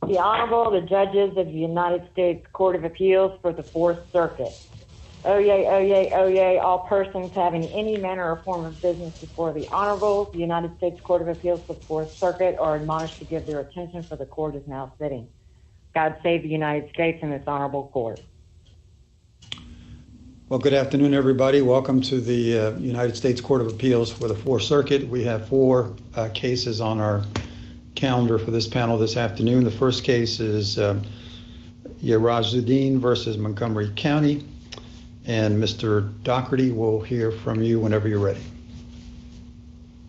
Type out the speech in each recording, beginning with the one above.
The Honorable, the judges of the United States Court of Appeals for the Fourth Circuit. Oyez, oyez, oyez, all persons having any manner or form of business before the Honorable, the United States Court of Appeals for the Fourth Circuit, are admonished to give their attention, for the court is now sitting. God save the United States and this honorable court. Well, good afternoon, everybody. Welcome to the United States Court of Appeals for the Fourth Circuit. We have four cases on our calendar for this panel this afternoon. The first case is Yarazuddin versus Montgomery County. And Mr. Doherty, will hear from you whenever you're ready.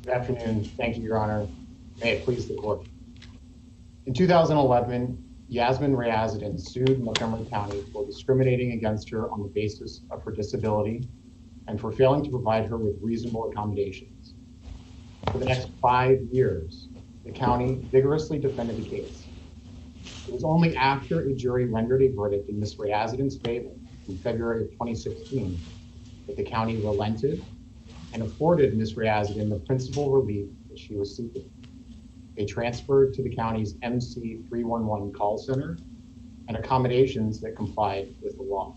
Good afternoon. Thank you, Your Honor. May it please the court. In 2011, Yasmin Riazuddin sued Montgomery County for discriminating against her on the basis of her disability and for failing to provide her with reasonable accommodations. For the next 5 years, the county vigorously defended the case. It was only after a jury rendered a verdict in Ms. Riazuddin's favor in February of 2016 that the county relented and afforded Ms. Riazuddin the principal relief that she was seeking. They transferred to the county's MC 311 call center and accommodations that complied with the law.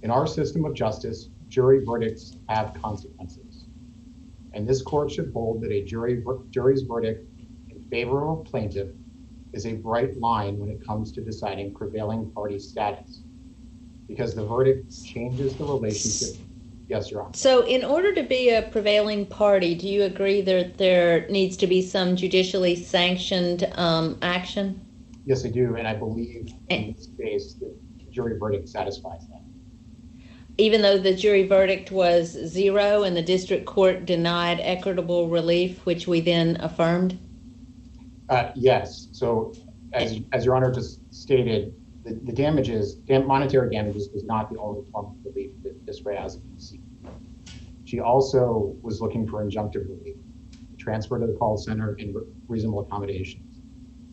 In our system of justice, jury verdicts have consequences. And this court should hold that a jury's verdict in favor of a plaintiff is a bright line when it comes to deciding prevailing party status, because the verdict changes the relationship. Yes, Your Honor. So in order to be a prevailing party, do you agree that there needs to be some judicially sanctioned action? Yes, I do. And I believe in this case, the jury verdict satisfies that. Even though the jury verdict was 0 and the district court denied equitable relief, which we then affirmed? Yes. So as Your Honor just stated, the damages, monetary damages, was not the only form of relief that Ms. Riazuddin was seeking. She also was looking for injunctive relief, transfer to the call center, and reasonable accommodations.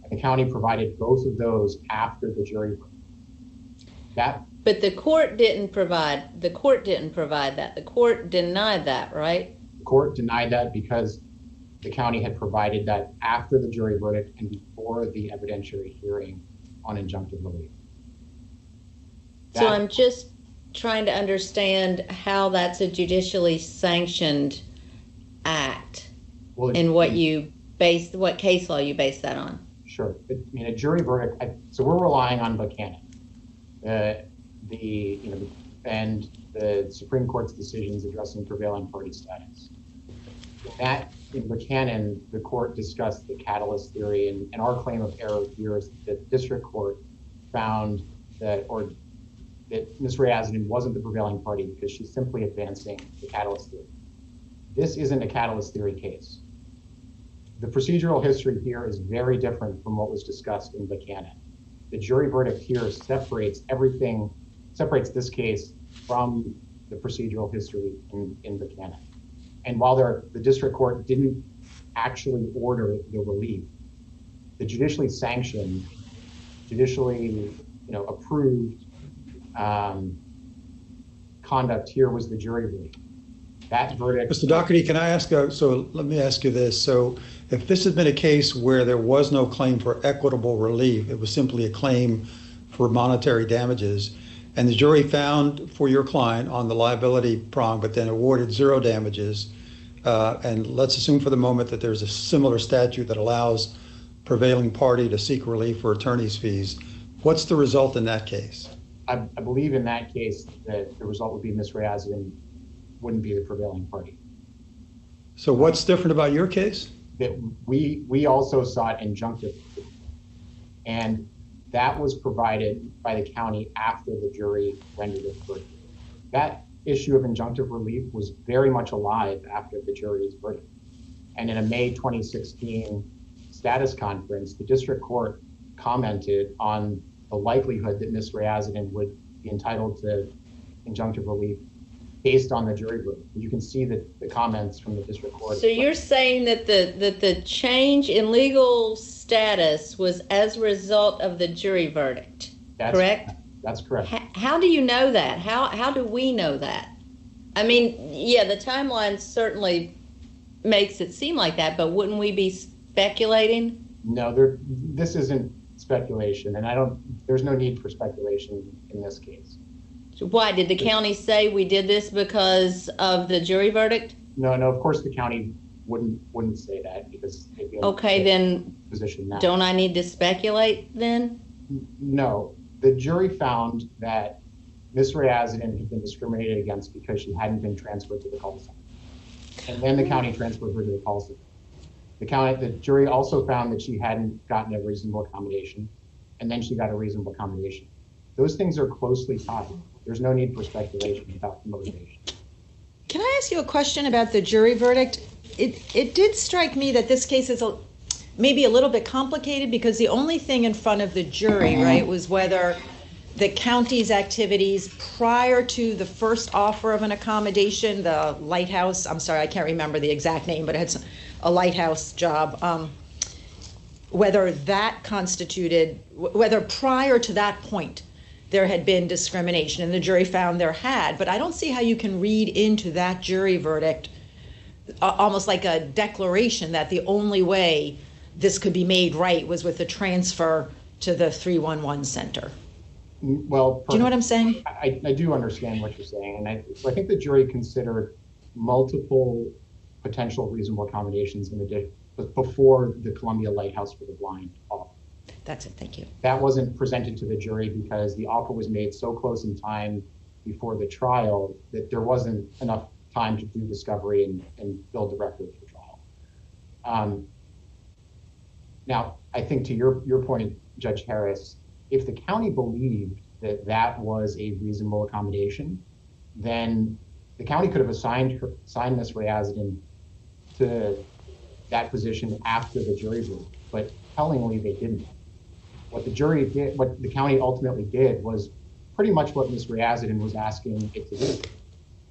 And the county provided both of those after the jury verdict. But the court didn't provide that. The court denied that, right? The court denied that because the county had provided that after the jury verdict and before the evidentiary hearing on injunctive relief. So I'm just trying to understand how that's a judicially sanctioned act, and what case law you base that on. Sure. I mean, a jury verdict. So we're relying on Buchanan, and the Supreme Court's decisions addressing prevailing party status. In Buchanan, the court discussed the catalyst theory, and our claim of error here is that the district court found that Ms. Riazuddin wasn't the prevailing party because she's simply advancing the catalyst theory. This isn't a catalyst theory case. The procedural history here is very different from what was discussed in Buchanan. The jury verdict here separates this case from the procedural history in Buchanan. And while the district court didn't actually order the relief, the judicially sanctioned, judicially approved conduct here was the jury verdict. That verdict. Mr. Doherty, can I ask? So let me ask you this. So if this had been a case where there was no claim for equitable relief, it was simply a claim for monetary damages, and the jury found for your client on the liability prong, but then awarded 0 damages, and let's assume for the moment that there's a similar statute that allows prevailing party to seek relief for attorney's fees, what's the result in that case? I believe in that case that the result would be Ms. Riazuddin wouldn't be the prevailing party. So what's different about your case? That we also sought injunctive relief, and that was provided by the county after the jury rendered its verdict. That issue of injunctive relief was very much alive after the jury's verdict. And in a May 2016 status conference, the district court commented on the likelihood that Ms. Riazuddin would be entitled to injunctive relief based on the jury verdict. You can see the comments from the district court. So you're saying that the change in legal status was as a result of the jury verdict, correct? That's correct. How do you know that? How do we know that? I mean, yeah, the timeline certainly makes it seem like that, but wouldn't we be speculating? No, this isn't speculation, and there's no need for speculation in this case. So why did the county say we did this because of the jury verdict? No, of course the county wouldn't say that because okay, then position now. Don't I need to speculate then? No, the jury found that Ms. Ryazidin had been discriminated against because she hadn't been transferred to the call center, and then the county transferred her to the call center. The jury also found that she hadn't gotten a reasonable accommodation, and then she got a reasonable accommodation. Those things are closely tied. There's no need for speculation about the motivation. Can I ask you a question about the jury verdict? It did strike me that this case is maybe a little bit complicated because the only thing in front of the jury, right, was whether the county's activities prior to the first offer of an accommodation, the lighthouse, I'm sorry, I can't remember the exact name, but it had a lighthouse job, whether that constituted, whether prior to that point there had been discrimination, and the jury found there had. But I don't see how you can read into that jury verdict almost like a declaration that the only way this could be made right was with the transfer to the 311 center. Well, do you know what I'm saying? I do understand what you're saying, and so I think the jury considered multiple potential reasonable accommodations before the Columbia Lighthouse for the Blind offer. That's it, thank you. That wasn't presented to the jury because the offer was made so close in time before the trial that there wasn't enough time to do discovery and build the record for trial. Now, I think to your point, Judge Harris, if the county believed that that was a reasonable accommodation, then the county could have assigned Ms. Ryazidin to that position after the jury verdict, but tellingly they didn't. What the jury did, what the county ultimately did, was pretty much what Ms. Ryazidin was asking it to do: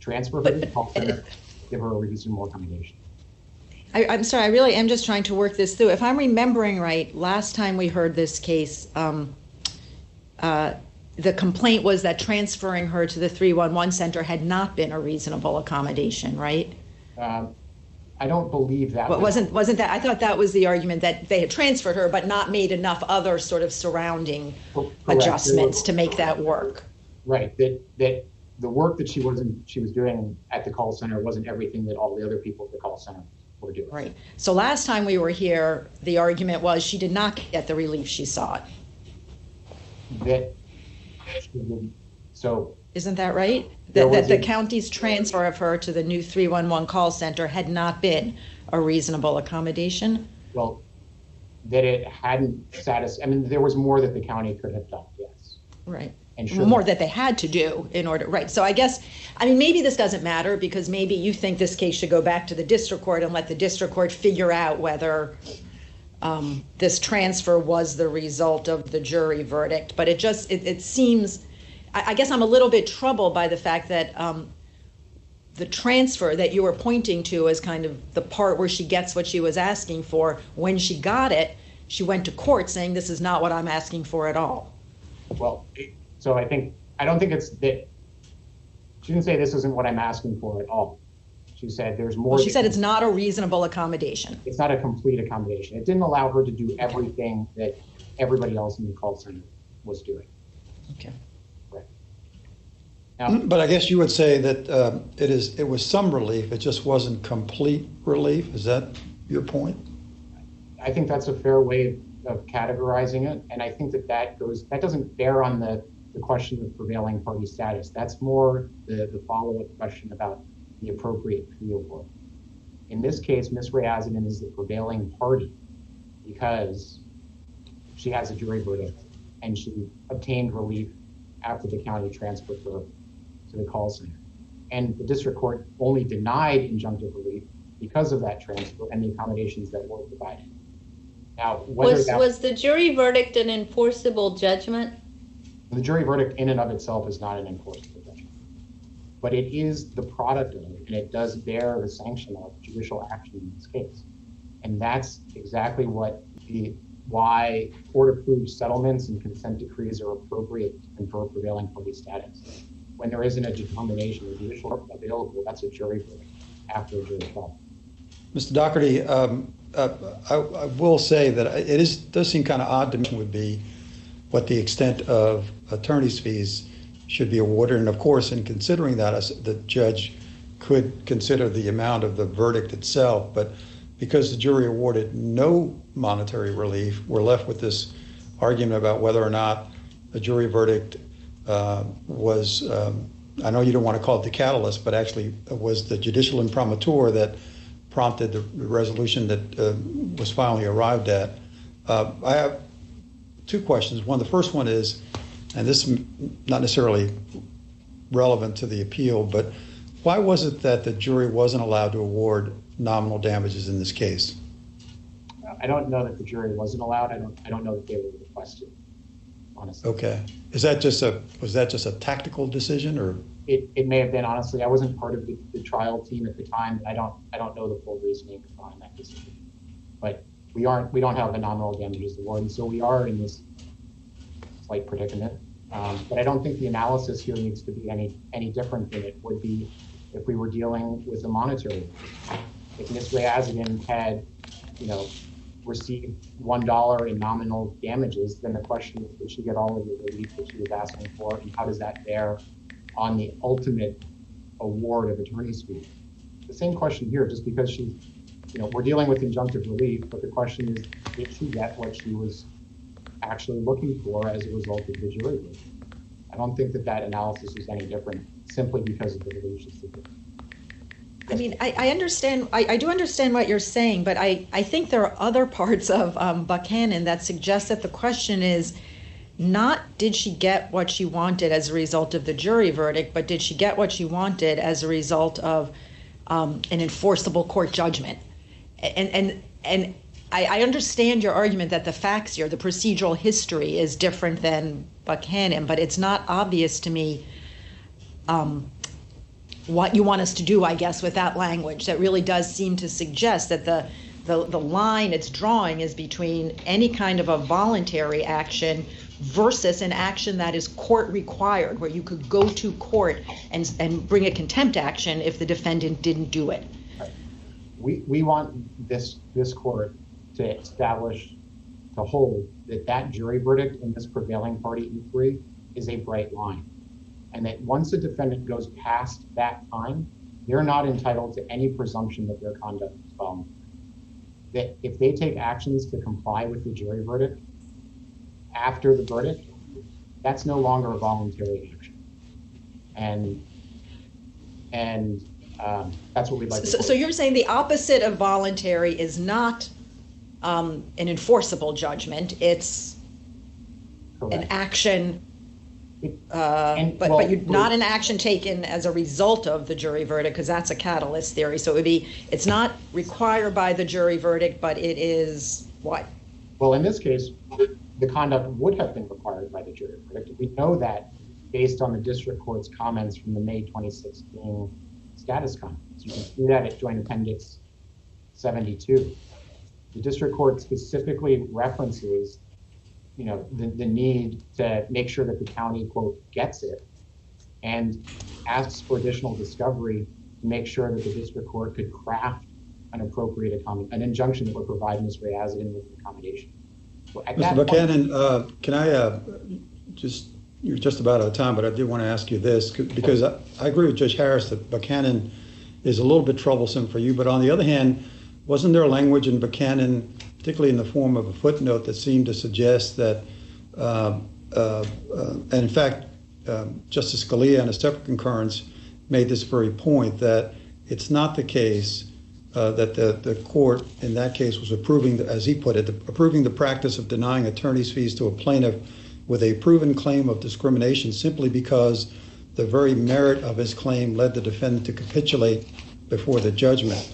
transfer her to the call center, give her a reasonable accommodation. I'm sorry, I really am just trying to work this through. If I'm remembering right, last time we heard this case, the complaint was that transferring her to the 311 center had not been a reasonable accommodation, right? I don't believe that. But wasn't that? I thought that was the argument, that they had transferred her, but not made enough other sort of surrounding adjustments to make that work. Right. That the work that she was doing at the call center wasn't everything that all the other people at the call center were doing. Right. So last time we were here, the argument was she did not get the relief she sought. That she didn't. So isn't that right? That the county's transfer of her to the new 311 call center had not been a reasonable accommodation? Well, that it hadn't satisfied. I mean, there was more that the county could have done, yes. Right. And sure, more that they had to do in order, right. So I guess, I mean, maybe this doesn't matter because maybe you think this case should go back to the district court and let the district court figure out whether this transfer was the result of the jury verdict. But it seems, I guess I'm a little bit troubled by the fact that the transfer that you were pointing to as kind of the part where she gets what she was asking for, when she got it, she went to court saying this is not what I'm asking for at all. Well, so I don't think it's that. She didn't say this isn't what I'm asking for at all. She said there's more. Well, she said it's not a reasonable accommodation. It's not a complete accommodation. It didn't allow her to do everything that everybody else in the call center was doing. Okay. Right. Now, but I guess you would say that it was some relief. It just wasn't complete relief. Is that your point? I think that's a fair way of categorizing it, and I think that doesn't bear on the question of prevailing party status. That's more the follow-up question about the appropriate fee award. In this case, Ms. Ryazidin is the prevailing party because she has a jury verdict and she obtained relief after the county transferred her to the call center. And the district court only denied injunctive relief because of that transfer and the accommodations that were provided. Now, was the jury verdict an enforceable judgment? The jury verdict in and of itself is not an enforceable judgment, but it is the product of it, and it does bear the sanction of judicial action in this case. And that's exactly why court-approved settlements and consent decrees are appropriate to confer prevailing party status. When there isn't a determination of judicial available, that's a jury verdict after a jury trial. Mr. Doherty, I will say that does seem kind of odd to me would be what the extent of attorney's fees should be awarded. And of course, in considering that, the judge could consider the amount of the verdict itself. But because the jury awarded no monetary relief, we're left with this argument about whether or not a jury verdict was, I know you don't want to call it the catalyst, but actually was the judicial imprimatur that prompted the resolution that was finally arrived at. I have two questions. The first one is, and this is not necessarily relevant to the appeal, but why was it that the jury wasn't allowed to award nominal damages in this case? I don't know that the jury wasn't allowed. I don't know that they were requested, honestly. Okay. Was that just a tactical decision, or? It may have been, honestly. I wasn't part of the trial team at the time. I don't know the full reasoning behind that decision. But we don't have the nominal damages award, and so we are in this slight predicament. But I don't think the analysis here needs to be any different than it would be if we were dealing with a monetary. If Ms. Rayazian had, received $1 in nominal damages, then the question is, did she get all of the relief that she was asking for, and how does that bear on the ultimate award of attorney's fees? The same question here, just because she, we're dealing with injunctive relief, but the question is, did she get what she was actually looking for as a result of the jury verdict? I don't think that analysis is any different simply because of the relief she's seeking. I mean, I understand, I do understand what you're saying, but I think there are other parts of Buchanan that suggest that the question is not did she get what she wanted as a result of the jury verdict, but did she get what she wanted as a result of an enforceable court judgment? And I understand your argument that the facts here, the procedural history is different than Buchanan, but it's not obvious to me what you want us to do, I guess, with that language. That really does seem to suggest that the line it's drawing is between any kind of a voluntary action versus an action that is court required, where you could go to court and bring a contempt action if the defendant didn't do it. We want this court to establish, to hold that jury verdict in this prevailing party inquiry is a bright line. And that once a defendant goes past that time, they're not entitled to any presumption that their conduct is voluntary. That if they take actions to comply with the jury verdict after the verdict, that's no longer a voluntary action. And that's what we'd like to do. So you're saying the opposite of voluntary is not an enforceable judgment, it's Correct. An action but you're not an action taken as a result of the jury verdict, because that's a catalyst theory. So it's not required by the jury verdict, but it is what? Well, in this case, the conduct would have been required by the jury verdict. We know that based on the district court's comments from the May 2016 status conference. You can see that at Joint Appendix 72. The district court specifically references the need to make sure that the county, quote, gets it, and asks for additional discovery to make sure that the district court could craft an appropriate an injunction that would provide Ms. Rayazian with an accommodation. So Mr. Buchanan, can I you're just about out of time, but I do want to ask you this, because I agree with Judge Harris that Buchanan is a little bit troublesome for you, but on the other hand, wasn't there language in Buchanan, particularly in the form of a footnote, that seemed to suggest that, and in fact, Justice Scalia in a separate concurrence made this very point, that it's not the case that the court in that case was approving, as he put it, approving the practice of denying attorney's fees to a plaintiff with a proven claim of discrimination simply because the very merit of his claim led the defendant to capitulate before the judgment.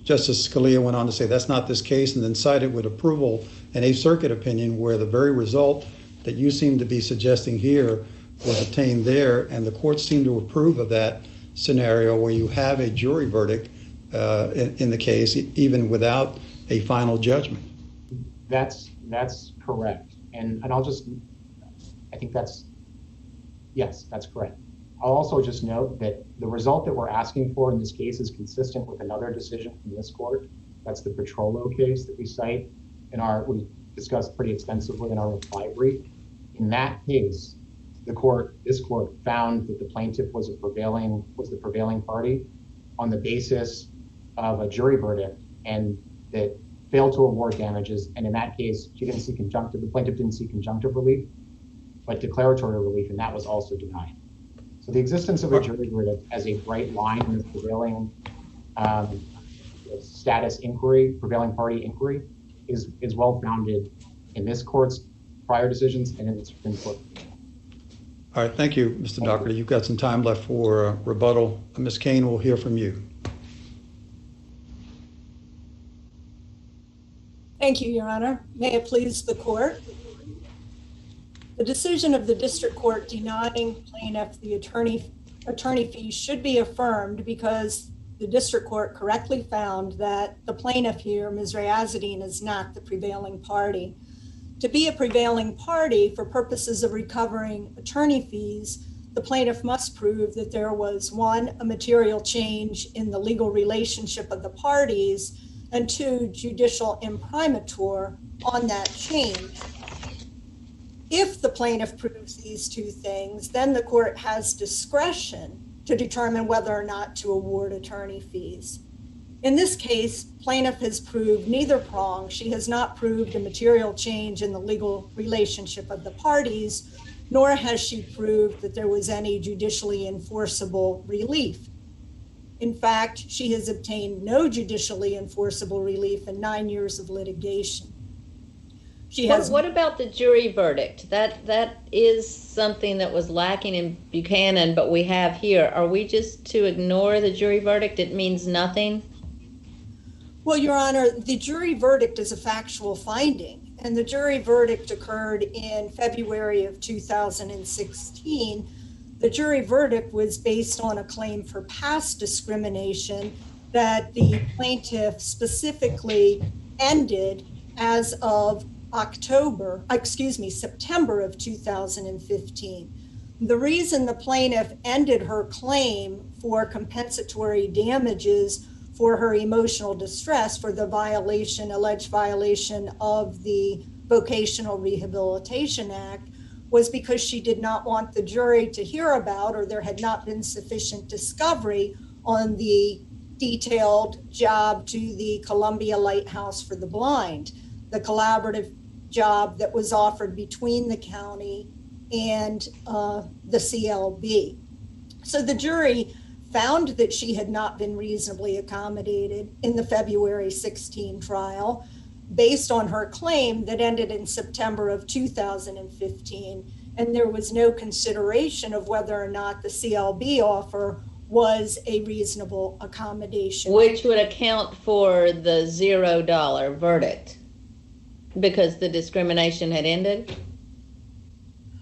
Justice Scalia went on to say that's not this case, and then cited with approval an Eighth Circuit opinion where the very result that you seem to be suggesting here was obtained there, and the courts seem to approve of that scenario where you have a jury verdict in the case, even without a final judgment. That's correct, and I think that's correct. I'll also just note that the result that we're asking for in this case is consistent with another decision from this court, That's the Petrollo case that we cite we discussed pretty extensively in our reply brief. In that case, this court found that the plaintiff was the prevailing party on the basis of a jury verdict and that failed to award damages. And in that case, the plaintiff didn't seek conjunctive relief, but declaratory relief, and that was also denied. So the existence of a jury verdict as a bright line in the prevailing status inquiry, prevailing party inquiry, is well founded in this court's prior decisions and in the Supreme Court. All right, thank you, Mr. Doherty. You've got some time left for rebuttal. Ms. Kane, we'll hear from you. Thank you, Your Honor. May it please the court. The decision of the district court denying plaintiff the attorney fees should be affirmed because the district court correctly found that the plaintiff here, Ms. Riazadine, is not the prevailing party. To be a prevailing party for purposes of recovering attorney fees, the plaintiff must prove that there was, one, a material change in the legal relationship of the parties, and two, judicial imprimatur on that change. If the plaintiff proves these two things, then the court has discretion to determine whether or not to award attorney fees. In this case, plaintiff has proved neither prong. She has not proved a material change in the legal relationship of the parties, nor has she proved that there was any judicially enforceable relief. In fact, she has obtained no judicially enforceable relief in 9 years of litigation. What about the jury verdict? That is something that was lacking in Buchanan, but we have here. Are we just to ignore the jury verdict? It means nothing? Well, Your Honor, the jury verdict is a factual finding, and the jury verdict occurred in February of 2016. The jury verdict was based on a claim for past discrimination that the plaintiff specifically ended as of September of 2015. The reason the plaintiff ended her claim for compensatory damages for her emotional distress for the alleged violation of the Vocational Rehabilitation Act was because she did not want the jury to hear about, or there had not been sufficient discovery on the detailed job to the Columbia Lighthouse for the Blind, the collaborative job that was offered between the county and the CLB. So the jury found that she had not been reasonably accommodated in the February 16 trial based on her claim that ended in September of 2015, and there was no consideration of whether or not the CLB offer was a reasonable accommodation. Which would account for the $0 verdict because the discrimination had ended?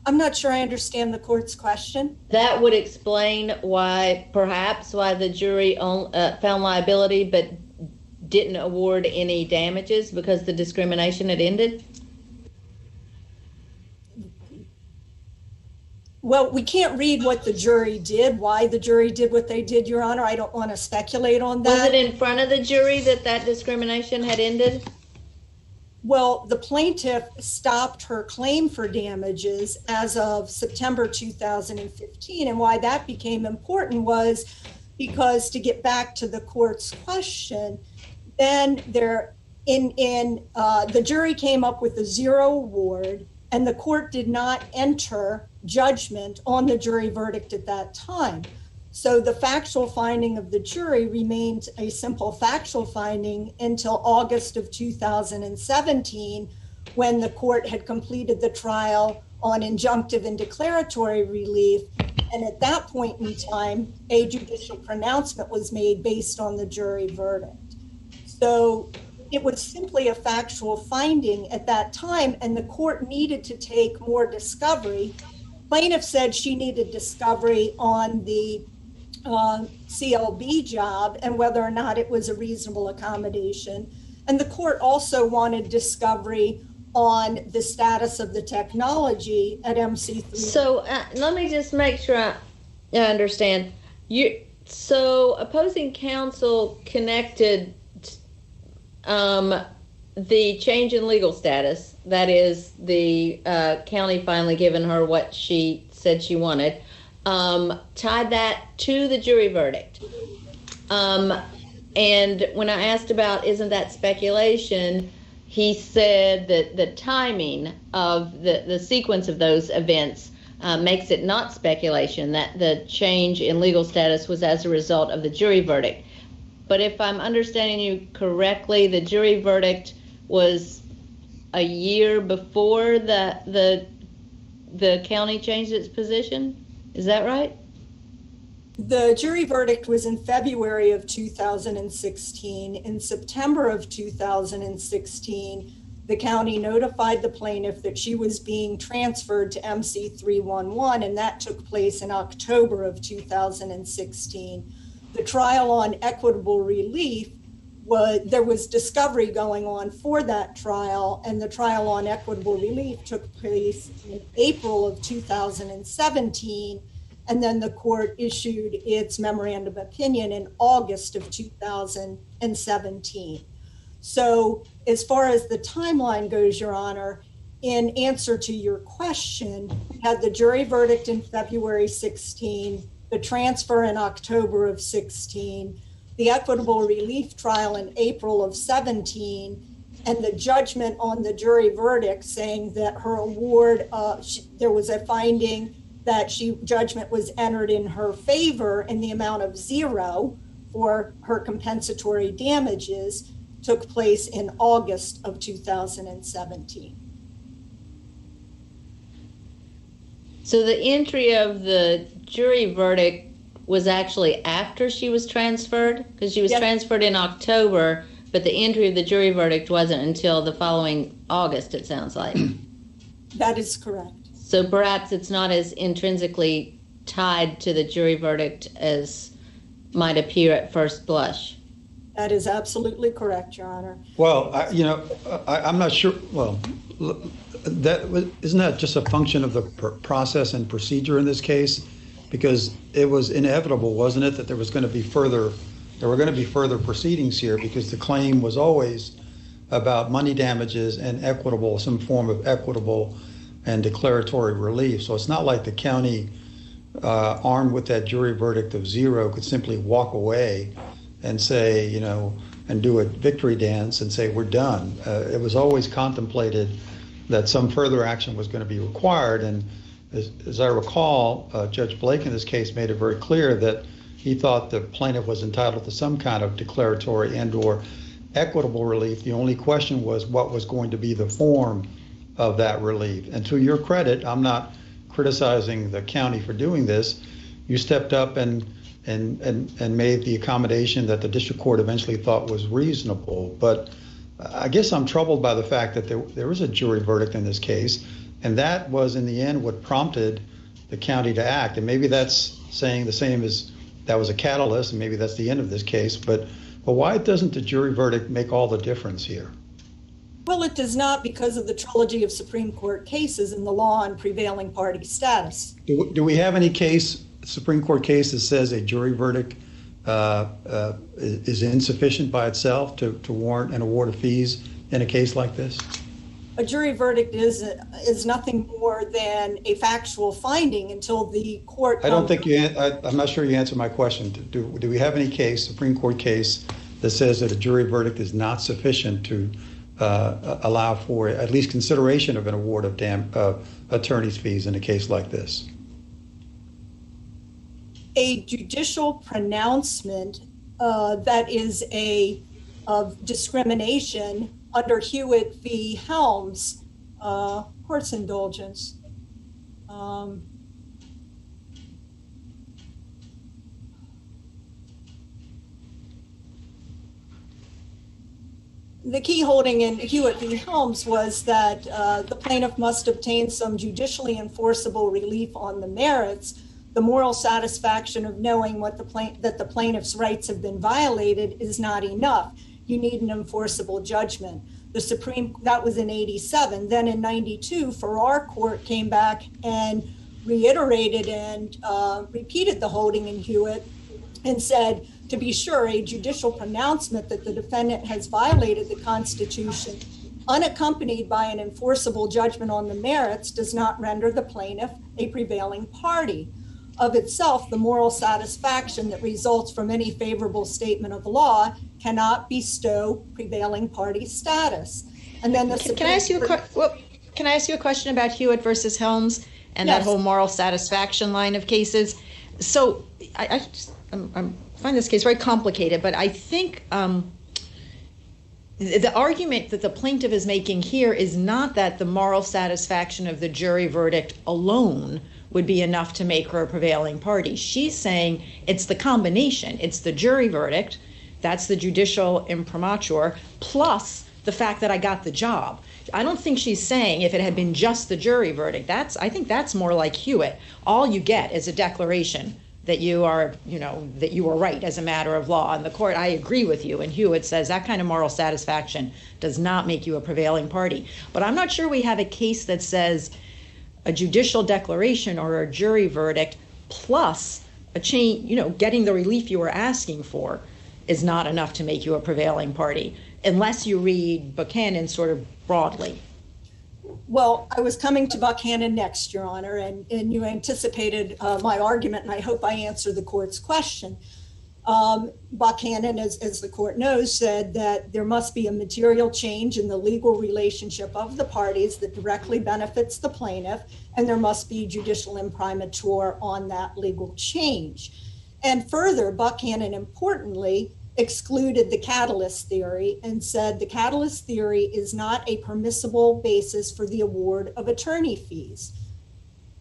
I'm not sure I understand the court's question. That would explain why the jury found liability but didn't award any damages because the discrimination had ended? Well, we can't read what the jury did, why the jury did what they did, Your Honor. I don't want to speculate on that. Was it in front of the jury that discrimination had ended? Well, the plaintiff stopped her claim for damages as of September 2015, and why that became important was because, to get back to the court's question, then the jury came up with a zero award, and the court did not enter judgment on the jury verdict at that time. So the factual finding of the jury remained a simple factual finding until August of 2017, when the court had completed the trial on injunctive and declaratory relief. And at that point in time, a judicial pronouncement was made based on the jury verdict. So it was simply a factual finding at that time, and the court needed to take more discovery. Plaintiff said she needed discovery on the CLB job and whether or not it was a reasonable accommodation. And the court also wanted discovery on the status of the technology at MC3. So let me just make sure I understand. So opposing counsel connected the change in legal status, that is the county finally giving her what she said she wanted, tied that to the jury verdict. And when I asked about, isn't that speculation, he said that the timing of the sequence of those events makes it not speculation, that the change in legal status was as a result of the jury verdict. But if I'm understanding you correctly, the jury verdict was a year before the county changed its position? Is that right? The jury verdict was in February of 2016. In September of 2016, the county notified the plaintiff that she was being transferred to MC 311, and that took place in October of 2016. The trial on equitable relief there was discovery going on for that trial, and the trial on equitable relief took place in April of 2017. And then the court issued its memorandum of opinion in August of 2017. So as far as the timeline goes, Your Honor, in answer to your question, we had the jury verdict in February 16, the transfer in October of 16, the equitable relief trial in April of 17, and the judgment on the jury verdict saying that her award, there was a finding that judgment was entered in her favor in the amount of 0 for her compensatory damages, took place in August of 2017. So the entry of the jury verdict was actually after she was transferred? Because she was transferred in October, but the entry of the jury verdict wasn't until the following August, it sounds like. That is correct. So perhaps it's not as intrinsically tied to the jury verdict as might appear at first blush. That is absolutely correct, Your Honor. Well, I'm not sure. Well, isn't that just a function of the process and procedure in this case? Because it was inevitable, wasn't it, that there were going to be further proceedings here, because the claim was always about money damages and some form of equitable and declaratory relief. So it's not like the county, armed with that jury verdict of 0, could simply walk away and say, and do a victory dance and say, we're done. It was always contemplated that some further action was going to be required. And as I recall, Judge Blake in this case made it very clear that he thought the plaintiff was entitled to some kind of declaratory and/or equitable relief. The only question was what was going to be the form of that relief. And to your credit, I'm not criticizing the county for doing this. You stepped up and made the accommodation that the district court eventually thought was reasonable. But I guess I'm troubled by the fact that there was a jury verdict in this case, and that was in the end what prompted the county to act. And maybe that's saying the same as that was a catalyst, and maybe that's the end of this case. But why doesn't the jury verdict make all the difference here? Well, it does not, because of the trilogy of Supreme Court cases and the law on prevailing party status. Do we have any Supreme Court case that says a jury verdict is insufficient by itself to warrant an award of fees in a case like this? A jury verdict is nothing more than a factual finding until the court. I'm not sure you answered my question. Do we have any Supreme Court case that says that a jury verdict is not sufficient to allow for at least consideration of an award of attorney's fees in a case like this? A judicial pronouncement that is of discrimination under Hewitt v. Helms, court's indulgence. The key holding in Hewitt v. Helms was that the plaintiff must obtain some judicially enforceable relief on the merits. The moral satisfaction of knowing that the plaintiff's rights have been violated is not enough. You need an enforceable judgment. That was in 87. Then in 92, Farrar Court came back and reiterated and repeated the holding in Hewitt and said, To be sure, a judicial pronouncement that the defendant has violated the Constitution, unaccompanied by an enforceable judgment on the merits, does not render the plaintiff a prevailing party. Of itself, the moral satisfaction that results from any favorable statement of law cannot bestow prevailing party status. And then can I ask you a question about Hewitt versus Helms and that whole moral satisfaction line of cases? So I find this case very complicated, but I think the argument that the plaintiff is making here is not that the moral satisfaction of the jury verdict alone would be enough to make her a prevailing party. She's saying it's the combination. It's the jury verdict, that's the judicial imprimatur, plus the fact that I got the job. I don't think she's saying if it had been just the jury verdict. I think that's more like Hewitt. All you get is a declaration that you are, that you were right as a matter of law. And the court, I agree with you, and Hewitt says that kind of moral satisfaction does not make you a prevailing party. But I'm not sure we have a case that says a judicial declaration or a jury verdict plus a change, getting the relief you were asking for is not enough to make you a prevailing party, unless you read Buchanan sort of broadly. Well, I was coming to Buchanan next, Your Honor, and you anticipated my argument, and I hope I answered the court's question. Buchanan, as the court knows, said that there must be a material change in the legal relationship of the parties that directly benefits the plaintiff, and there must be judicial imprimatur on that legal change. And further, Buchanan importantly excluded the catalyst theory and said the catalyst theory is not a permissible basis for the award of attorney fees.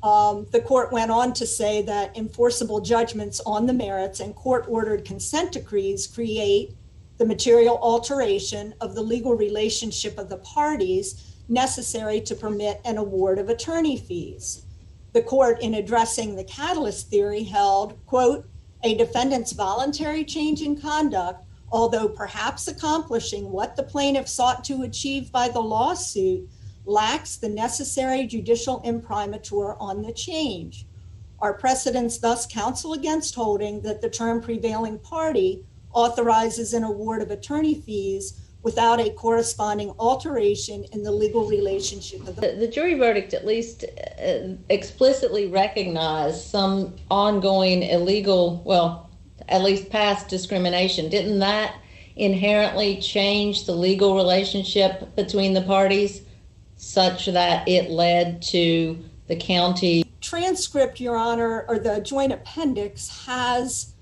The court went on to say that enforceable judgments on the merits and court-ordered consent decrees create the material alteration of the legal relationship of the parties necessary to permit an award of attorney fees. The court, in addressing the catalyst theory, held, quote, a defendant's voluntary change in conduct, although perhaps accomplishing what the plaintiff sought to achieve by the lawsuit, lacks the necessary judicial imprimatur on the change. Our precedents thus counsel against holding that the term prevailing party authorizes an award of attorney fees without a corresponding alteration in the legal relationship of the jury verdict at least explicitly recognized some ongoing illegal, well, at least past discrimination. Didn't that inherently change the legal relationship between the parties such that it led to the county? Transcript, Your Honor, or the joint appendix has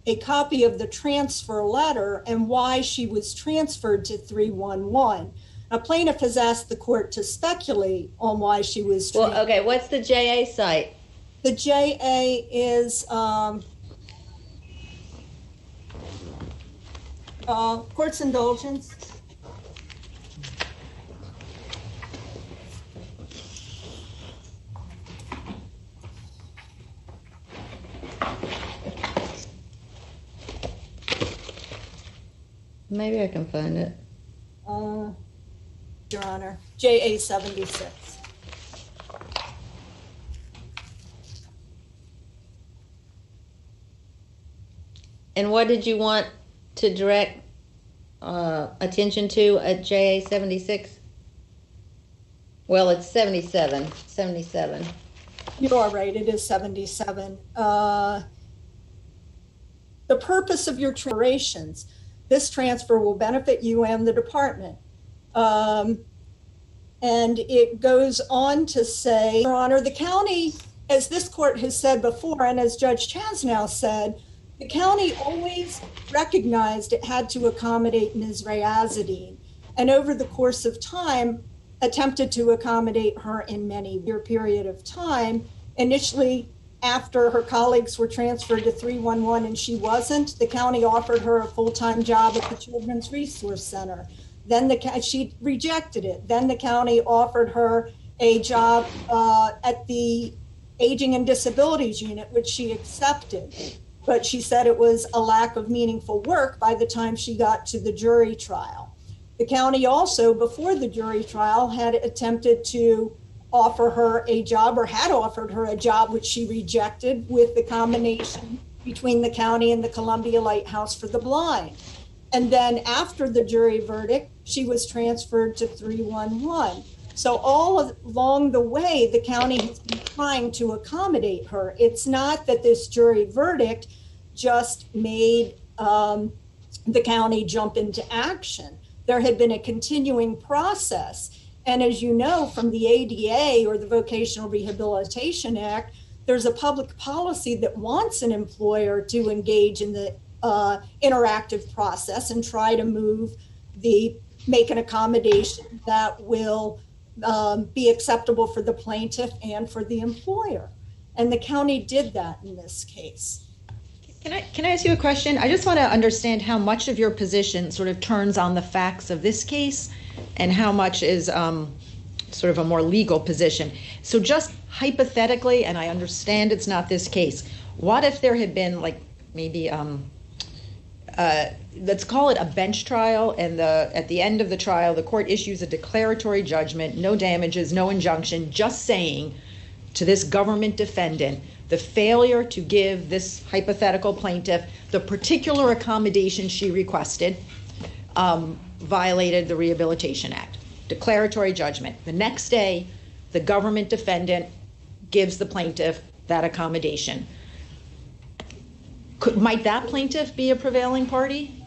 a copy of the transfer letter and why she was transferred to 311. A plaintiff has asked the court to speculate on why she was transferred. Well, okay, what's the JA site? The JA is court's indulgence. Maybe I can find it. Your Honor, JA 76. And what did you want to direct attention to at JA 76? Well, it's 77. 77. You are right, it is 77. The purpose of your transferations. This transfer will benefit you and the department. And it goes on to say, Your Honor, the county, as this court has said before, and as Judge Chasnow said, the county always recognized it had to accommodate Ms. Rayazadine, and over the course of time, attempted to accommodate her in many year period of time. Initially, after her colleagues were transferred to 311 and she wasn't, the county offered her a full-time job at the Children's Resource Center. Then she rejected it. Then the county offered her a job at the Aging and Disabilities Unit, which she accepted. But she said it was a lack of meaningful work by the time she got to the jury trial. The county also, before the jury trial, had attempted to offer her a job, or had offered her a job, which she rejected, with the combination between the county and the Columbia Lighthouse for the Blind. And then after the jury verdict, she was transferred to 311. So all along the way, the county has been trying to accommodate her. It's not that this jury verdict just made the county jump into action. There had been a continuing process. And as you know, from the ADA, or the Vocational Rehabilitation Act, there's a public policy that wants an employer to engage in the interactive process and try to make an accommodation that will be acceptable for the plaintiff and for the employer. And the county did that in this case. Can I ask you a question? I just want to understand how much of your position sort of turns on the facts of this case and how much is sort of a more legal position. So just hypothetically, and I understand it's not this case, what if there had been like maybe let's call it a bench trial, and at the end of the trial, the court issues a declaratory judgment, no damages, no injunction, just saying to this government defendant, the failure to give this hypothetical plaintiff the particular accommodation she requested violated the Rehabilitation Act. Declaratory judgment. The next day, the government defendant gives the plaintiff that accommodation. Might that plaintiff be a prevailing party?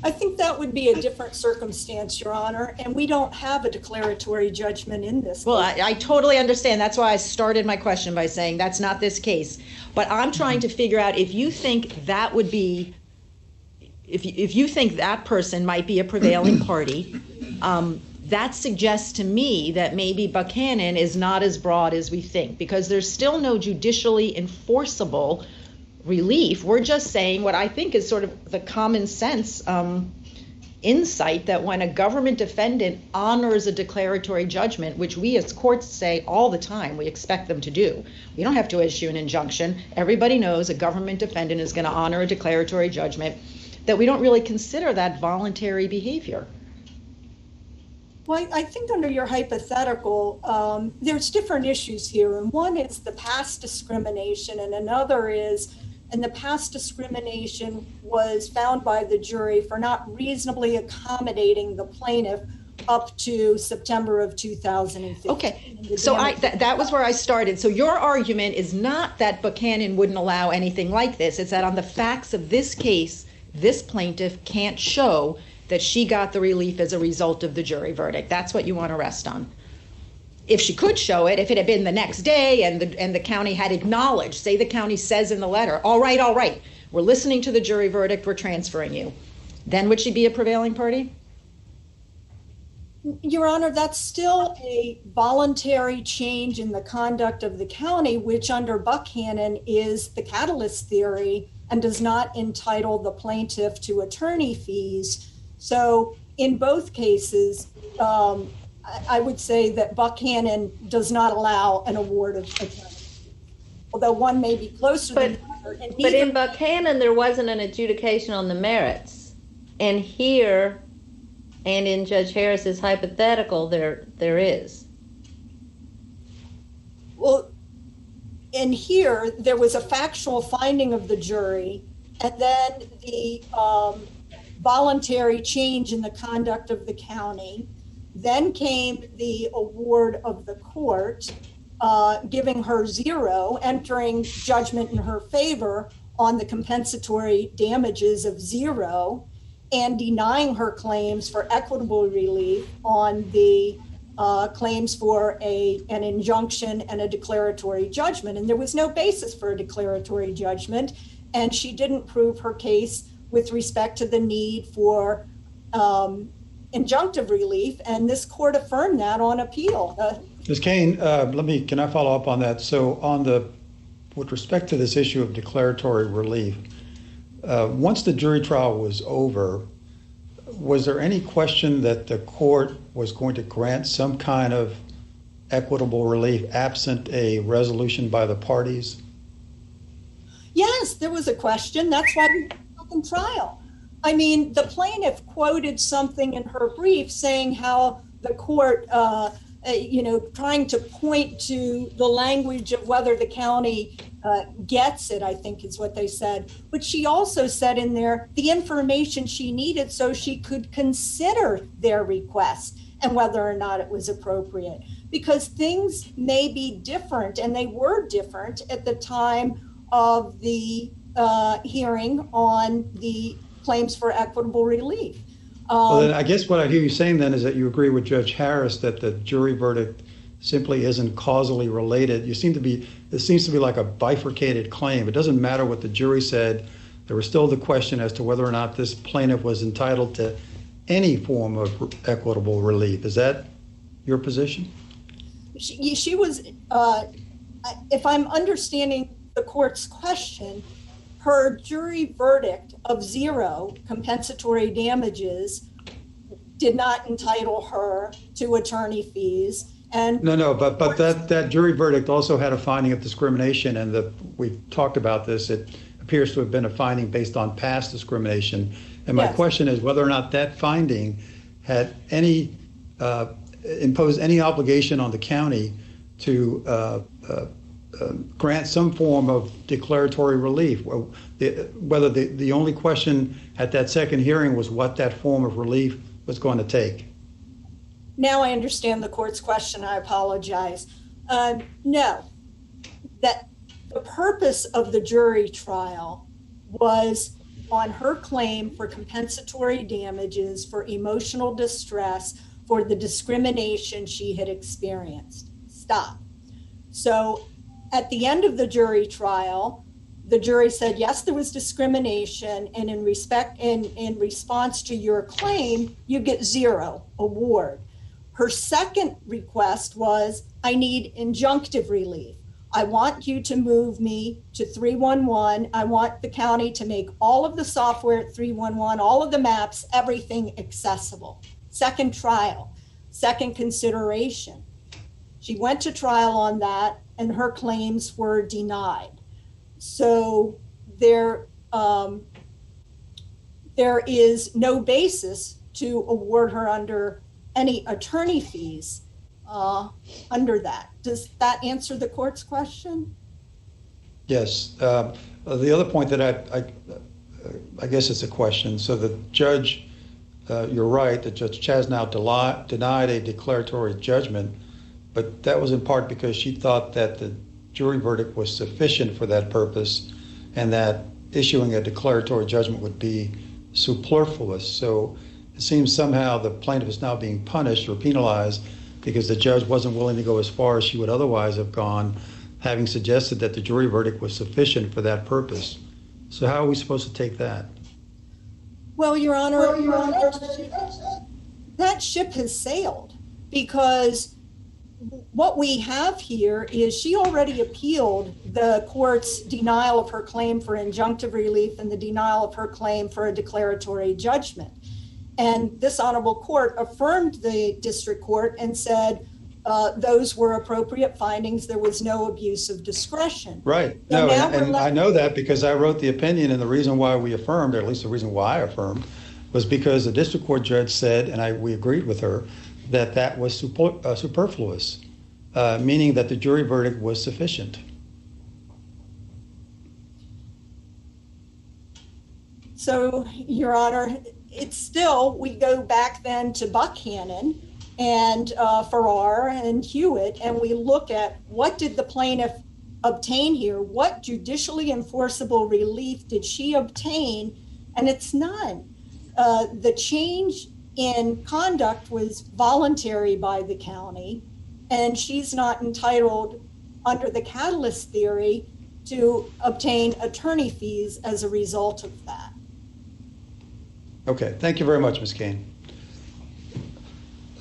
I think that would be a different circumstance, Your Honor, and we don't have a declaratory judgment in this case. Well, I totally understand. That's why I started my question by saying that's not this case. But I'm trying to figure out if you think that would be, if you think that person might be a prevailing party, that suggests to me that maybe Buchanan is not as broad as we think, because there's still no judicially enforceable relief. We're just saying what I think is sort of the common sense insight that when a government defendant honors a declaratory judgment, which we as courts say all the time, we expect them to do. We don't have to issue an injunction. Everybody knows a government defendant is going to honor a declaratory judgment, that we don't really consider that voluntary behavior. Well, I think under your hypothetical, there's different issues here. And one is the past discrimination, and another is, and the past discrimination was found by the jury for not reasonably accommodating the plaintiff up to September of 2015. Okay, so that was where I started. So your argument is not that Buchanan wouldn't allow anything like this. It's that on the facts of this case, this plaintiff can't show that she got the relief as a result of the jury verdict. That's what you want to rest on. If she could show it, if it had been the next day and the county had acknowledged, say the county says in the letter, all right, we're listening to the jury verdict, we're transferring you, then would she be a prevailing party? Your Honor, that's still a voluntary change in the conduct of the county, which under Buchanan is the catalyst theory and does not entitle the plaintiff to attorney fees. So in both cases, I would say that Buchanan does not allow an award of attorney fees, although one may be closer than the other. But in Buchanan, there wasn't an adjudication on the merits. And here, and in Judge Harris's hypothetical, there is. Well, in here, there was a factual finding of the jury, and then the voluntary change in the conduct of the county. Then came the award of the court, giving her 0, entering judgment in her favor on the compensatory damages of 0, and denying her claims for equitable relief on the claims for an injunction and a declaratory judgment. And there was no basis for a declaratory judgment, and she didn't prove her case with respect to the need for injunctive relief, and this court affirmed that on appeal. Ms. Kane, can I follow up on that? So with respect to this issue of declaratory relief, once the jury trial was over, was there any question that the court was going to grant some kind of equitable relief absent a resolution by the parties? Yes, there was a question. That's why we took in trial. I mean, the plaintiff quoted something in her brief saying how the court, trying to point to the language of whether the county gets it, I think is what they said. But she also said in there the information she needed so she could consider their request and whether or not it was appropriate. Because things may be different, and they were different at the time of the hearing on the claims for equitable relief. Well, then I guess what I hear you saying then is that you agree with Judge Harris that the jury verdict simply isn't causally related. It seems to be like a bifurcated claim. It doesn't matter what the jury said. There was still the question as to whether or not this plaintiff was entitled to any form of equitable relief. Is that your position? She was, if I'm understanding the court's question, her jury verdict of 0 compensatory damages did not entitle her to attorney fees. And no, but that jury verdict also had a finding of discrimination, and we've talked about this. It appears to have been a finding based on past discrimination. And my question is whether or not that finding had any imposed any obligation on the county to grant some form of declaratory relief. Whether the only question at that second hearing was what that form of relief was going to take. Now I understand the court's question. I apologize. No, that the purpose of the jury trial was on her claim for compensatory damages for emotional distress for the discrimination she had experienced. Stop. So at the end of the jury trial, the jury said, yes, there was discrimination, and in response to your claim, you get 0 award. Her second request was, I need injunctive relief. I want you to move me to 311. I want the county to make all of the software at 311, all of the maps, everything accessible. Second trial, second consideration. She went to trial on that, and her claims were denied. So there is no basis to award her under any attorney fees under that. Does that answer the court's question? Yes. The other point that I guess it's a question. So the judge, you're right, that Judge Chasnow denied a declaratory judgment, but that was in part because she thought that the jury verdict was sufficient for that purpose and that issuing a declaratory judgment would be superfluous. So it seems somehow the plaintiff is now being punished or penalized because the judge wasn't willing to go as far as she would otherwise have gone, having suggested that the jury verdict was sufficient for that purpose. So how are we supposed to take that? Well, Your Honor, that ship has sailed, because what we have here is she already appealed the court's denial of her claim for injunctive relief and the denial of her claim for a declaratory judgment. And this honorable court affirmed the district court and said those were appropriate findings. There was no abuse of discretion. Right. No, and I know that because I wrote the opinion, and the reason why we affirmed, or at least the reason why I affirmed, was because the district court judge said, and we agreed with her, that was superfluous, meaning that the jury verdict was sufficient. So, Your Honor, it's still, we go back then to Buchanan and Farrar and Hewitt, and we look at what did the plaintiff obtain here? What judicially enforceable relief did she obtain? And it's none. The change in conduct was voluntary by the county, and she's not entitled under the catalyst theory to obtain attorney fees as a result of that. Okay, thank you very much, Ms. Kane.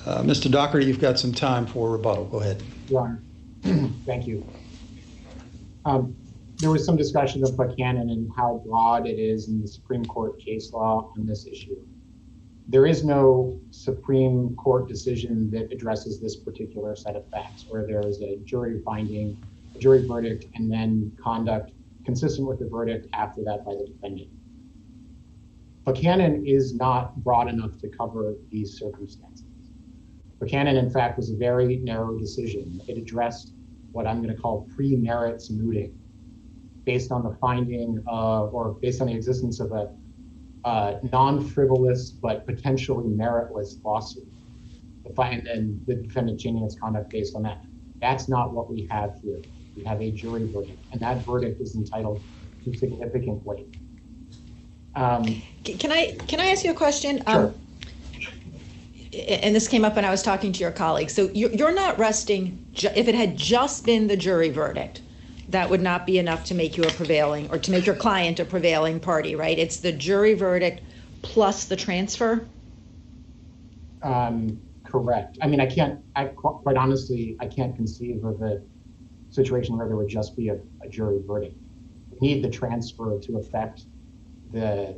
Mr. Doherty, you've got some time for rebuttal. Go ahead. Your Honor, thank you. There was some discussion of Buchanan and how broad it is in the Supreme Court case law on this issue. There is no Supreme Court decision that addresses this particular set of facts, where there is a jury finding, a jury verdict, and then conduct consistent with the verdict after that by the defendant. Buchanan is not broad enough to cover these circumstances. Buchanan, in fact, was a very narrow decision. It addressed what I'm going to call pre-merits mooting. based on the finding of, or based on the existence of a non-frivolous but potentially meritless lawsuit. And the defendant changing its conduct based on that. That's not what we have here. We have a jury verdict, and that verdict is entitled to significant weight. Can I ask you a question? Sure. And this came up when I was talking to your colleague. So you're not resting, if it had just been the jury verdict, that would not be enough to make you a prevailing, or to make your client a prevailing party, right? It's the jury verdict plus the transfer? Correct. I mean, quite honestly, I can't conceive of a situation where there would just be a jury verdict. We need the transfer to affect the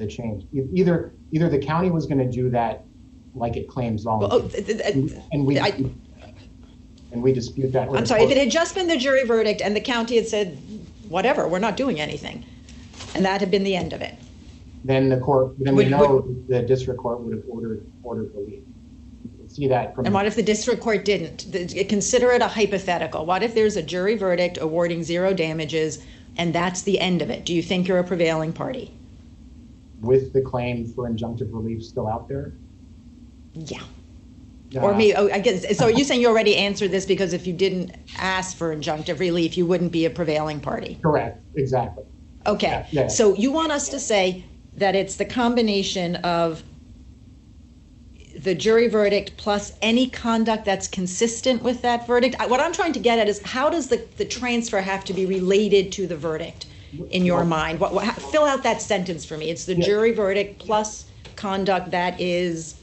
change. Either the county was going to do that like it claims and we dispute that. I'm sorry, if it had just been the jury verdict and the county had said, whatever, we're not doing anything, and that had been the end of it. Then the district court would have ordered relief. See that from. And what if the district court didn't? Consider it a hypothetical. What if there's a jury verdict awarding 0 damages and that's the end of it? Do you think you're a prevailing party? With the claim for injunctive relief still out there? Yeah. Or maybe, I guess, so are you saying you already answered this because if you didn't ask for injunctive relief, you wouldn't be a prevailing party? Correct, exactly. Okay, yeah. So you want us to say that it's the combination of the jury verdict plus any conduct that's consistent with that verdict? What I'm trying to get at is, how does the transfer have to be related to the verdict in your mind? Fill out that sentence for me. It's the jury verdict plus conduct that is,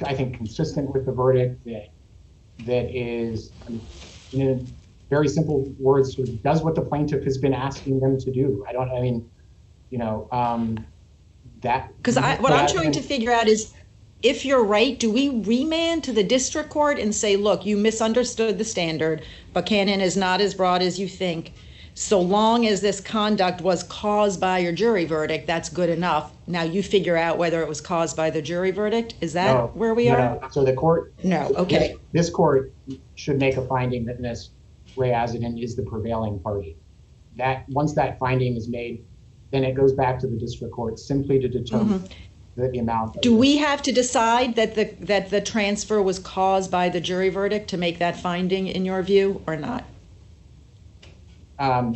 I think, consistent with the verdict, that is, in very simple words, sort of does what the plaintiff has been asking them to do. That. Because what I'm trying to figure out is, if you're right, do we remand to the district court and say, look, you misunderstood the standard, Buchanan is not as broad as you think. So long as this conduct was caused by your jury verdict, that's good enough. Now you figure out whether it was caused by the jury verdict. Is that where we are? No. So the court. No. Okay. This court should make a finding that Ms. Ray-Azadin is the prevailing party. That once that finding is made, then it goes back to the district court simply to determine the amount. Do we have to decide that the transfer was caused by the jury verdict to make that finding, in your view, or not? I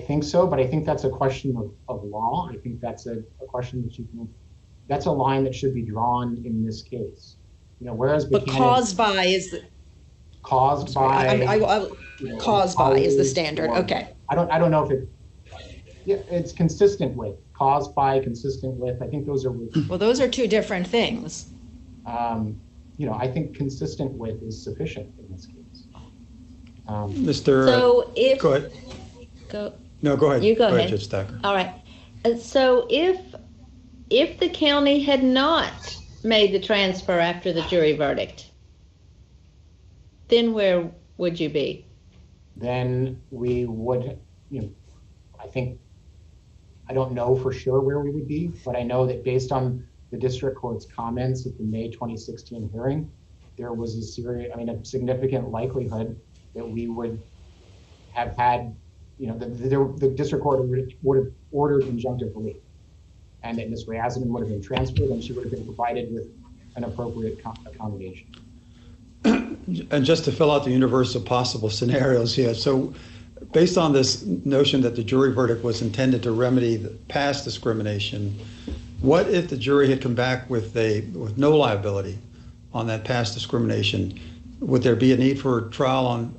think so, but I think that's a question of law. I think that's a question that that's a line that should be drawn in this case. Whereas Buchanan, but caused by is the caused by caused by is the standard. Okay. I don't know if it's consistent with, caused by, consistent with. I think those are. Well, those are two different things. I think consistent with is sufficient in this case. Mr. So if go ahead. No, go ahead. You go ahead. Judge Thacker. All right. So if the county had not made the transfer after the jury verdict, then where would you be? Then we would, I don't know for sure where we would be, but I know that based on the district court's comments at the May 2016 hearing, there was a significant likelihood that we would have had, the district court would have ordered injunctive relief, and that Ms. Ray-Azadin would have been transferred and she would have been provided with an appropriate accommodation. And just to fill out the universe of possible scenarios here, so based on this notion that the jury verdict was intended to remedy the past discrimination, what if the jury had come back with no liability on that past discrimination? Would there be a need for trial on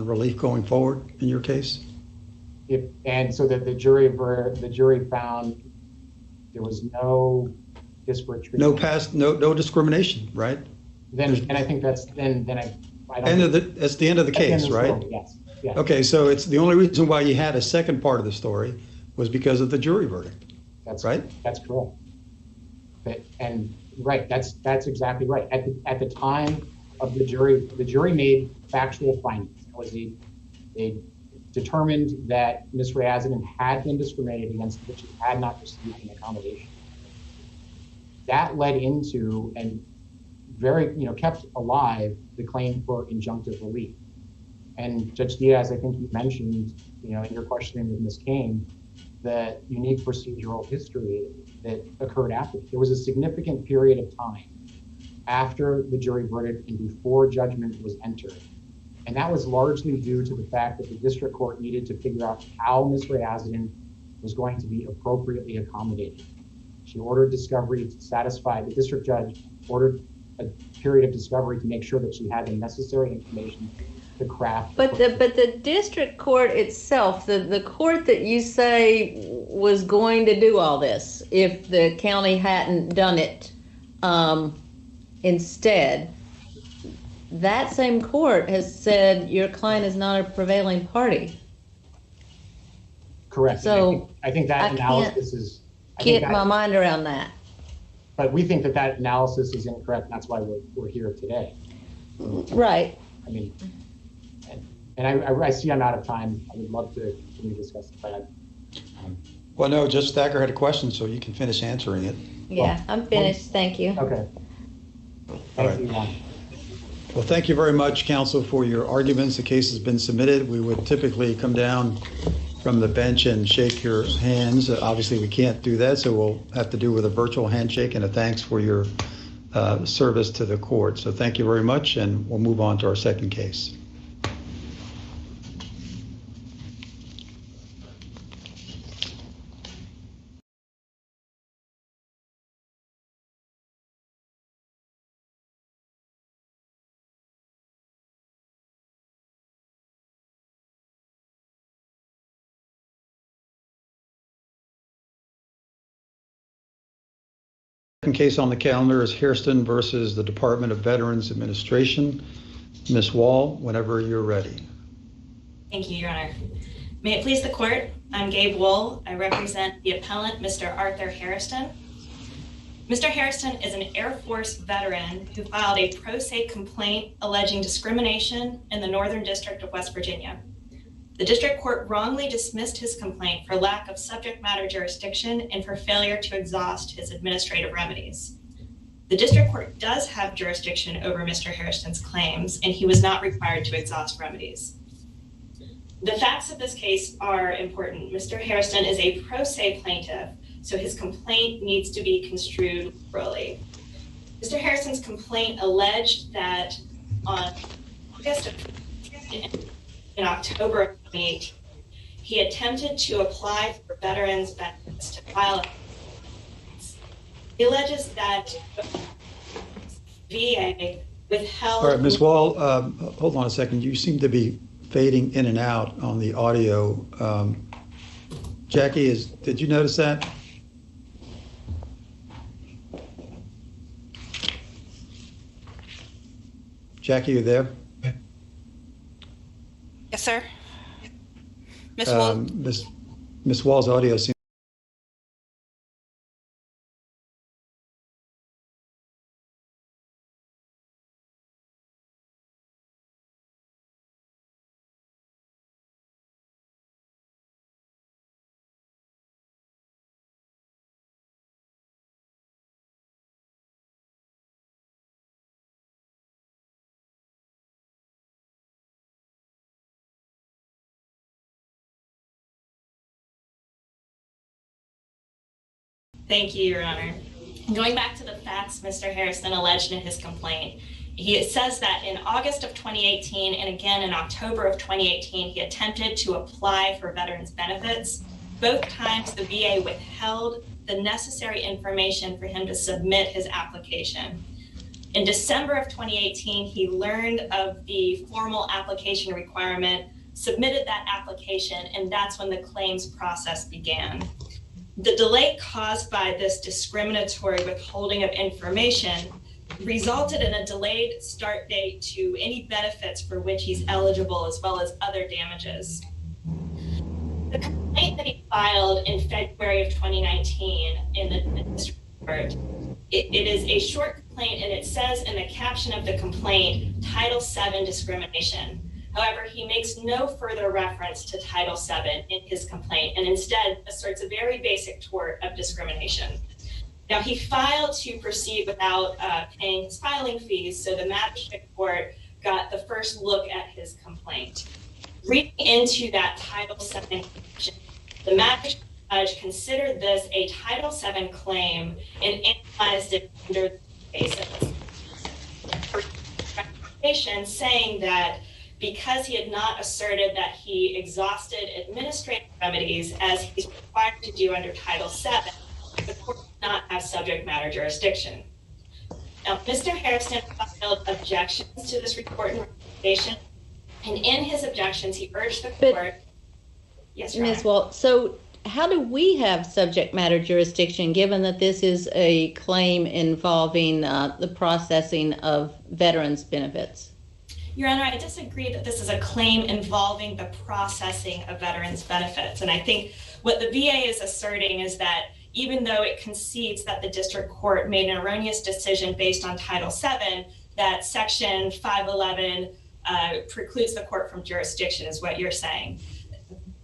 relief going forward in your case? And so that the jury found there was no disparate treatment. No discrimination, right? And I think that's then I don't. That's the end of the case, right? Story, yes. Yeah. Okay, so it's the only reason why you had a second part of the story was because of the jury verdict. That's right. That's correct. That's exactly right. At the time of the jury made factual findings. They determined that Ms. Ray-Azadin had been discriminated against, but she had not received an accommodation. That led into and kept alive the claim for injunctive relief. And Judge Diaz, I think you mentioned, in your questioning with Ms. Kane, the unique procedural history that occurred after. There was a significant period of time after the jury verdict and before judgment was entered. And that was largely due to the fact that the district court needed to figure out how Ms. Ryazidin was going to be appropriately accommodated. She ordered discovery to satisfy, the district judge ordered a period of discovery to make sure that she had the necessary information to craft. But the district court itself, the court that you say was going to do all this if the county hadn't done it instead, that same court has said your client is not a prevailing party. Correct. So I think that analysis is... Get my mind around that. But we think that analysis is incorrect, and that's why we're here today. Right. I mean, and I see I'm out of time. I would love to continue discussing, but Well, no, Judge Thacker had a question, so you can finish answering it. Yeah, I'm finished. Thank you. Okay. Thank you, Ron. Well, thank you very much, counsel, for your arguments. The case has been submitted. We would typically come down from the bench and shake your hands. Obviously, we can't do that, so we'll have to do with a virtual handshake and a thanks for your service to the court. So thank you very much, and we'll move on to our second case. Second case on the calendar is Hairston versus the Department of Veterans Administration. Ms. Wall, whenever you're ready. Thank you, Your Honor. May it please the court, I'm Gabe Wool. I represent the appellant, Mr. Arthur Hairston. Mr. Hairston is an Air Force veteran who filed a pro se complaint alleging discrimination in the Northern District of West Virginia. The district court wrongly dismissed his complaint for lack of subject matter jurisdiction and for failure to exhaust his administrative remedies. The district court does have jurisdiction over Mr. Hairston's claims, and he was not required to exhaust remedies. The facts of this case are important. Mr. Hairston is a pro se plaintiff, so his complaint needs to be construed liberally. Mr. Hairston's complaint alleged that on August of in October of 2018, he attempted to apply for veterans benefits to file. He alleges that VA withheld. All right, Ms. Wall, hold on a second. You seem to be fading in and out on the audio. Jackie, did you notice that? Jackie, you there? Yes, sir. Ms. Wall. Ms. Wall's audio seems. Thank you, Your Honor. Going back to the facts Mr. Hairston alleged in his complaint, it says that in August of 2018 and again in October of 2018, he attempted to apply for veterans benefits. Both times the VA withheld the necessary information for him to submit his application. In December of 2018, he learned of the formal application requirement, submitted that application, and that's when the claims process began. The delay caused by this discriminatory withholding of information resulted in a delayed start date to any benefits for which he's eligible, as well as other damages. The complaint that he filed in February of 2019 in the district court, it is a short complaint, and it says in the caption of the complaint, Title VII discrimination. However, he makes no further reference to Title VII in his complaint and instead asserts a very basic tort of discrimination. Now, he filed to proceed without paying his filing fees, so the magistrate court got the first look at his complaint. Reading into that Title VII section, the magistrate judge considered this a Title VII claim and analyzed it under the basis. Saying that because he had not asserted that he exhausted administrative remedies as he's required to do under Title VII, the court did not have subject matter jurisdiction. Now, Mr. Hairston filed objections to this report and recommendation, and in his objections, he urged the court. Yes, Ms. Walt, so how do we have subject matter jurisdiction given that this is a claim involving the processing of veterans' benefits? Your Honor, I disagree that this is a claim involving the processing of veterans' benefits. And I think what the VA is asserting is that even though it concedes that the district court made an erroneous decision based on Title VII, that Section 511 precludes the court from jurisdiction, is what you're saying.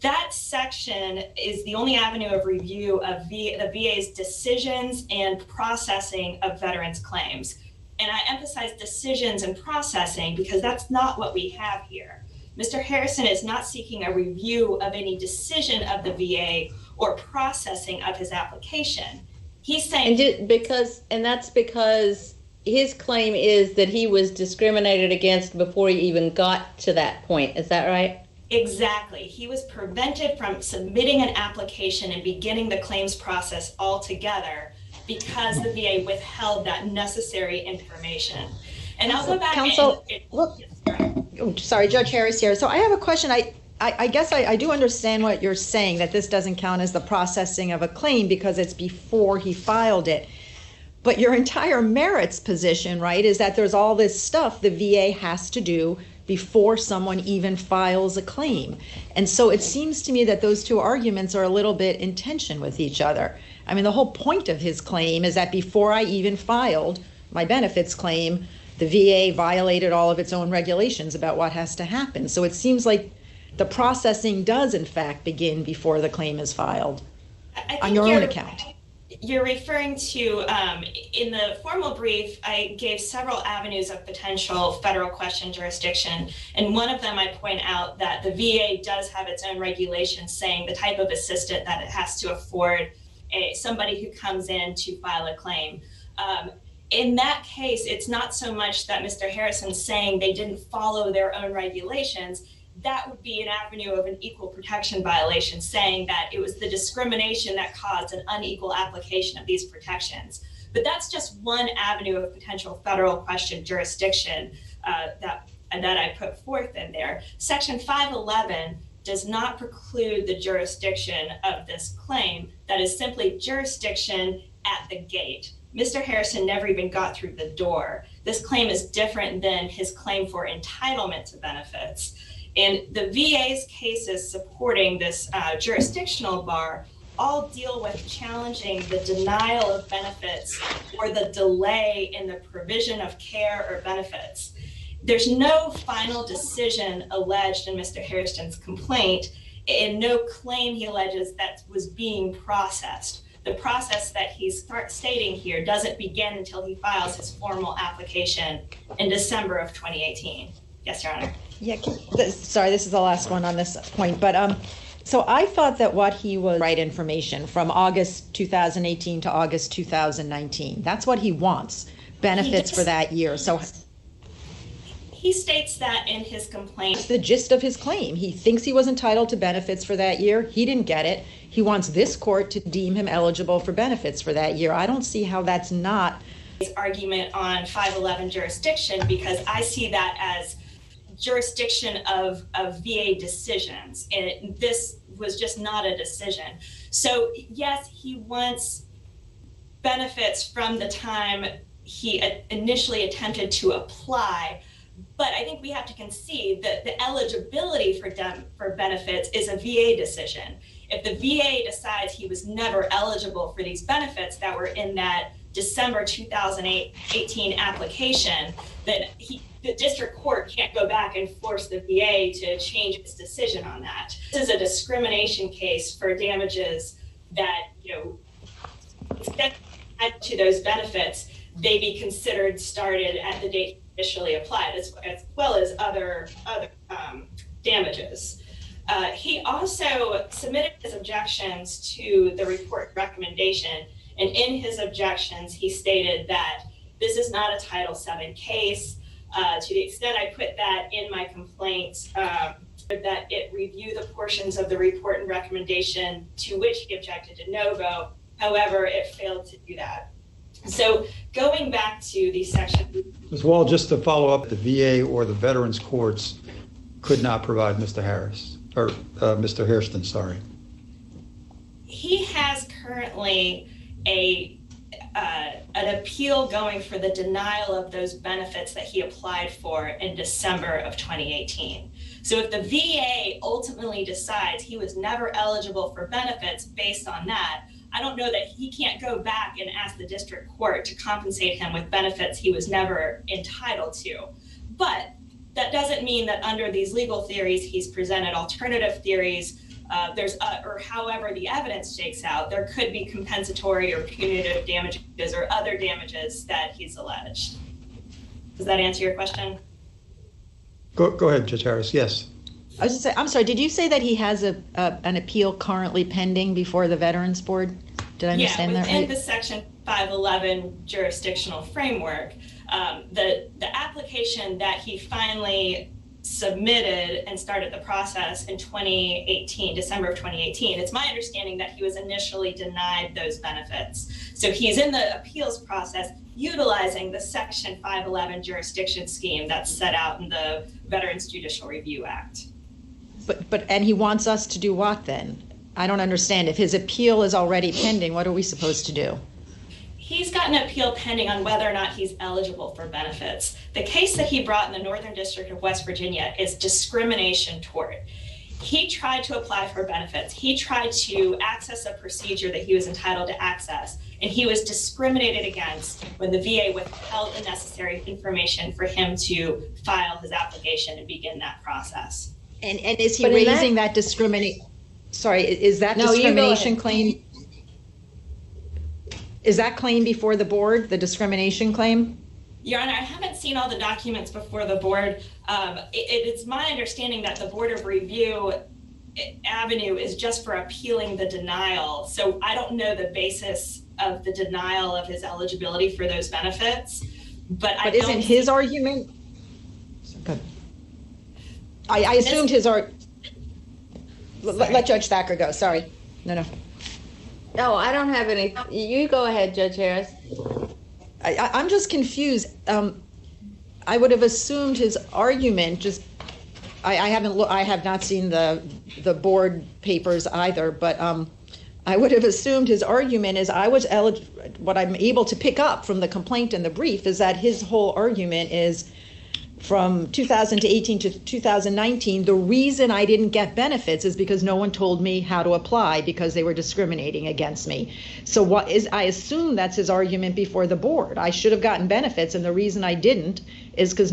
That section is the only avenue of review of the VA's decisions and processing of veterans' claims. And I emphasize decisions and processing because that's not what we have here. Mr. Harrison is not seeking a review of any decision of the VA or processing of his application. He's saying that's because his claim is that he was discriminated against before he even got to that point. Is that right? Exactly. He was prevented from submitting an application and beginning the claims process altogether because the VA withheld that necessary information. And I'll go back. Counsel, sorry, Judge Harris here. So I have a question. I guess I do understand what you're saying, that this doesn't count as the processing of a claim because it's before he filed it. But your entire merits position, right, is that there's all this stuff the VA has to do before someone even files a claim. And so it seems to me that those two arguments are a little bit in tension with each other. I mean, the whole point of his claim is that before I even filed my benefits claim, the VA violated all of its own regulations about what has to happen. So it seems like the processing does, in fact, begin before the claim is filed on your own account. You're referring to, in the formal brief, I gave several avenues of potential federal question jurisdiction. And one of them, I point out that the VA does have its own regulations saying the type of assistant that it has to afford somebody who comes in to file a claim. In that case, it's not so much that Mr. Harrison's saying they didn't follow their own regulations. That would be an avenue of an equal protection violation, saying that it was the discrimination that caused an unequal application of these protections. But that's just one avenue of potential federal question jurisdiction that I put forth in there. Section 511 does not preclude the jurisdiction of this claim. That is simply jurisdiction at the gate. Mr. Harrison never even got through the door. This claim is different than his claim for entitlement to benefits. And the VA's cases supporting this jurisdictional bar all deal with challenging the denial of benefits or the delay in the provision of care or benefits. There's no final decision alleged in Mr. Harrison's complaint, and no claim he alleges that was being processed. The process that he's stating here doesn't begin until he files his formal application in December of 2018. Yes, Your Honor. Yeah, sorry, this is the last one on this point, but so I thought that what he was right information from August 2018 to August 2019. That's what he wants, benefits for that year. So he states that in his complaint. That's the gist of his claim. He thinks he was entitled to benefits for that year. He didn't get it. He wants this court to deem him eligible for benefits for that year. I don't see how that's not his argument on 511 jurisdiction, because I see that as jurisdiction of VA decisions, and this was just not a decision. So yes, he wants benefits from the time he initially attempted to apply, but I think we have to concede that the eligibility for benefits is a VA decision. If the VA decides he was never eligible for these benefits that were in that December 2018 application, then the district court can't go back and force the VA to change its decision on that. This is a discrimination case for damages that, instead to those benefits, they be considered started at the date initially applied, as well as other damages. He also submitted his objections to the report recommendation, and in his objections, he stated that this is not a Title VII case. To the extent I put that in my complaint, that it review the portions of the report and recommendation to which he objected de novo. However, it failed to do that. So going back to the section. Ms. Wall, just to follow up, the VA or the Veterans Courts could not provide Mr. Harris, or Mr. Hairston, sorry. He has currently an appeal going for the denial of those benefits that he applied for in December of 2018. So if the VA ultimately decides he was never eligible for benefits based on that, I don't know that he can't go back and ask the district court to compensate him with benefits he was never entitled to. But that doesn't mean that under these legal theories, he's presented alternative theories. Or however the evidence shakes out, there could be compensatory or punitive damages or other damages that he's alleged. Does that answer your question? Go ahead, Judge Harris. Yes. I was just saying, I'm sorry, did you say that he has an appeal currently pending before the Veterans Board? Did I understand that right? Within the Section 511 jurisdictional framework, the application that he finally submitted and started the process in 2018, December of 2018, it's my understanding that he was initially denied those benefits. So he's in the appeals process utilizing the Section 511 jurisdiction scheme that's set out in the Veterans Judicial Review Act. And he wants us to do what then? I don't understand. If his appeal is already pending, what are we supposed to do? He's got an appeal pending on whether or not he's eligible for benefits. The case that he brought in the Northern District of West Virginia is discrimination tort. He tried to apply for benefits. He tried to access a procedure that he was entitled to access, and he was discriminated against when the VA withheld the necessary information for him to file his application and begin that process. And is he raising that discrimination? Sorry, is that discrimination claim? Is that claim before the board, the discrimination claim? Your Honor, I haven't seen all the documents before the board. It's my understanding that the Board of Review avenue is just for appealing the denial. So I don't know the basis of the denial of his eligibility for those benefits. But isn't his argument? Good. I assumed his Let Judge Thacker go. Sorry. No. No, I don't have any. You go ahead, Judge Harris. I'm just confused. I would have assumed his argument. I have not seen the board papers either. But I would have assumed his argument is what I'm able to pick up from the complaint and the brief is that his whole argument is from 2018 to 2019, the reason I didn't get benefits is because no one told me how to apply because they were discriminating against me. So I assume that's his argument before the board. I should have gotten benefits, and the reason I didn't is because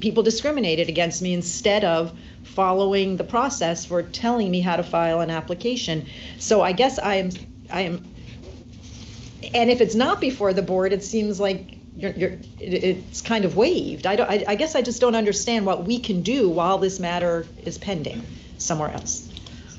people discriminated against me instead of following the process for telling me how to file an application. So I guess I am, and if it's not before the board, it seems like it's kind of waived. I guess I just don't understand what we can do while this matter is pending somewhere else.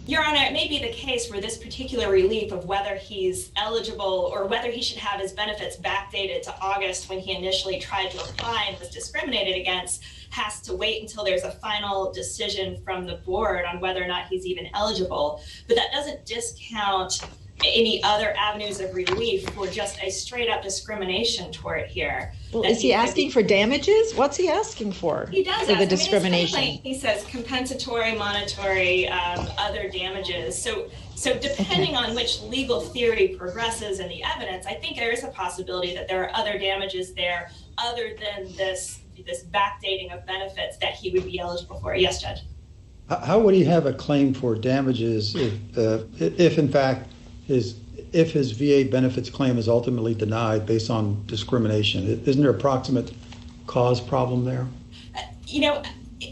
Your Honor, it may be the case where this particular relief of whether he's eligible or whether he should have his benefits backdated to August when he initially tried to apply and was discriminated against has to wait until there's a final decision from the board on whether or not he's even eligible. But that doesn't discount any other avenues of relief for just a straight up discrimination tort here. Well, is he asking for damages? What's he asking for? He does for the discrimination. He says compensatory, monetary, other damages. So depending on which legal theory progresses in the evidence, I think there is a possibility that there are other damages there other than this backdating of benefits that he would be eligible for. Yes, Judge. How would he have a claim for damages if in fact if his VA benefits claim is ultimately denied based on discrimination? Isn't there a proximate cause problem there?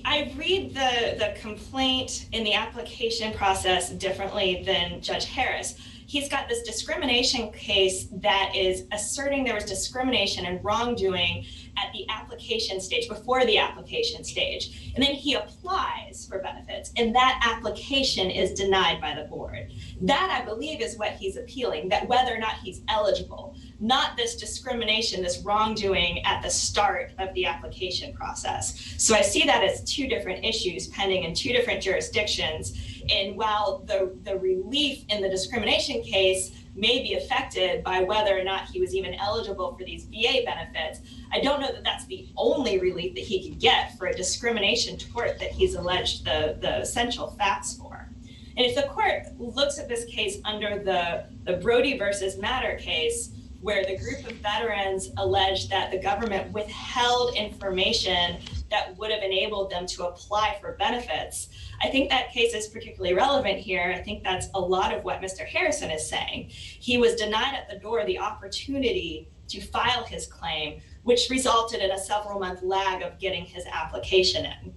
I read the complaint in the application process differently than Judge Harris. he's got this discrimination case that is asserting there was discrimination and wrongdoing at the application stage, before the application stage. And then he applies for benefits, and that application is denied by the board. That, I believe, is what he's appealing, that whether or not he's eligible, not this discrimination, this wrongdoing at the start of the application process. So I see that as two different issues pending in two different jurisdictions. And while the relief in the discrimination case may be affected by whether or not he was even eligible for these VA benefits, I don't know that that's the only relief that he could get for a discrimination tort that he's alleged the essential facts for. And if the court looks at this case under the Brody versus Matter case, where the group of veterans alleged that the government withheld information that would have enabled them to apply for benefits, I think that case is particularly relevant here. I think that's a lot of what Mr. Harrison is saying. He was denied at the door the opportunity to file his claim, which resulted in a several-month lag of getting his application in.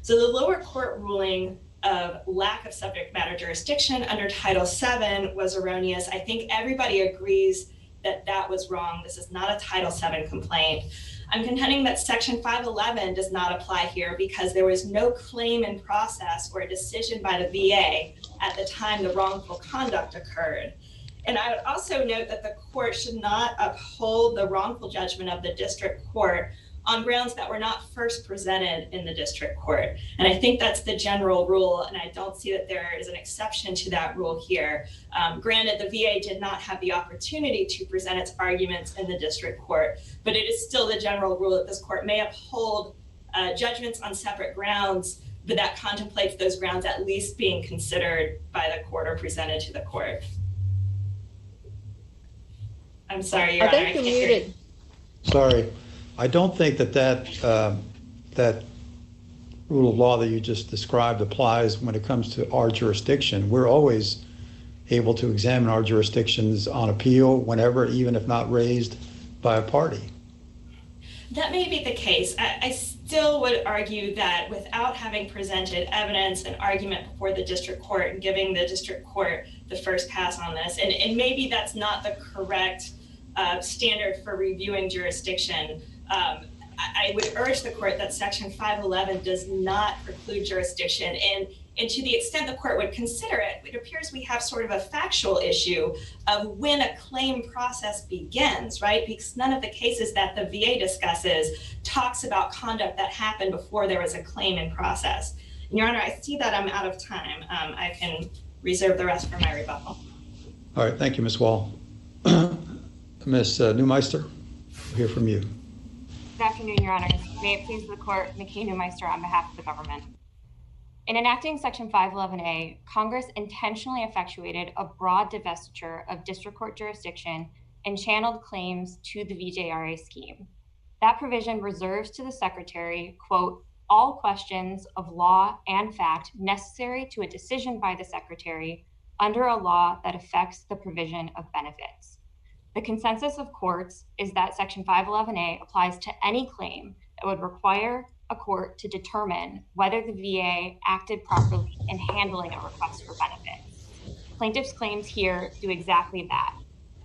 So the lower court ruling of lack of subject matter jurisdiction under Title VII was erroneous. I think everybody agrees that that was wrong. This is not a Title VII complaint. I'm contending that Section 511 does not apply here because there was no claim in process or a decision by the VA at the time the wrongful conduct occurred. And I would also note that the court should not uphold the wrongful judgment of the district court on grounds that were not first presented in the district court. And I think that's the general rule, and I don't see that there is an exception to that rule here. Granted, the VA did not have the opportunity to present its arguments in the district court, but it is still the general rule that this court may uphold judgments on separate grounds, but that contemplates those grounds at least being considered by the court or presented to the court. I'm sorry, Your Honor. I think you're muted. Sorry. I don't think that rule of law that you just described applies when it comes to our jurisdiction. We're always able to examine our jurisdictions on appeal whenever, even if not raised by a party. That may be the case. I still would argue that without having presented evidence and argument before the district court and giving the district court the first pass on this, and maybe that's not the correct standard for reviewing jurisdiction, I would urge the court that Section 511 does not preclude jurisdiction. And to the extent the court would consider it, it appears we have sort of a factual issue of when a claim process begins, right? Because none of the cases that the VA discusses talks about conduct that happened before there was a claim in process. And Your Honor, I see that I'm out of time. I can reserve the rest for my rebuttal. All right, thank you, Ms. Wall. Ms. Neumeister, we'll hear from you. Good afternoon, Your Honors. May it please the court, McKay Neumeister on behalf of the government. In enacting Section 511A, Congress intentionally effectuated a broad divestiture of district court jurisdiction and channeled claims to the VJRA scheme. That provision reserves to the Secretary, quote, all questions of law and fact necessary to a decision by the Secretary under a law that affects the provision of benefits. The consensus of courts is that Section 511A applies to any claim that would require a court to determine whether the VA acted properly in handling a request for benefits. Plaintiff's claims here do exactly that.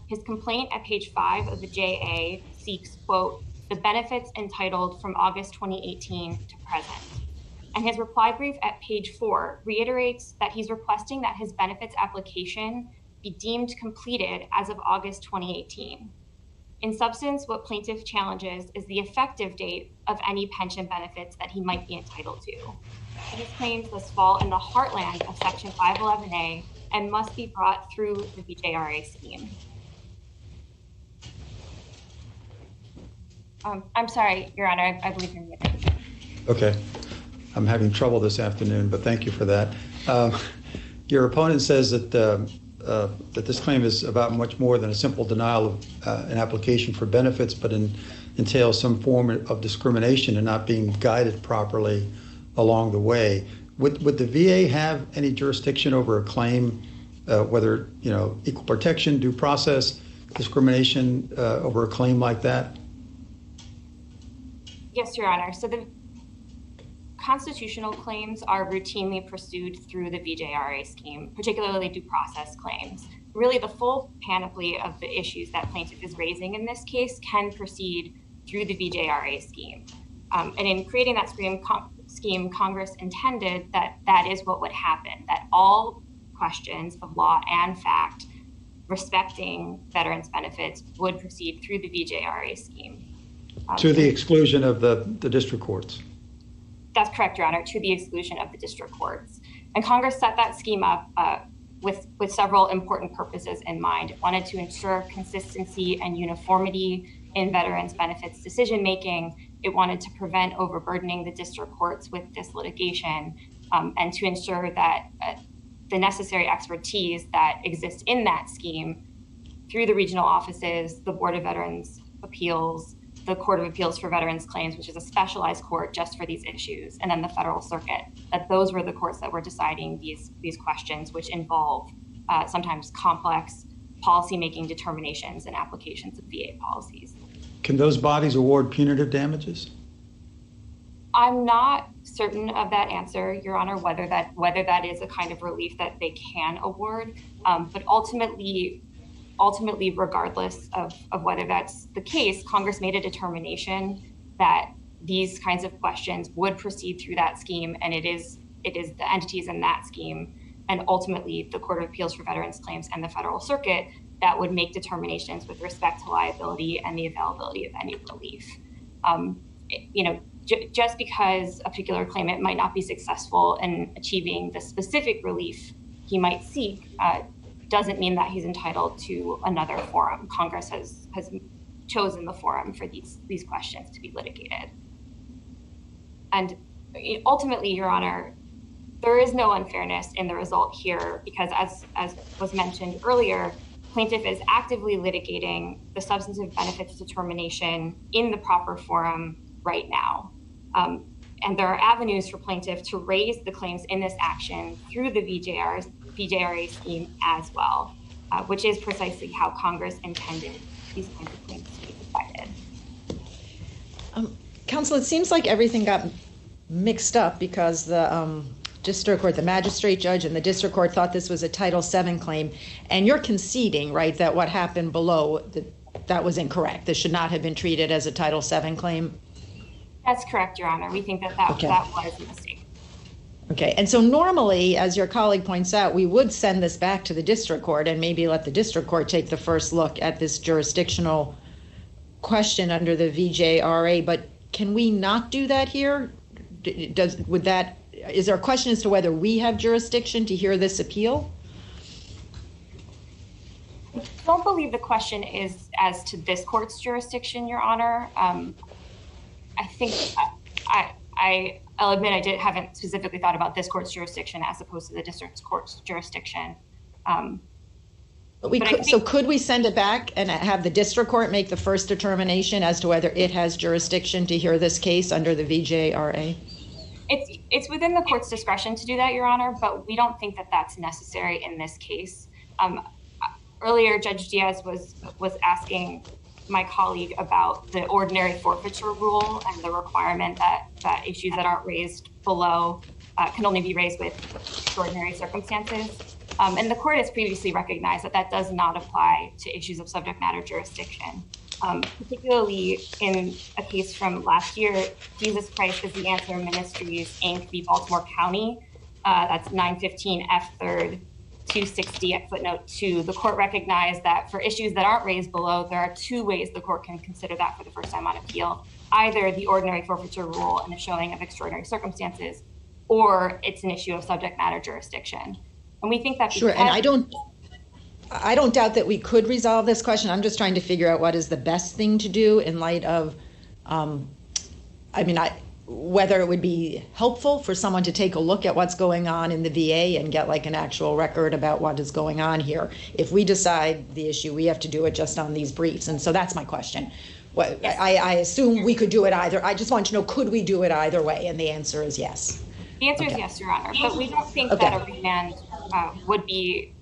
His complaint at page 5 of the JA seeks, quote, the benefits entitled from August 2018 to present. And his reply brief at page 4 reiterates that he's requesting that his benefits application be deemed completed as of August 2018. In substance, what plaintiff challenges is the effective date of any pension benefits that he might be entitled to. His claims thus fall in the heartland of Section 511A and must be brought through the VJRA scheme. I'm sorry, Your Honor, I believe you're muted. Okay. I'm having trouble this afternoon, but thank you for that. Your opponent says that this claim is about much more than a simple denial of an application for benefits, but entails some form of discrimination and not being guided properly along the way. Would the VA have any jurisdiction over a claim, whether equal protection, due process, discrimination over a claim like that? Yes, Your Honor. So the constitutional claims are routinely pursued through the VJRA scheme, particularly due process claims. really the full panoply of the issues that plaintiff is raising in this case can proceed through the VJRA scheme. And in creating that scheme, Congress intended that that is what would happen, that all questions of law and fact respecting veterans' benefits would proceed through the VJRA scheme. To the exclusion of the district courts. That's correct, Your Honor, to the exclusion of the district courts. And Congress set that scheme up with several important purposes in mind. It wanted to ensure consistency and uniformity in veterans' benefits decision-making. It wanted to prevent overburdening the district courts with this litigation, and to ensure that the necessary expertise that exists in that scheme through the regional offices, the Board of Veterans Appeals, the Court of Appeals for Veterans Claims, which is a specialized court just for these issues, and then the Federal Circuit, that those were the courts that were deciding these questions, which involve sometimes complex policy-making determinations and applications of VA policies. Can those bodies award punitive damages? I'm not certain of that answer, Your Honor, whether that is a kind of relief that they can award, but ultimately, regardless of whether that's the case, Congress made a determination that these kinds of questions would proceed through that scheme, and it is the entities in that scheme, and ultimately the Court of Appeals for Veterans Claims and the Federal Circuit that would make determinations with respect to liability and the availability of any relief. Just because a particular claimant might not be successful in achieving the specific relief he might seek doesn't mean that he's entitled to another forum. Congress has chosen the forum for these questions to be litigated. And ultimately, Your Honor, there is no unfairness in the result here because as was mentioned earlier, plaintiff is actively litigating the substantive benefits determination in the proper forum right now. And there are avenues for plaintiff to raise the claims in this action through the VJRA scheme as well, which is precisely how Congress intended these kinds of claims to be decided. Counsel, it seems like everything got mixed up because the district court, the magistrate judge and the district court thought this was a Title VII claim, and you're conceding, right, that what happened below, that was incorrect. This should not have been treated as a Title VII claim? That's correct, Your Honor. We think that was a mistake. Okay, and so normally, as your colleague points out, we would send this back to the district court and maybe let the district court take the first look at this jurisdictional question under the VJRA, but can we not do that here? Is there a question as to whether we have jurisdiction to hear this appeal? I don't believe the question is as to this court's jurisdiction, Your Honor. I think I'll admit I haven't specifically thought about this court's jurisdiction as opposed to the district court's jurisdiction. So could we send it back and have the district court make the first determination as to whether it has jurisdiction to hear this case under the VJRA? It's within the court's discretion to do that, Your Honor, but we don't think that that's necessary in this case. Earlier, Judge Diaz was asking my colleague about the ordinary forfeiture rule and the requirement that issues that aren't raised below can only be raised with extraordinary circumstances. And the court has previously recognized that does not apply to issues of subject matter jurisdiction. Particularly in a case from last year, Jesus Christ is the Answer Ministries, Inc. v. Baltimore County. That's 915 F. 3rd 260 at footnote 2. The court recognized that for issues that aren't raised below, there are two ways the court can consider that for the first time on appeal. Either the ordinary forfeiture rule and a showing of extraordinary circumstances, or it's an issue of subject matter jurisdiction. And we think that sure, and I don't doubt that we could resolve this question. I'm just trying to figure out what is the best thing to do in light of, whether it would be helpful for someone to take a look at what's going on in the VA and get like an actual record about what is going on here. If we decide the issue, we have to do it just on these briefs. And so that's my question. Yes. I assume we could do it either. I just want to know, could we do it either way? And the answer is yes. The answer is yes, Your Honor. But we don't think that a remand would be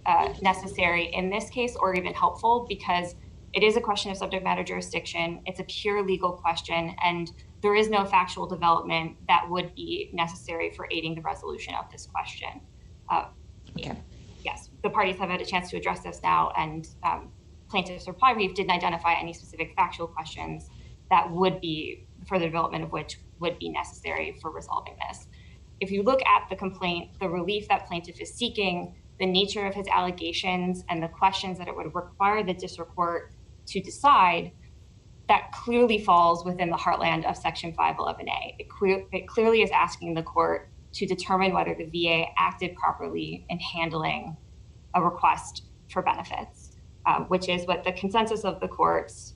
necessary in this case or even helpful because it is a question of subject matter jurisdiction. It's a pure legal question, and there is no factual development that would be necessary for aiding the resolution of this question. Okay. yes, the parties have had a chance to address this now, and plaintiff's reply brief didn't identify any specific factual questions that would be, further development of which would be necessary for resolving this. If you look at the complaint, the relief that plaintiff is seeking, the nature of his allegations, and the questions that it would require the district court to decide, that clearly falls within the heartland of Section 511A. It clearly is asking the court to determine whether the VA acted properly in handling a request for benefits, which is what the consensus of the courts,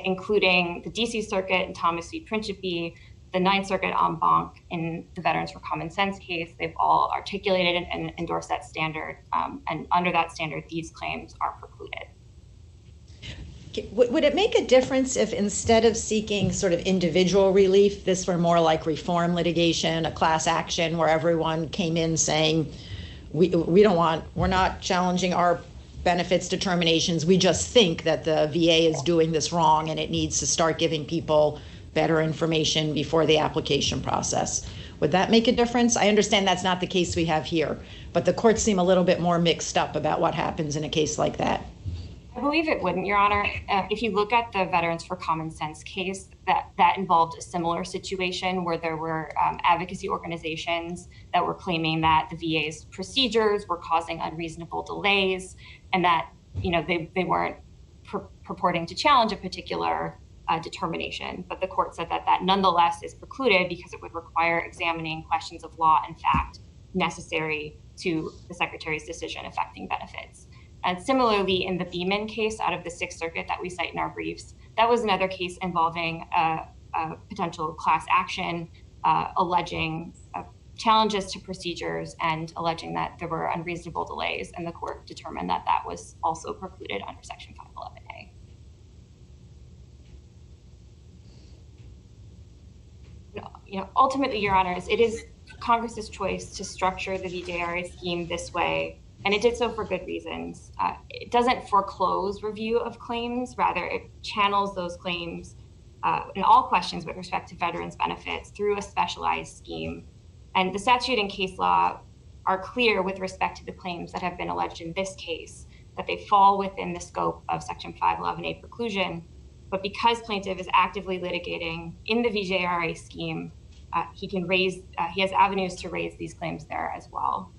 including the DC Circuit and Thomas v. Principe, the Ninth Circuit en banc in the Veterans for Common Sense case, they've all articulated and endorsed that standard. And under that standard, these claims are precluded. Would it make a difference if instead of seeking sort of individual relief, this were more like reform litigation, a class action where everyone came in saying, we're not challenging our benefits determinations. We just think that the VA is doing this wrong and it needs to start giving people better information before the application process. Would that make a difference? I understand that's not the case we have here, but the courts seem a little bit more mixed up about what happens in a case like that. I believe it wouldn't, Your Honor. If you look at the Veterans for Common Sense case, that involved a similar situation where there were advocacy organizations that were claiming that the VA's procedures were causing unreasonable delays, and that they weren't purporting to challenge a particular determination. But the court said that nonetheless is precluded because it would require examining questions of law and fact necessary to the Secretary's decision affecting benefits. And similarly, in the Beeman case out of the Sixth Circuit that we cite in our briefs, that was another case involving a potential class action alleging challenges to procedures and alleging that there were unreasonable delays, and the court determined that that was also precluded under Section 511A. Ultimately, Your Honors, it is Congress's choice to structure the VJRA scheme this way, and it did so for good reasons. It doesn't foreclose review of claims, rather it channels those claims and all questions with respect to veterans' benefits through a specialized scheme. And the statute and case law are clear with respect to the claims that have been alleged in this case, that they fall within the scope of Section 511A preclusion. But because plaintiff is actively litigating in the VJRA scheme, he has avenues to raise these claims there as well.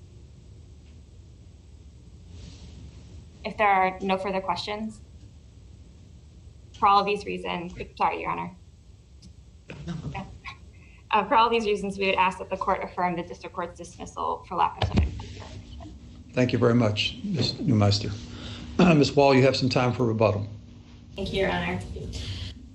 If there are no further questions, for all of these reasons, sorry, Your Honor. Okay. For all these reasons, we would ask that the court affirm the district court's dismissal for lack of subject matter jurisdiction. Thank you very much, Ms. Neumeister. Ms. Wall, you have some time for rebuttal. Thank you, Your Honor.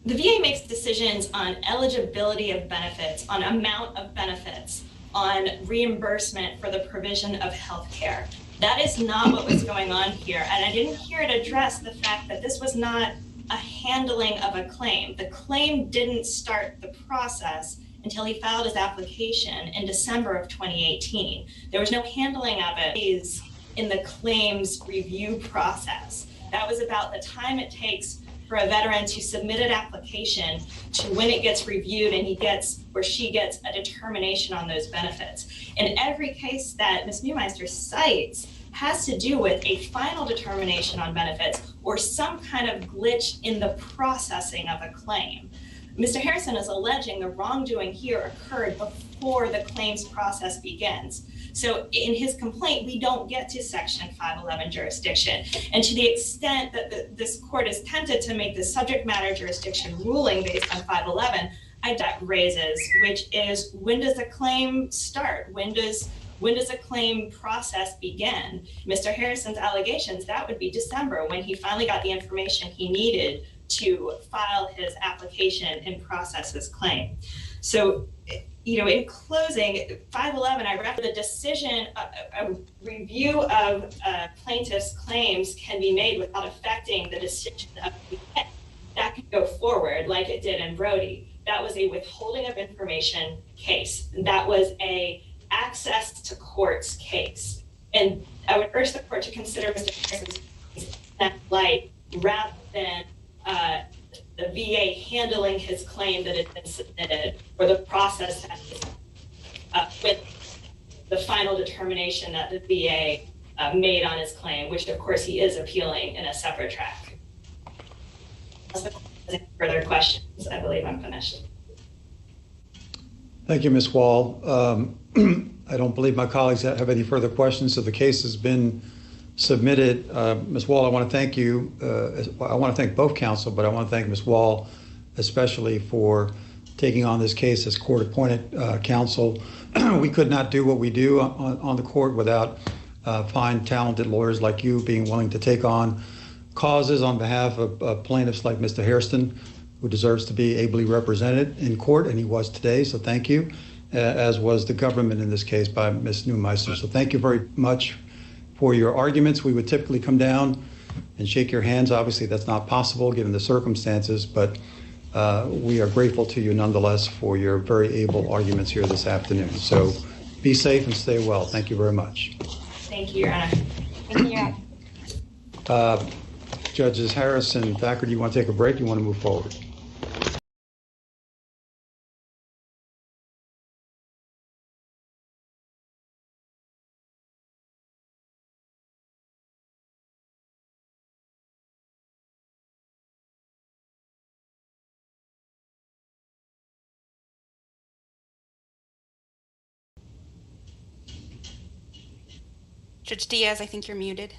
The VA makes decisions on eligibility of benefits, on amount of benefits, on reimbursement for the provision of health care. That is not what was going on here. And I didn't hear it address the fact that this was not a handling of a claim. The claim didn't start the process until he filed his application in December of 2018. There was no handling of it in the claims review process. That was about the time it takes for a veteran to submit an application to when it gets reviewed and he gets or she gets a determination on those benefits. And every case that Ms. Neumeister cites has to do with a final determination on benefits or some kind of glitch in the processing of a claim. Mr. Harrison is alleging the wrongdoing here occurred before the claims process begins. So in his complaint, we don't get to Section 511 jurisdiction. And to the extent that this court is tempted to make the subject matter jurisdiction ruling based on 511, that raises, which is when does a claim start? When does a claim process begin? Mr. Harrison's allegations, that would be December when he finally got the information he needed to file his application and process his claim. So, in closing, 511, I read the decision, a review of plaintiff's claims can be made without affecting the decision of the VA. That could go forward like it did in Brody. That was a withholding of information case. That was a access to courts case. And I would urge the court to consider Mr. Harrison's case in that light rather than the VA handling his claim that had been submitted or the process with the final determination that the VA made on his claim, which of course he is appealing in a separate track. Unless the court has any further questions, I believe I'm finished. Thank you, Ms. Wall. I don't believe my colleagues have any further questions, so the case has been submitted. Ms. Wall, I want to thank you. I want to thank both counsel, but I want to thank Ms. Wall especially for taking on this case as court-appointed counsel. We could not do what we do on the court without fine, talented lawyers like you being willing to take on causes on behalf of plaintiffs like Mr. Hairston, who deserves to be ably represented in court, and he was today, so thank you, as was the government in this case by Ms. Neumeister. So thank you very much for your arguments. We would typically come down and shake your hands. Obviously, that's not possible given the circumstances, but we are grateful to you nonetheless for your very able arguments here this afternoon. So be safe and stay well. Thank you very much. Thank you, Your Honor. Thank you, Your Honor. Judges Harris and Thacker, do you want to take a break? Do you want to move forward? Judge Diaz, I think you're muted.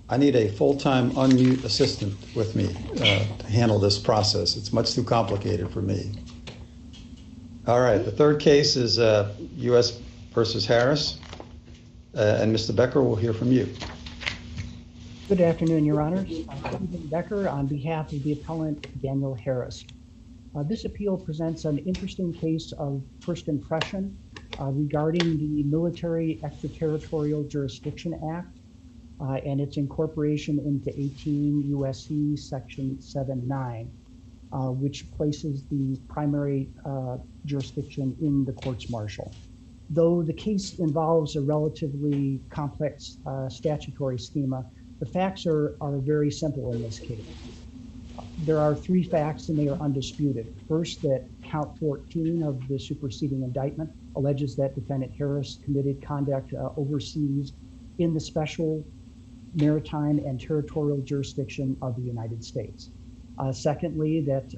I need a full-time unmute assistant with me to handle this process. It's much too complicated for me. All right, the third case is U.S. versus Harris. And Mr. Becker, we'll hear from you. Good afternoon, Your Honors. I'm Stephen Becker on behalf of the appellant Daniel Harris. This appeal presents an interesting case of first impression regarding the Military Extraterritorial Jurisdiction Act and its incorporation into 18 U.S.C. Section 7(9), which places the primary jurisdiction in the courts martial. Though the case involves a relatively complex statutory schema, the facts are very simple in this case. There are three facts and they are undisputed. First, that count 14 of the superseding indictment alleges that defendant Harris committed conduct overseas in the special maritime and territorial jurisdiction of the United States. Secondly, that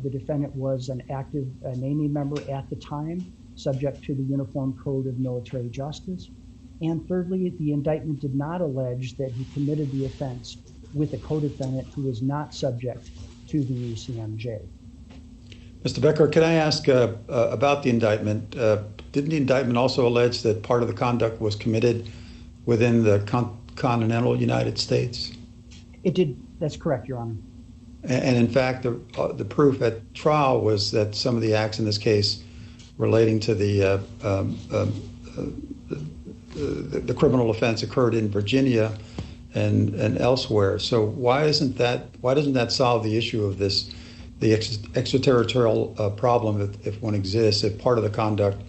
the defendant was an active Navy member at the time, subject to the Uniform Code of Military Justice. And thirdly, the indictment did not allege that he committed the offense with a co-defendant who was not subject to the UCMJ. Mr. Becker, can I ask about the indictment? Didn't the indictment also allege that part of the conduct was committed within the continental United States? It did. That's correct, Your Honor. And in fact, the proof at trial was that some of the acts in this case relating to the criminal offense occurred in Virginia and elsewhere. So why doesn't that solve the issue of the extraterritorial problem if one exists, if part of the conduct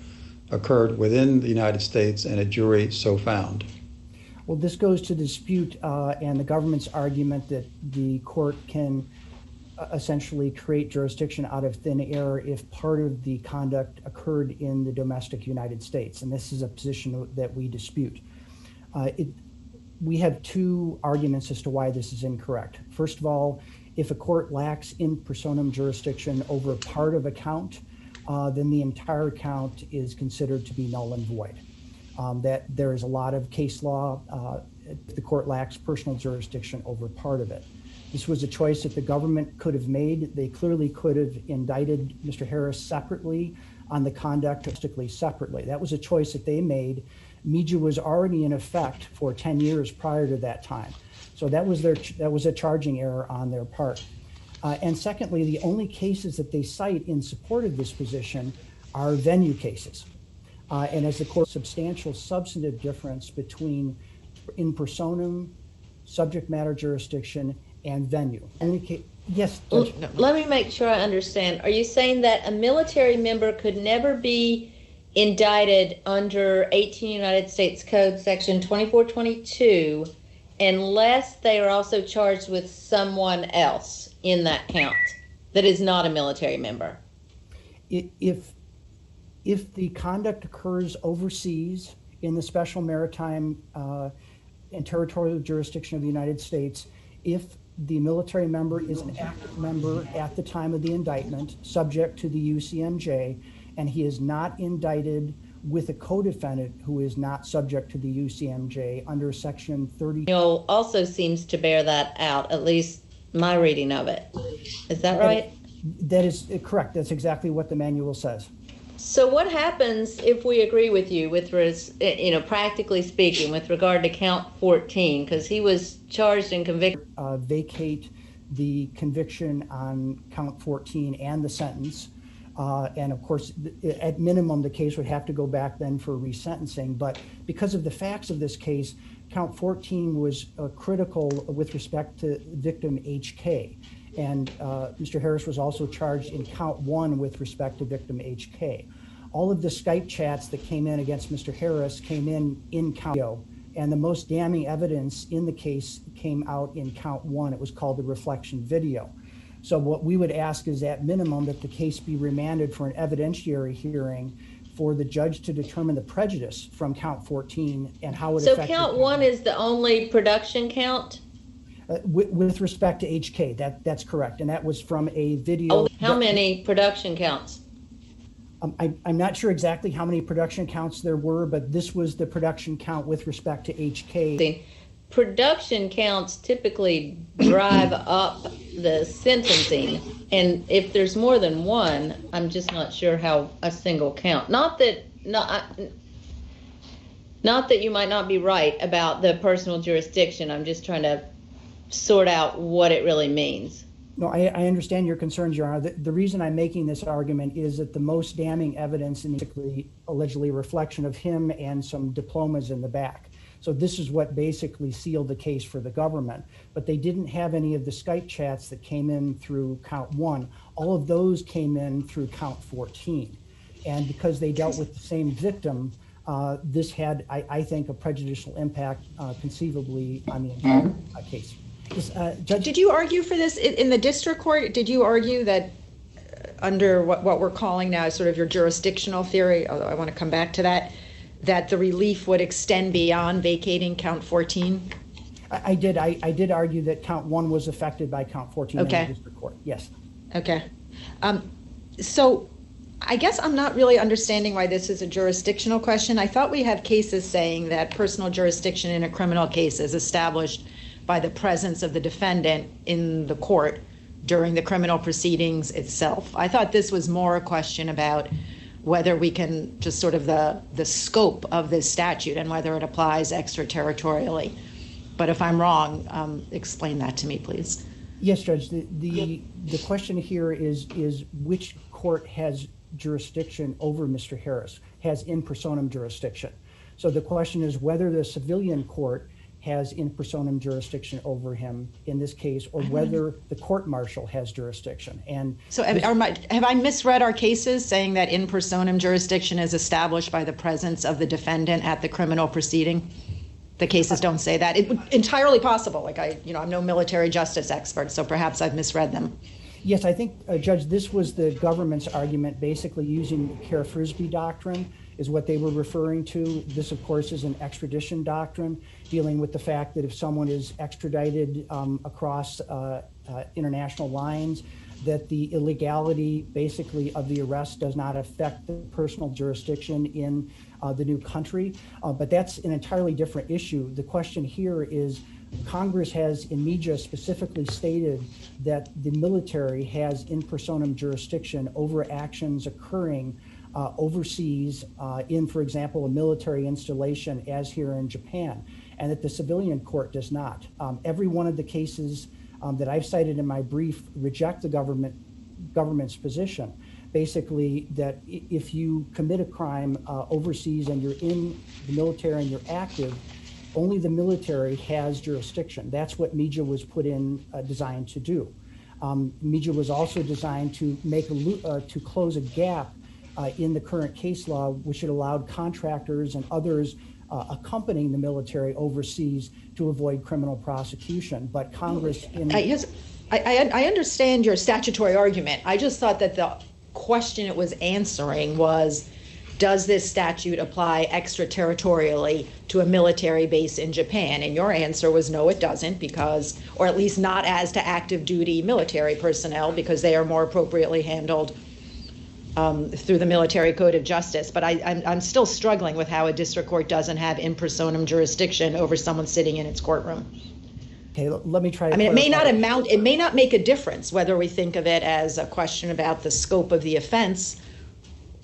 occurred within the United States and a jury so found? Well, this goes to dispute and the government's argument that the court can essentially create jurisdiction out of thin air if part of the conduct occurred in the domestic United States. And this is a position that we dispute. We have two arguments as to why this is incorrect. First of all, if a court lacks in personam jurisdiction over part of a count, then the entire count is considered to be null and void. That there is a lot of case law, the court lacks personal jurisdiction over part of it. This was a choice that the government could have made. They clearly could have indicted Mr. Harris separately on the conduct separately. That was a choice that they made. MIJA was already in effect for 10 years prior to that time. So that was a charging error on their part. And secondly, the only cases that they cite in support of this position are venue cases. And as the court, substantial substantive difference between in personam, subject matter jurisdiction, and venue. Yes. Let me make sure I understand. Are you saying that a military member could never be indicted under 18 United States Code Section 2422 unless they are also charged with someone else in that count that is not a military member? If If the conduct occurs overseas in the special maritime and territorial jurisdiction of the United States, if the military member is an active member at the time of the indictment, subject to the UCMJ, and he is not indicted with a co-defendant who is not subject to the UCMJ under Section 30. Also seems to bear that out, at least my reading of it. Is that right? That is correct. That's exactly what the manual says. So what happens if we agree with you, practically speaking, with regard to count 14, because he was charged and convicted? Vacate the conviction on count 14 and the sentence. And of course, at minimum, the case would have to go back then for resentencing. But because of the facts of this case, count 14 was critical with respect to victim HK. And Mr. Harris was also charged in count 1 with respect to victim HK. All of the Skype chats that came in against Mr. Harris came in count 0. And the most damning evidence in the case came out in count 1. It was called the reflection video. So what we would ask is at minimum that the case be remanded for an evidentiary hearing for the judge to determine the prejudice from count 14 and how it affected. So count 1 is the only production count? With respect to HK, that's correct. And that was from a video. How many production counts? I'm not sure exactly how many production counts there were, but this was the production count with respect to HK. Production counts typically drive up the sentencing, and if there's more than one, I'm just not sure how a single count. Not that you might not be right about the personal jurisdiction. I'm just trying to sort out what it really means. No, I understand your concerns, Your Honor. The reason I'm making this argument is that the most damning evidence in the allegedly reflection of him and some diplomas in the back. So this is what basically sealed the case for the government. But they didn't have any of the Skype chats that came in through count 1. All of those came in through count 14. And because they dealt with the same victim, this had, I think, a prejudicial impact conceivably on the entire case. Judge, did you argue for this in the district court? Did you argue that under what we're calling now sort of your jurisdictional theory, although I want to come back to that, that the relief would extend beyond vacating count 14? I did. I did argue that count 1 was affected by count 14 in the district court. Yes. Okay. So I guess I'm not really understanding why this is a jurisdictional question. I thought we have cases saying that personal jurisdiction in a criminal case is established by the presence of the defendant in the court during the criminal proceedings itself. I thought this was more a question about whether we can just sort of the scope of this statute and whether it applies extraterritorially. But if I'm wrong, explain that to me, please. Yes, Judge. The question here is which court has jurisdiction over Mr. Harris, has in personam jurisdiction. So the question is whether the civilian court has in personam jurisdiction over him in this case, or whether the court martial has jurisdiction. And so have I misread our cases saying that in personam jurisdiction is established by the presence of the defendant at the criminal proceeding? The cases don't say that. It's entirely possible. Like I'm no military justice expert, so perhaps I've misread them. Yes, I think, Judge, this was the government's argument, basically using the Kerr-Frisbee doctrine is what they were referring to. This, of course, is an extradition doctrine dealing with the fact that if someone is extradited across international lines, that the illegality, basically, of the arrest does not affect the personal jurisdiction in the new country. But that's an entirely different issue. The question here is Congress has in MEJA specifically stated that the military has in personam jurisdiction over actions occurring overseas in, for example, a military installation as here in Japan, and that the civilian court does not. Every one of the cases that I've cited in my brief reject the government's position, basically that if you commit a crime overseas and you're in the military and you're active, only the military has jurisdiction. That's what MEJA was put in, designed to do. MEJA was also designed to make to close a gap in the current case law, which had allowed contractors and others accompanying the military overseas to avoid criminal prosecution. But Congress, I understand your statutory argument. I just thought that the question it was answering was does this statute apply extraterritorially to a military base in Japan? And your answer was no, it doesn't, because, or at least not as to active duty military personnel, because they are more appropriately handled through the Military Code of Justice. But I'm still struggling with how a district court doesn't have in personam jurisdiction over someone sitting in its courtroom. Okay, let me try to I mean, it may not make a difference whether we think of it as a question about the scope of the offense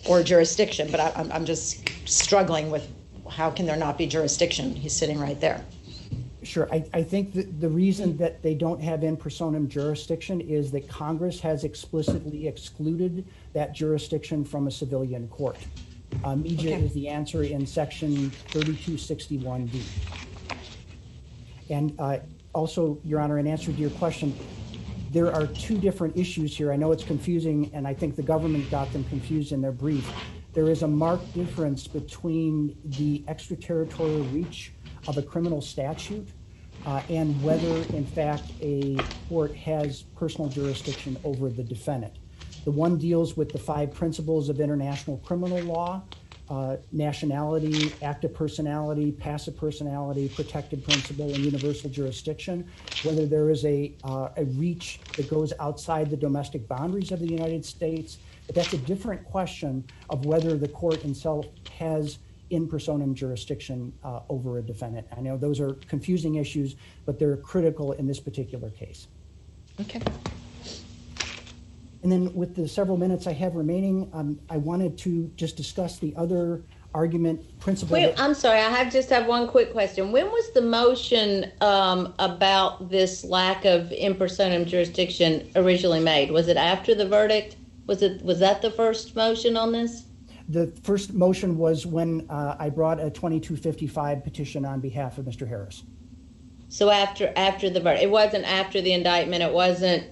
or jurisdiction, but I'm just struggling with how can there not be jurisdiction? He's sitting right there. Sure. I think that the reason that they don't have in personam jurisdiction is that Congress has explicitly excluded that jurisdiction from a civilian court. Immediate is the answer in section 3261D. And also, Your Honor, in answer to your question, there are two different issues here. I know it's confusing, and I think the government got them confused in their brief. There is a marked difference between the extraterritorial reach of a criminal statute and whether, in fact, a court has personal jurisdiction over the defendant. The one deals with the 5 principles of international criminal law: nationality, active personality, passive personality, protected principle, and universal jurisdiction. Whether there is a reach that goes outside the domestic boundaries of the United States, but that's a different question of whether the court itself has in personam jurisdiction over a defendant. I know those are confusing issues, but they're critical in this particular case. Okay. And then with the several minutes I have remaining, I wanted to just discuss the other argument principle. Wait, I'm sorry, I just have one quick question. When was the motion about this lack of in personam jurisdiction originally made? Was it after the verdict? Was that the first motion on this? The first motion was when I brought a 2255 petition on behalf of Mr. Harris. So after the verdict, it wasn't after the indictment, it wasn't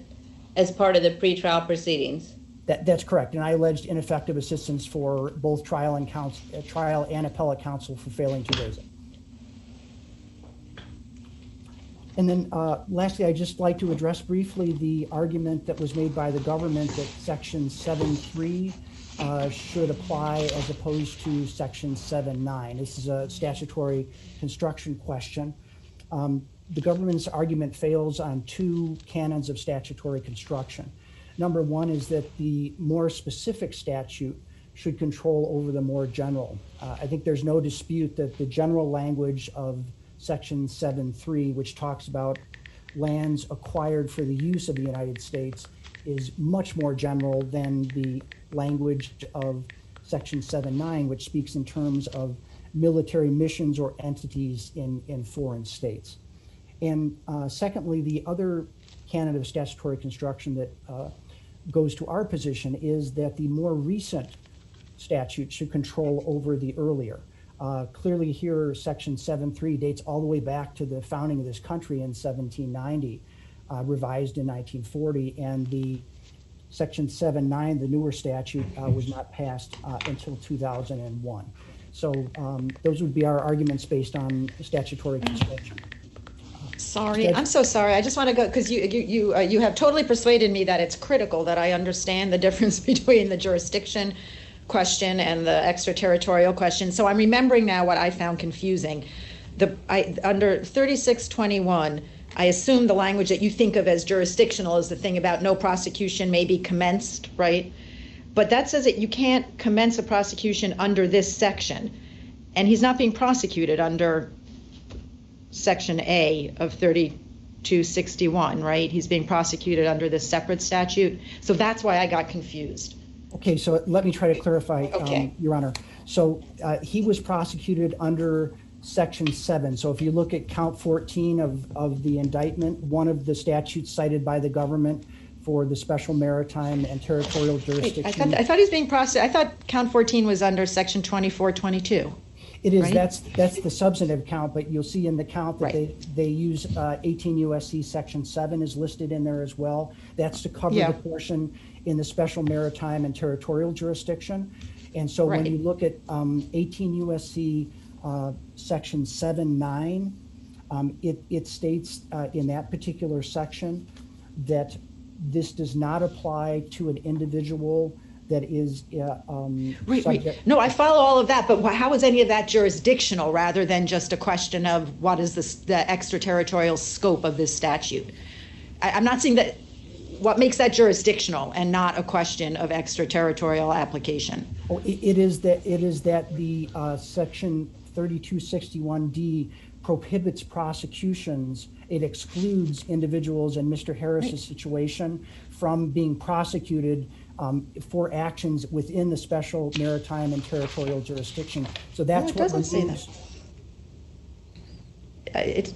as part of the pretrial proceedings? That's correct, and I alleged ineffective assistance for both trial and appellate counsel for failing to raise it. And then lastly, I'd just like to address briefly the argument that was made by the government that Section 7.3 should apply as opposed to Section 7.9. This is a statutory construction question. The government's argument fails on 2 canons of statutory construction. Number one is that the more specific statute should control over the more general. I think there's no dispute that the general language of Section 7.3, which talks about lands acquired for the use of the United States, is much more general than the language of Section 7.9, which speaks in terms of military missions or entities in foreign states. And secondly, the other canon of statutory construction that goes to our position is that the more recent statute should control over the earlier. Clearly here, Section 7.3 dates all the way back to the founding of this country in 1790, revised in 1940, and the Section 7.9, the newer statute, was not passed until 2001. So those would be our arguments based on statutory construction. Sorry, I'm so sorry. I just want to go, because you have totally persuaded me that it's critical that I understand the difference between the jurisdiction question and the extraterritorial question. So I'm remembering now what I found confusing. Under 3621, I assume the language that you think of as jurisdictional is the thing about no prosecution may be commenced, right? But that says that you can't commence a prosecution under this section. And he's not being prosecuted under Section A of 3261, right? He's being prosecuted under this separate statute. So that's why I got confused. Okay, so let me try to clarify, Your Honor. So he was prosecuted under Section 7. So if you look at count 14 of the indictment, one of the statutes cited by the government for the special maritime and territorial jurisdiction. I thought he was being prosecuted. I thought count 14 was under Section 2422. It is, right? that's the substantive count, but you'll see in the count that they use 18 U.S.C. Section 7 is listed in there as well. That's to cover the portion in the special maritime and territorial jurisdiction. And so when you look at 18 U.S.C. Section 7.9, it states in that particular section that this does not apply to an individual that is Right. No, I follow all of that, but how is any of that jurisdictional rather than just a question of what is the extraterritorial scope of this statute? I'm not seeing that. What makes that jurisdictional and not a question of extraterritorial application? Oh, it is that the section 3261D prohibits prosecutions. It excludes individuals in Mr. Harris's situation from being prosecuted for actions within the special maritime and territorial jurisdiction. So that's what doesn't say that.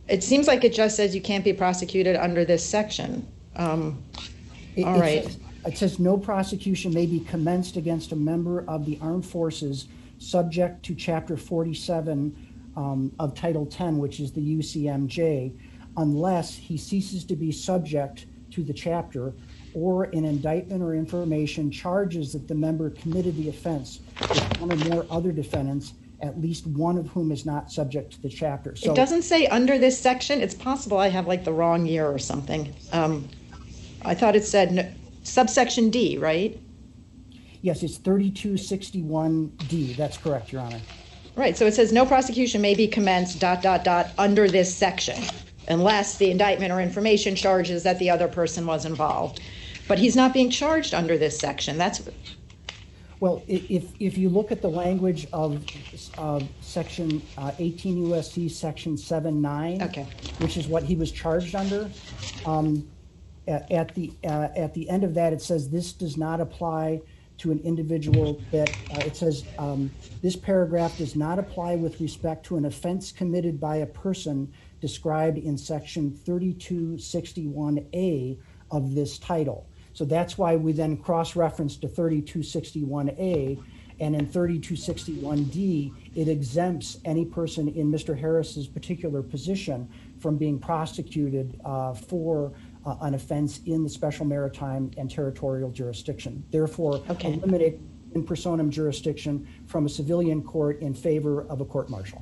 It seems like it just says you can't be prosecuted under this section. It says no prosecution may be commenced against a member of the armed forces subject to Chapter 47 of Title 10, which is the UCMJ, unless he ceases to be subject to the chapter or an indictment or information charges that the member committed the offense with one or more other defendants, at least one of whom is not subject to the chapter. So it doesn't say under this section. It's possible I have like the wrong year or something. I thought it said subsection D, right? Yes, it's 3261D. That's correct, Your Honor. Right, so it says no prosecution may be commenced ... under this section unless the indictment or information charges that the other person was involved. But he's not being charged under this section. Well, if you look at the language of section 18 U.S.C. section 7(9), okay, which is what he was charged under, at the end of that it says this does not apply to an individual that it says this paragraph does not apply with respect to an offense committed by a person described in section 3261A of this title. So that's why we then cross-reference to 3261A, and in 3261D, it exempts any person in Mr. Harris's particular position from being prosecuted for an offense in the special maritime and territorial jurisdiction. Therefore, eliminate in personam jurisdiction from a civilian court in favor of a court-martial.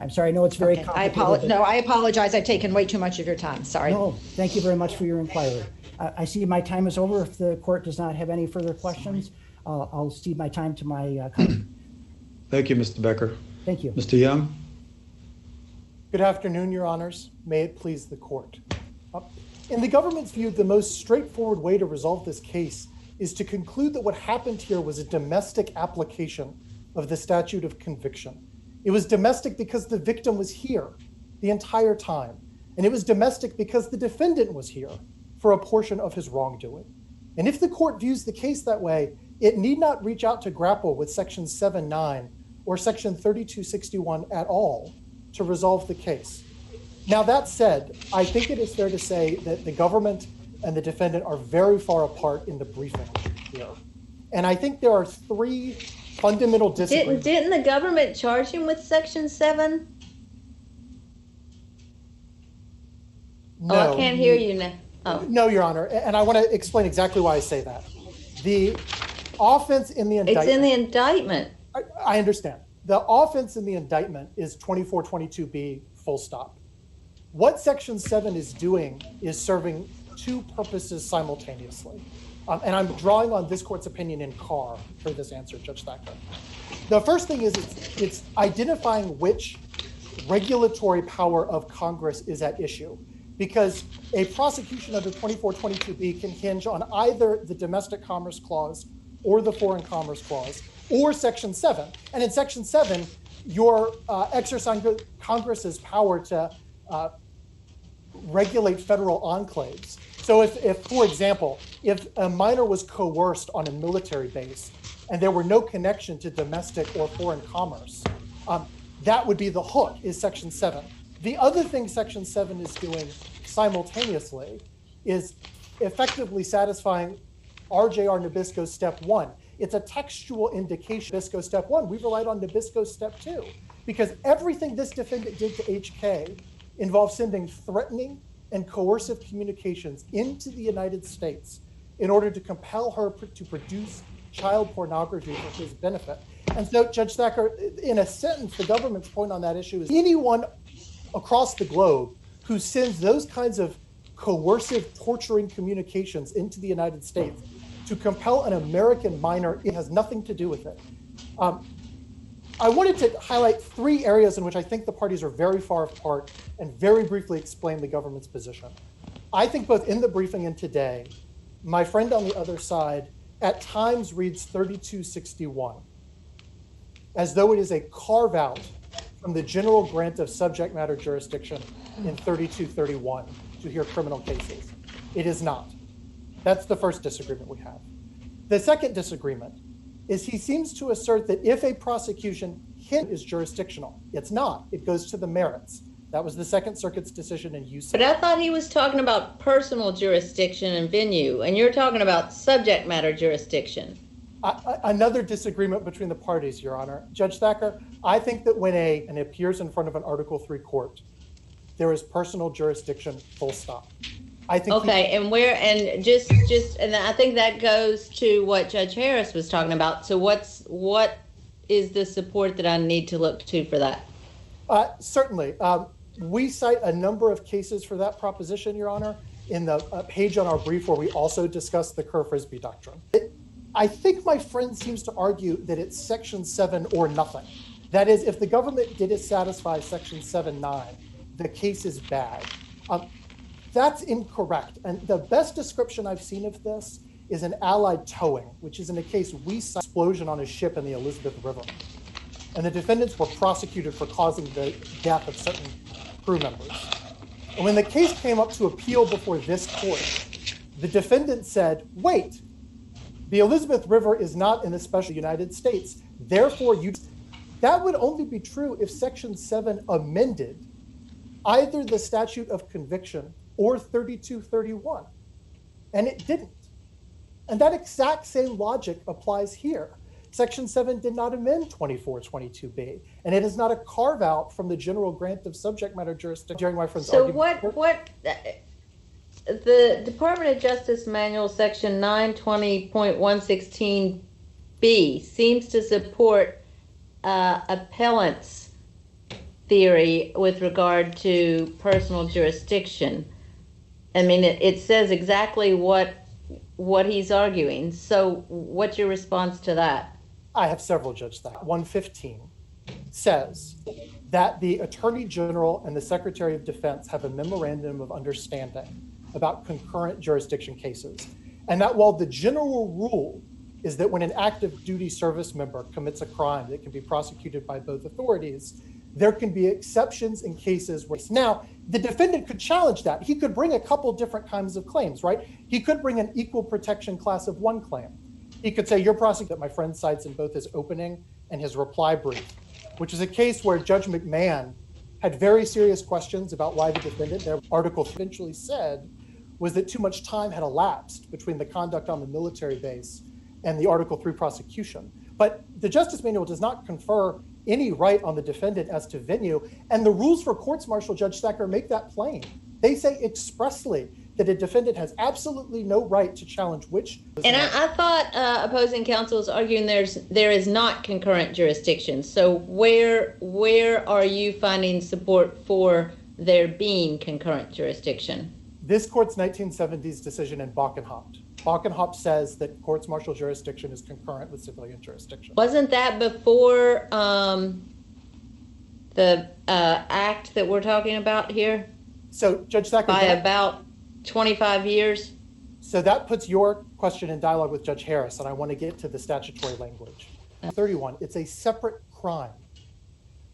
I'm sorry, I know it's very complicated. I apologize. I've taken way too much of your time. Sorry. No, thank you very much for your inquiry. I see my time is over. If the court does not have any further questions, I'll cede my time to my colleague. Thank you, Mr. Becker. Thank you. Mr. Young? Good afternoon, Your Honors. May it please the court. In the government's view, the most straightforward way to resolve this case is to conclude that what happened here was a domestic application of the statute of conviction. It was domestic because the victim was here the entire time, and it was domestic because the defendant was here for a portion of his wrongdoing. And if the court views the case that way, it need not reach out to grapple with section 7(9) or section 3261 at all to resolve the case. Now, that said, I think it is fair to say that the government and the defendant are very far apart in the briefing here. And I think there are three fundamental disagreements. Didn't the government charge him with section 7? No. Oh, I can't hear you now. Oh. No, Your Honor, and I want to explain exactly why I say that. The offense in the indictment... It's in the indictment. I understand. The offense in the indictment is 2422B, full stop. What section 7 is doing is serving two purposes simultaneously. And I'm drawing on this court's opinion in Carr for this answer, Judge Thacker. The first thing is it's identifying which regulatory power of Congress is at issue, because a prosecution under 2422B can hinge on either the Domestic Commerce Clause or the Foreign Commerce Clause or Section 7. And in Section 7, you're exercising Congress's power to regulate federal enclaves. So if, for example, if a minor was coerced on a military base and there were no connection to domestic or foreign commerce, that would be the hook, is Section 7. The other thing Section 7 is doing simultaneously is effectively satisfying RJR Nabisco Step 1. It's a textual indication. Nabisco Step 1, we relied on Nabisco Step 2, because everything this defendant did to HK involves sending threatening and coercive communications into the United States in order to compel her to produce child pornography for his benefit. And so, Judge Thacker, in a sentence, the government's point on that issue is anyone across the globe who sends those kinds of coercive, torturing communications into the United States to to compel an American minor, it has nothing to do with it. I wanted to highlight 3 areas in which I think the parties are very far apart and very briefly explain the government's position. I think both in the briefing and today, my friend on the other side at times reads 3261 as though it is a carve out from the general grant of subject matter jurisdiction in 3231 to hear criminal cases. It is not. That's the first disagreement we have. The second disagreement is he seems to assert that if a prosecution is jurisdictional, it's not. It goes to the merits. That was the Second Circuit's decision in UC. But I thought he was talking about personal jurisdiction and venue, and you're talking about subject matter jurisdiction. Another disagreement between the parties, Your Honor. Judge Thacker, I think that when an appears in front of an Article III court, there is personal jurisdiction, full stop. I think okay, and I think that goes to what Judge Harris was talking about. So what is the support that I need to look to for that? Certainly. We cite a number of cases for that proposition, Your Honor, in the page on our brief where we also discuss the Kerr-Frisbee doctrine. I think my friend seems to argue that it's Section 7 or nothing. That is, if the government didn't satisfy Section 7.9, the case is bad. That's incorrect. And the best description I've seen of this is an Allied towing, which is in a case we saw an explosion on a ship in the Elizabeth River. And the defendants were prosecuted for causing the death of certain crew members. And when the case came up to appeal before this court, the defendant said, wait, the Elizabeth River is not in the special United States. Therefore, that would only be true if Section 7 amended either the statute of conviction or 3231. And it didn't. And that exact same logic applies here. Section 7 did not amend 2422B, and it is not a carve out from the general grant of subject matter jurisdiction during my friend's argument. So what the Department of Justice Manual Section 920.116B seems to support appellant's theory with regard to personal jurisdiction. I mean, it says exactly what he's arguing. So what's your response to that? I have several, Judge Thacker. 115 says that the Attorney General and the Secretary of Defense have a memorandum of understanding about concurrent jurisdiction cases. And that while the general rule is that when an active duty service member commits a crime that can be prosecuted by both authorities, there can be exceptions in cases where now the defendant could challenge that. He could bring a couple different kinds of claims, right? He could bring an equal protection class of 1 claim. He could say, you're prosecuting, that my friend cites in both his opening and his reply brief, which is a case where Judge McMahon had very serious questions about why the defendant, their article eventually said, was that too much time had elapsed between the conduct on the military base and the Article 3 prosecution. But the Justice Manual does not confer any right on the defendant as to venue, and the rules for courts-martial, Judge Thacker, make that plain. They say expressly that a defendant has absolutely no right to challenge which. And I thought opposing counsel is arguing there is not concurrent jurisdiction. So where are you finding support for there being concurrent jurisdiction? This court's 1970s decision in Bockenhaupt. Bockenhaupt says that courts-martial jurisdiction is concurrent with civilian jurisdiction. Wasn't that before the act that we're talking about here? So, Judge Thacker, by about 25 years? So that puts your question in dialogue with Judge Harris, and I want to get to the statutory language. 31, it's a separate crime.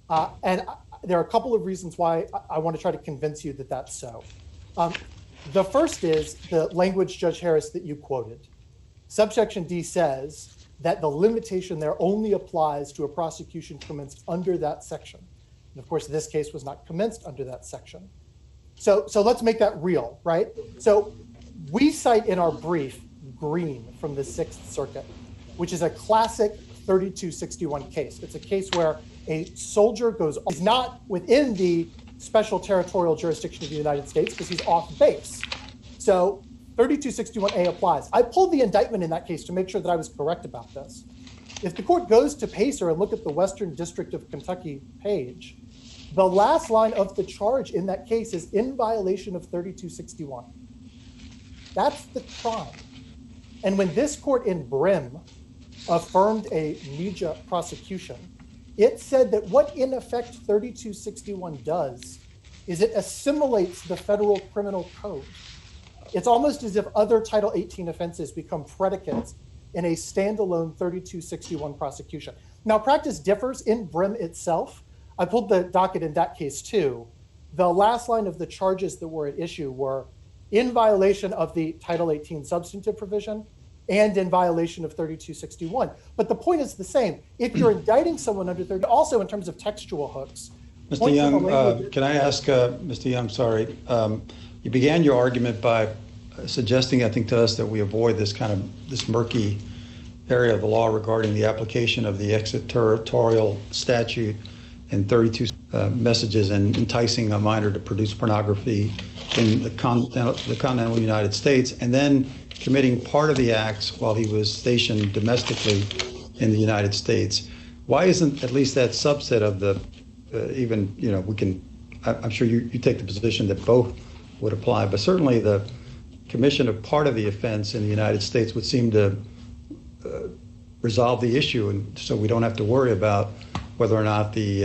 And there are a couple of reasons why I want to try to convince you that that's so. The first is the language, Judge Harris, that you quoted. Subsection D says that the limitation there only applies to a prosecution commenced under that section. And of course, this case was not commenced under that section. So let's make that real, right? So we cite in our brief Green from the Sixth Circuit, which is a classic 3261 case. It's a case where a soldier is not within the special territorial jurisdiction of the United States because he's off base. So 3261A applies. I pulled the indictment in that case to make sure that I was correct about this. If the court goes to Pacer and look at the Western District of Kentucky page, the last line of the charge in that case is in violation of 3261. That's the crime. And when this court in Brim affirmed a NEJA prosecution, it said that what in effect 3261 does is it assimilates the federal criminal code. It's almost as if other Title 18 offenses become predicates in a standalone 3261 prosecution. Now, practice differs in Brim itself. I pulled the docket in that case too. The last line of the charges that were at issue were in violation of the Title 18 substantive provision and in violation of 3261. But the point is the same. If you're indicting someone under 30, also in terms of textual hooks. Mr. Young, can I ask, Mr. Young, sorry, you began your argument by suggesting, I think, to us that we avoid this murky area of the law regarding the application of the extraterritorial statute in 32 messages and enticing a minor to produce pornography in the continental United States, and then committing part of the acts while he was stationed domestically in the United States. Why isn't at least that subset of the I'm sure you take the position that both would apply, but certainly the commission of part of the offense in the United States would seem to resolve the issue, and so we don't have to worry about whether or not any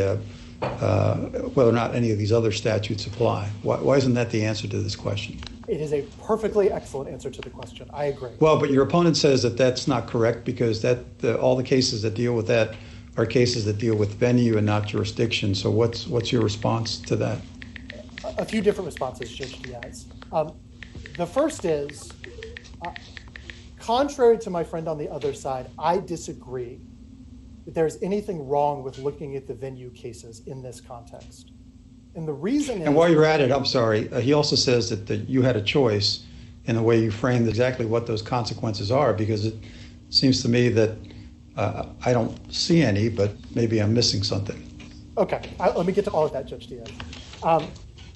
of these other statutes apply. Why isn't that the answer to this question? It is a perfectly excellent answer to the question. I agree. Well, but your opponent says that that's not correct because all the cases that deal with that are cases that deal with venue and not jurisdiction. So what's your response to that? A few different responses, Judge Diaz. The first is, contrary to my friend on the other side, I disagree that there's anything wrong with looking at the venue cases in this context. And the reason is... And while you're at it, I'm sorry, he also says that you had a choice in the way you framed exactly what those consequences are, because it seems to me that I don't see any, but maybe I'm missing something. Okay, let me get to all of that, Judge Diaz.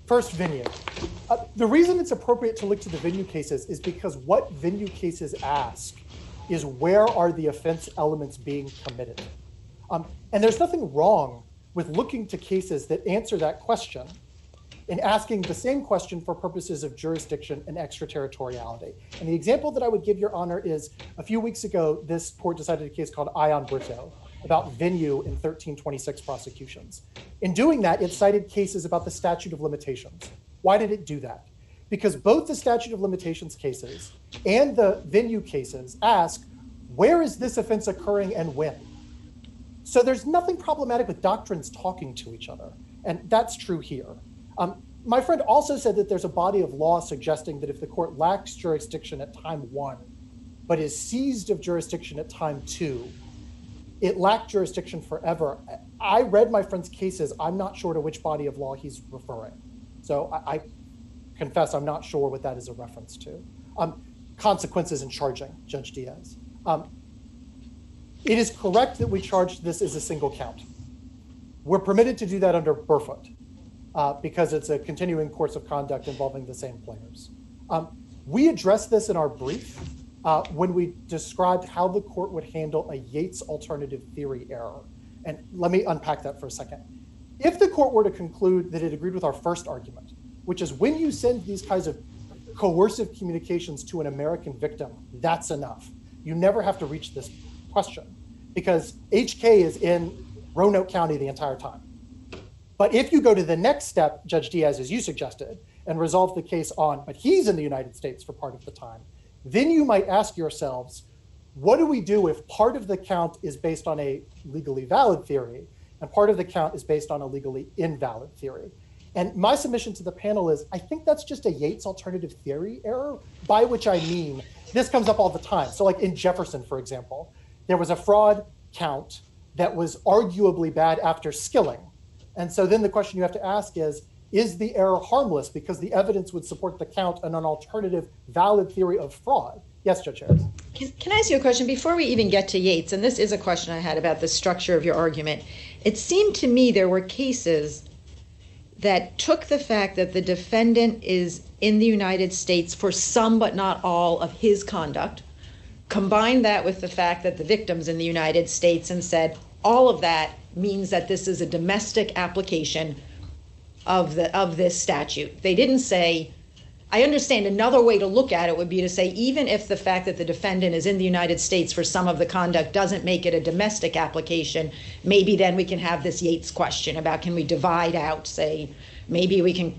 First, venue. The reason it's appropriate to look to the venue cases is because what venue cases ask is where are the offense elements being committed? And there's nothing wrong with looking to cases that answer that question and asking the same question for purposes of jurisdiction and extraterritoriality. And the example that I would give Your Honor is a few weeks ago, this court decided a case called Ion Brito about venue in 1326 prosecutions. In doing that, it cited cases about the statute of limitations. Why did it do that? Because both the statute of limitations cases and the venue cases ask, where is this offense occurring and when? So there's nothing problematic with doctrines talking to each other, and that's true here. My friend also said that there's a body of law suggesting that if the court lacks jurisdiction at time 1, but is seized of jurisdiction at time 2, it lacked jurisdiction forever. I read my friend's cases. I'm not sure to which body of law he's referring. So I confess I'm not sure what that is a reference to. Consequences in charging, Judge Diaz. It is correct that we charged this as a single count. We're permitted to do that under Burfoot because it's a continuing course of conduct involving the same players. We addressed this in our brief when we described how the court would handle a Yates alternative theory error. And let me unpack that for a second. If the court were to conclude that it agreed with our first argument, which is when you send these kinds of coercive communications to an American victim, that's enough. You never have to reach this question because HK is in Roanoke County the entire time. But if you go to the next step, Judge Diaz, as you suggested, and resolve the case on, but he's in the United States for part of the time, then you might ask yourselves, what do we do if part of the count is based on a legally valid theory and part of the count is based on a legally invalid theory? And my submission to the panel is, I think that's just a Yates alternative theory error, by which I mean, this comes up all the time. So like in Jefferson, for example, there was a fraud count that was arguably bad after skilling. And so then the question you have to ask is the error harmless because the evidence would support the count and an alternative valid theory of fraud? Yes, Judge Harris. Can I ask you a question before we even get to Yates? And this is a question I had about the structure of your argument. It seemed to me there were cases that took the fact that the defendant is in the United States for some but not all of his conduct, combined that with the fact that the victim's in the United States and said all of that means that this is a domestic application of this statute. They didn't say I understand another way to look at it would be to say, even if the fact that the defendant is in the United States for some of the conduct doesn't make it a domestic application, maybe then we can have this Yates question about, can we divide out, say, maybe we can,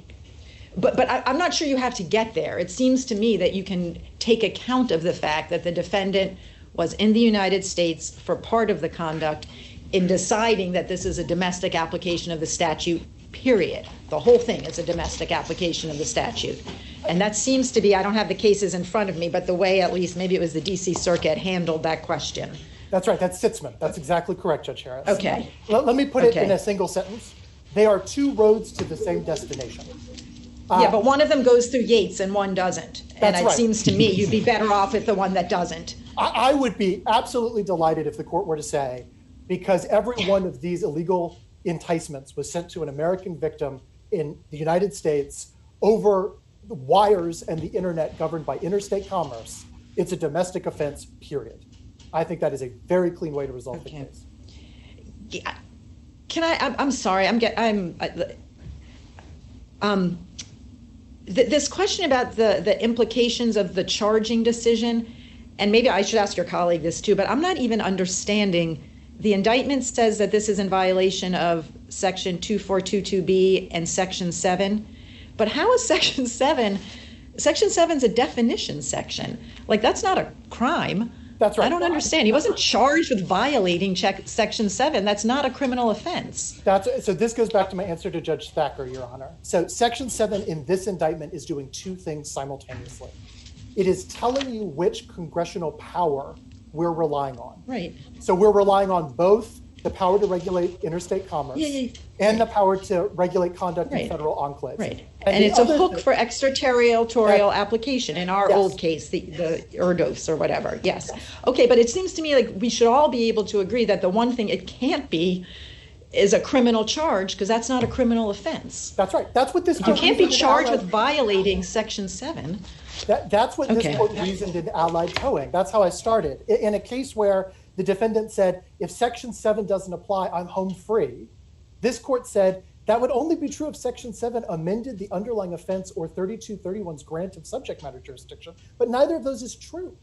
but I'm not sure you have to get there. It seems to me that you can take account of the fact that the defendant was in the United States for part of the conduct in deciding that this is a domestic application of the statute, period. The whole thing is a domestic application of the statute. And that seems to be, I don't have the cases in front of me, but the way, at least maybe it was the DC Circuit, handled that question. That's right. That's Sitzman. That's exactly correct, Judge Harris. Okay. Let me put it in a single sentence. They are two roads to the same destination. Yeah, but one of them goes through Yates and one doesn't. And it right. seems to me you'd be better off with the one that doesn't. I would be absolutely delighted if the court were to say, because every one of these illegal enticements was sent to an American victim in the United States over the wires and the internet governed by interstate commerce, it's a domestic offense, period. I think that is a very clean way to resolve the case. Yeah. Can I'm sorry, this question about the implications of the charging decision, and maybe I should ask your colleague this too, but I'm not even understanding. The indictment says that this is in violation of Section 2422B and Section 7, but how is Section 7? Section 7 is a definition section. Like, that's not a crime. That's right. I don't understand. He wasn't charged with violating Section 7. That's not a criminal offense. So this goes back to my answer to Judge Thacker, Your Honor. So Section 7 in this indictment is doing two things simultaneously. It is telling you which congressional power we're relying on. Right. So we're relying on both the power to regulate interstate commerce and the power to regulate conduct in federal enclaves. Right. And it's a hook for extraterritorial application in our old case, the Erdos or whatever. Yes. Okay, but it seems to me like we should all be able to agree that the one thing it can't be is a criminal charge, because that's not a criminal offense. That's right. That's what this You can't be charged with violating Section 7. That's what this court reasoned in Allied Towing. That's how I started. In a case where the defendant said, if Section 7 doesn't apply, I'm home free, this court said that would only be true if Section 7 amended the underlying offense or 3231's grant of subject matter jurisdiction, but neither of those is true.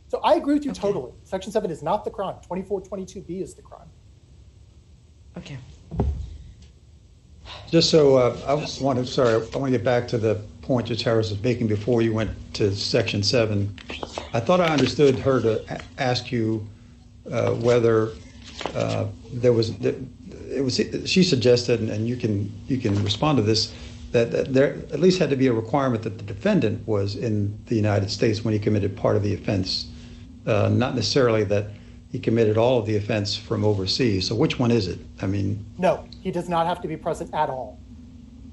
So I agree with you totally. Section 7 is not the crime. 2422B is the crime. Okay. Just so I want to get back to the point Judge Harris was making before you went to Section 7. I thought I understood her to ask you whether she suggested, and you can respond to this, that there at least had to be a requirement that the defendant was in the United States when he committed part of the offense, not necessarily that he committed all of the offense from overseas. So which one is it? I mean, no, he does not have to be present at all.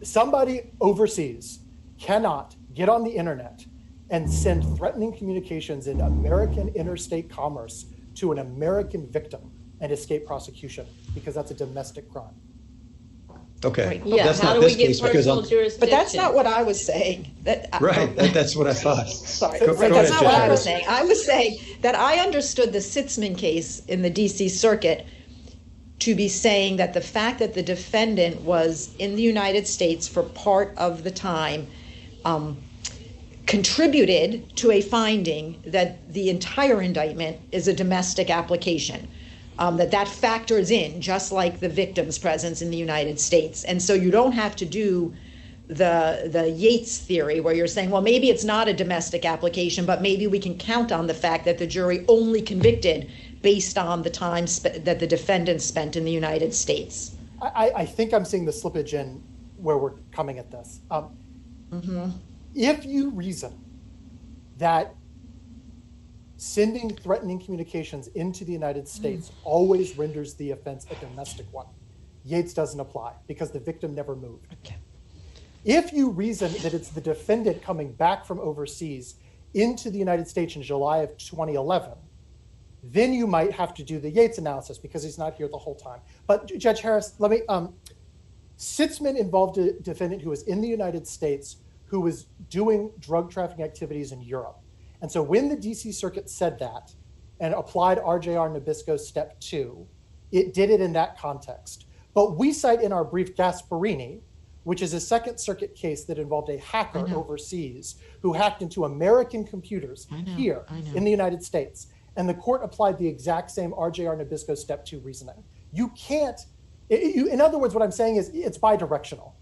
Somebody overseas cannot get on the internet and send threatening communications in American interstate commerce to an American victim and escape prosecution, because that's a domestic crime. Okay. Right. Yeah. That's How not do we this get case personal because jurisdiction? But that's not what I was saying. That's what I thought. Sorry, Go that's ahead, not what I Judge. was saying. I was saying that I understood the Sitzman case in the DC Circuit to be saying that the fact that the defendant was in the United States for part of the time contributed to a finding that the entire indictment is a domestic application. That factors in, just like the victim's presence in the United States. And so you don't have to do the Yates theory where you're saying, well, maybe it's not a domestic application, but maybe we can count on the fact that the jury only convicted based on the time that the defendant spent in the United States. I think I'm seeing the slippage in where we're coming at this. If you reason that sending threatening communications into the United States always renders the offense a domestic one, Yates doesn't apply because the victim never moved. Okay. If you reason that it's the defendant coming back from overseas into the United States in July of 2011, then you might have to do the Yates analysis because he's not here the whole time. But Judge Harris, let me, Sitzman involved a defendant who was in the United States who was doing drug trafficking activities in Europe. And so when the DC Circuit said that and applied RJR Nabisco Step 2, it did it in that context. But we cite in our brief Gasparini, which is a Second Circuit case that involved a hacker overseas who hacked into American computers here in the United States. And the court applied the exact same RJR Nabisco Step 2 reasoning. You can't, in other words, what I'm saying is it's bidirectional.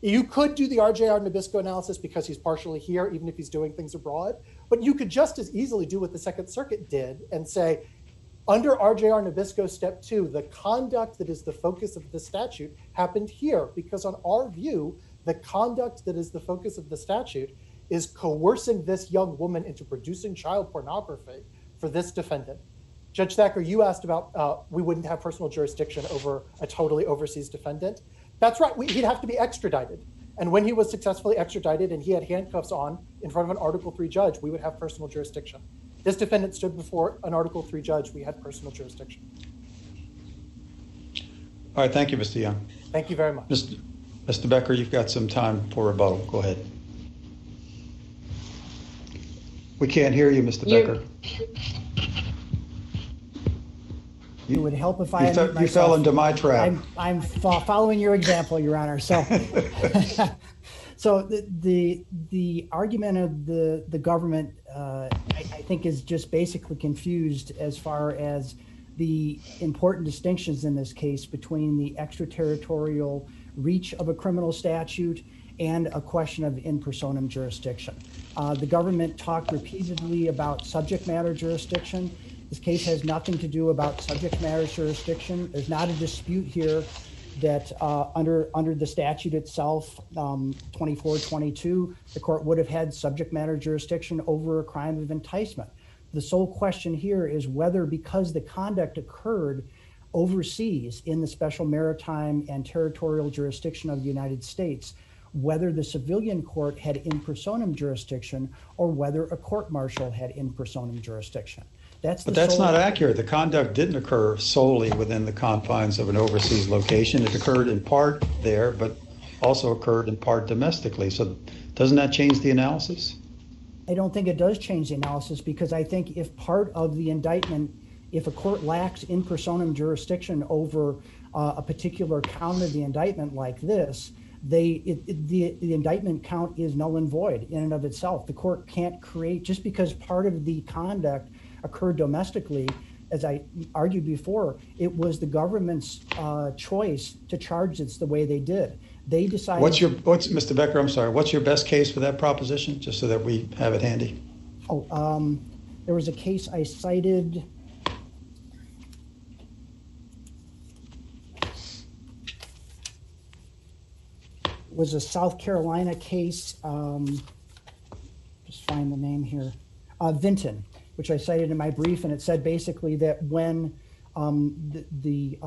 You could do the RJR Nabisco analysis because he's partially here, even if he's doing things abroad, but you could just as easily do what the Second Circuit did and say, under RJR Nabisco Step 2, the conduct that is the focus of the statute happened here, because on our view, the conduct that is the focus of the statute is coercing this young woman into producing child pornography for this defendant. Judge Thacker, you asked about we wouldn't have personal jurisdiction over a totally overseas defendant. That's right, he'd have to be extradited. And when he was successfully extradited and he had handcuffs on in front of an Article 3 judge, we would have personal jurisdiction. This defendant stood before an Article 3 judge, we had personal jurisdiction. All right, thank you, Mr. Young. Thank you very much. Mr. Becker, you've got some time for rebuttal. Go ahead. We can't hear you, Mr. Becker. It would help if I you fell into my trap. I'm following your example, Your Honor. So, so the argument of the government, I think, is just basically confused as far as the important distinctions in this case between the extraterritorial reach of a criminal statute and a question of in personam jurisdiction. The government talked repeatedly about subject matter jurisdiction. This case has nothing to do about subject matter jurisdiction. There's not a dispute here that under the statute itself, 2422, the court would have had subject matter jurisdiction over a crime of enticement. The sole question here is whether, because the conduct occurred overseas in the special maritime and territorial jurisdiction of the United States, whether the civilian court had in personam jurisdiction or whether a court martial had in personam jurisdiction. But that's not accurate. The conduct didn't occur solely within the confines of an overseas location. It occurred in part there, but also occurred in part domestically. So doesn't that change the analysis? I don't think it does change the analysis, because I think if part of the indictment, if a court lacks in personam jurisdiction over a particular count of the indictment like this, the indictment count is null and void in and of itself. The court can't create, just because part of the conduct occurred domestically, as I argued before, it was the government's choice to charge it the way they did. They decided. Mr. Becker, I'm sorry, what's your best case for that proposition, just so that we have it handy? There was a case I cited. It was a South Carolina case. Just find the name here. Vinton, which I cited in my brief, and it said basically that when the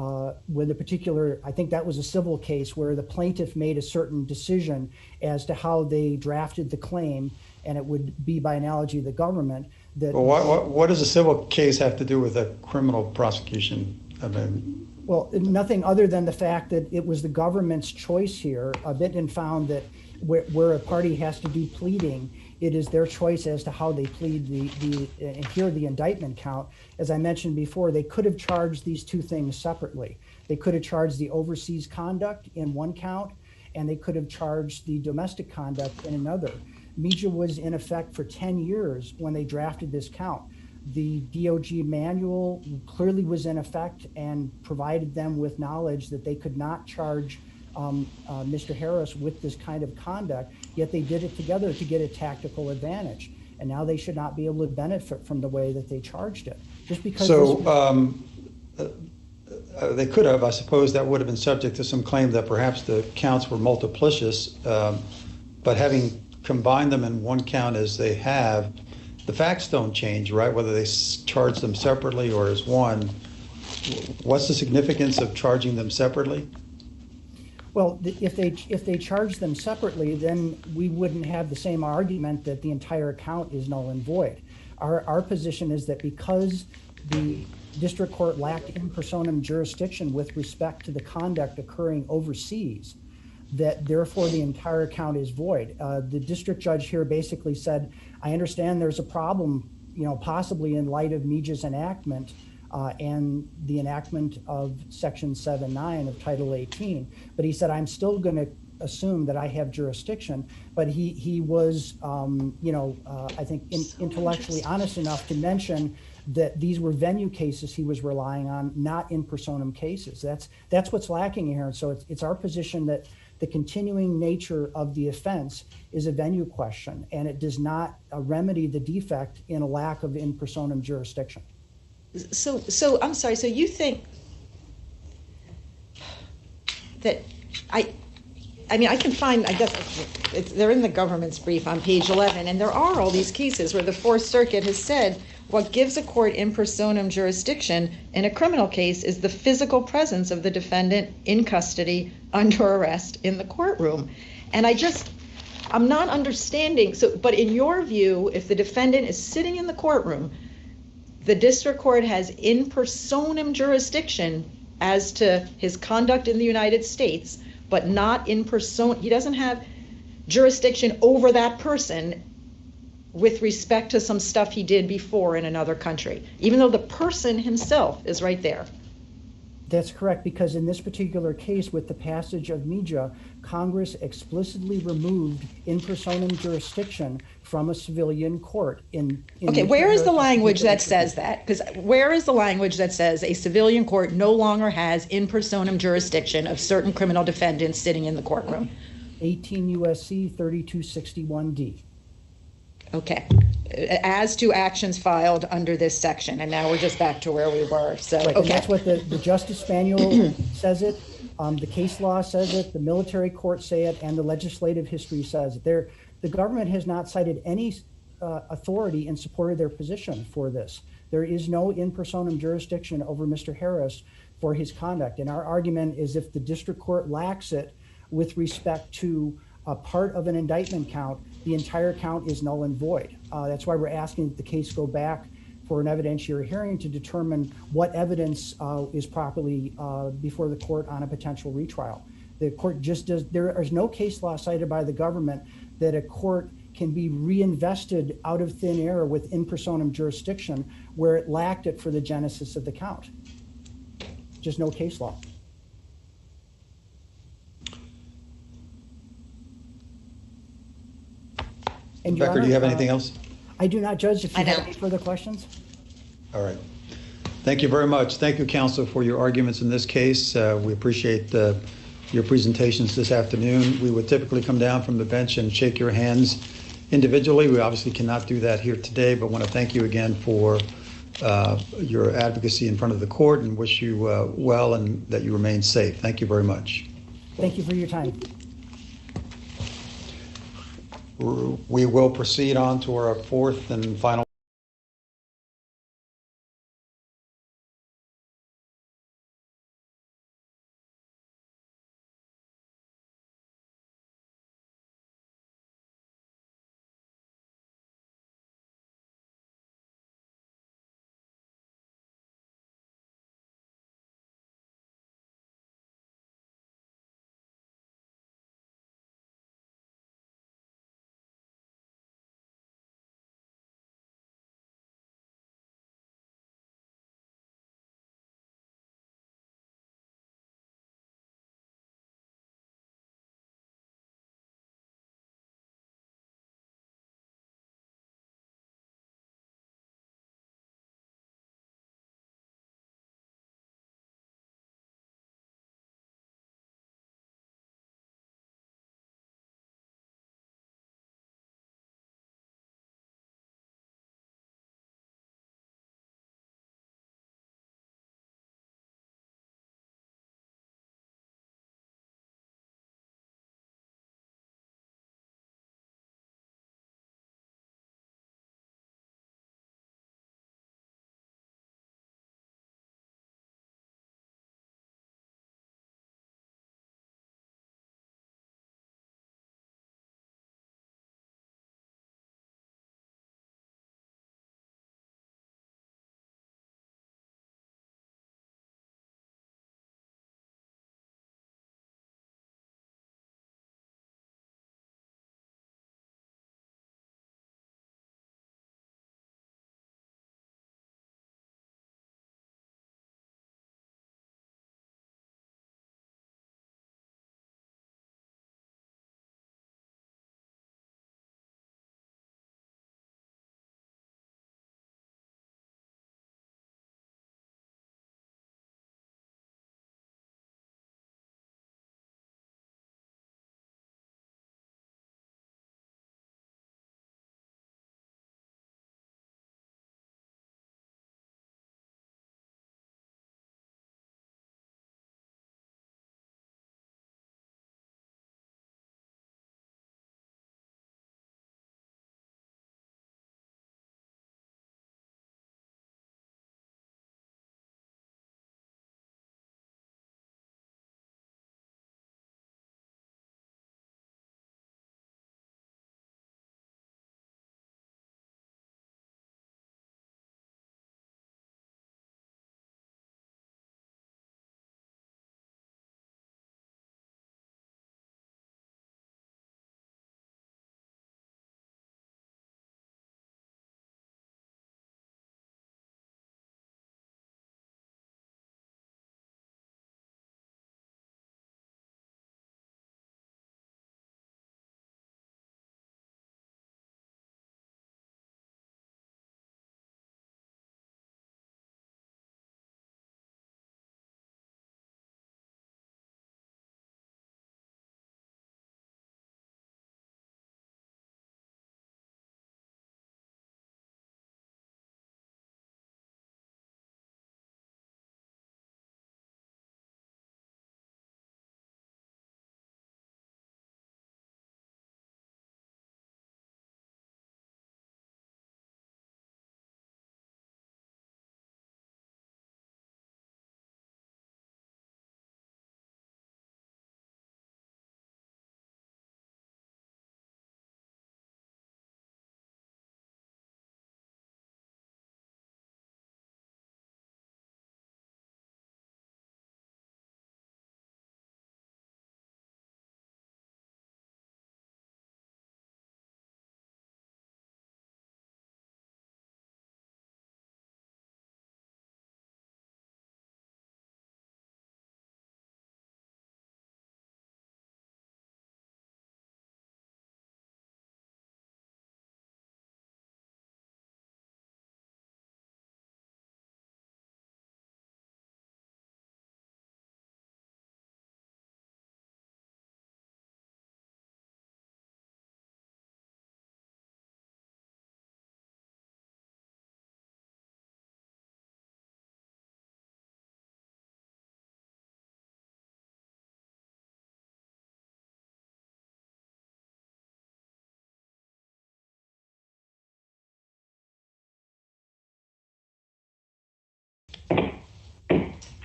particular, I think that was a civil case where the plaintiff made a certain decision as to how they drafted the claim, and it would be by analogy the government. That. Well, what does a civil case have to do with a criminal prosecution? I mean, well, nothing other than the fact that it was the government's choice here. Vinton found that where a party has to do pleading, it is their choice as to how they plead the indictment count. As I mentioned before, they could have charged these two things separately. They could have charged the overseas conduct in one count, and they could have charged the domestic conduct in another. MIJA was in effect for 10 years when they drafted this count. The DOJ manual clearly was in effect and provided them with knowledge that they could not charge Mr. Harris with this kind of conduct, yet they did it together to get a tactical advantage. And now they should not be able to benefit from the way that they charged it. Just because. So they could have, I suppose that would have been subject to some claim that perhaps the counts were multiplicious, but having combined them in one count as they have, the facts don't change, right? Whether they charge them separately or as one. What's the significance of charging them separately? Well, if they charge them separately, then we wouldn't have the same argument that the entire count is null and void. Our position is that because the district court lacked in personam jurisdiction with respect to the conduct occurring overseas, that therefore the entire count is void. The district judge here basically said, I understand there's a problem, possibly in light of MIJA's enactment and the enactment of Section 7.9 of Title 18. But he said, I'm still going to assume that I have jurisdiction, but he was, I think intellectually honest enough to mention that these were venue cases he was relying on, not in personam cases. That's what's lacking here. And so it's our position that the continuing nature of the offense is a venue question, and it does not remedy the defect in a lack of in personam jurisdiction. So I'm sorry. So you think that I mean, I can find, I guess, they're in the government's brief on page 11, and there are all these cases where the Fourth Circuit has said what gives a court in personam jurisdiction in a criminal case is the physical presence of the defendant in custody under arrest in the courtroom. And I'm not understanding. So, but in your view, if the defendant is sitting in the courtroom, the district court has in personam jurisdiction as to his conduct in the United States, but not in person. He doesn't have jurisdiction over that person with respect to some stuff he did before in another country, even though the person himself is right there. That's correct, because in this particular case, with the passage of MIJA, Congress explicitly removed in personam jurisdiction from a civilian court. Okay, where is the language that says that? Because where is the language that says a civilian court no longer has in personam jurisdiction of certain criminal defendants sitting in the courtroom? 18 U.S.C. 3261D. Okay, as to actions filed under this section, and now we're just back to where we were. So, right, okay. And that's what the Justice Manual says it, the case law says it, the military courts say it, and the legislative history says it. The government has not cited any authority in support of their position for this. There is no in personam jurisdiction over Mr. Harris for his conduct, and our argument is if the district court lacks it with respect to a part of an indictment count, the entire count is null and void. That's why we're asking that the case go back for an evidentiary hearing to determine what evidence is properly before the court on a potential retrial. The court just does, there is no case law cited by the government that a court can be reinvested out of thin air with in personam jurisdiction where it lacked it for the genesis of the count. Just no case law. And Becker, do you have anything else? I do not, Judge. If you have any further questions. All right. Thank you very much. Thank you, counsel, for your arguments in this case. We appreciate your presentations this afternoon. We would typically come down from the bench and shake your hands individually. We obviously cannot do that here today, but want to thank you again for your advocacy in front of the court and wish you well and that you remain safe. Thank you very much. Thank you for your time. We will proceed on to our fourth and final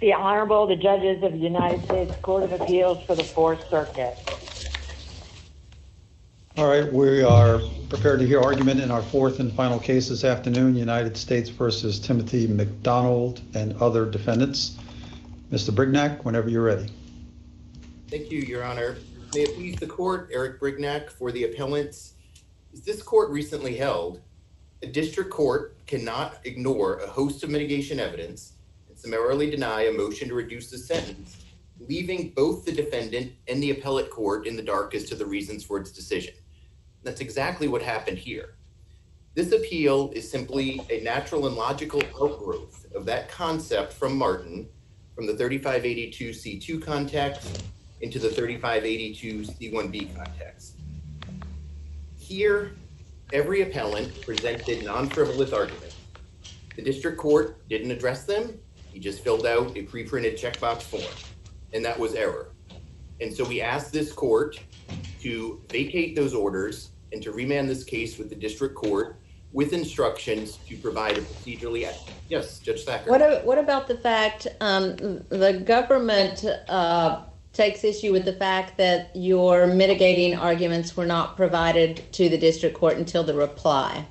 The Honorable, the judges of the United States Court of Appeals for the Fourth Circuit. All right, we are prepared to hear argument in our fourth and final case this afternoon, United States versus Timothy McDonald and other defendants. Mr. Brignac, whenever you're ready. Thank you, Your Honor. May it please the court, Eric Brignac for the appellants. As this court recently held, a district court cannot ignore a host of mitigation evidence and summarily deny a motion to reduce the sentence, leaving both the defendant and the appellate court in the dark as to the reasons for its decision. That's exactly what happened here. This appeal is simply a natural and logical outgrowth of that concept from Martin, from the 3582C2 context into the 3582C1B context. Here, every appellant presented non-frivolous arguments. The district court didn't address them. He just filled out a pre-printed checkbox form, and that was error. And so we asked this court to vacate those orders and to remand this case with the district court with instructions to provide a procedurally accurate. Yes, Judge Thacker. What about the fact the government takes issue with the fact that your mitigating arguments were not provided to the district court until the reply?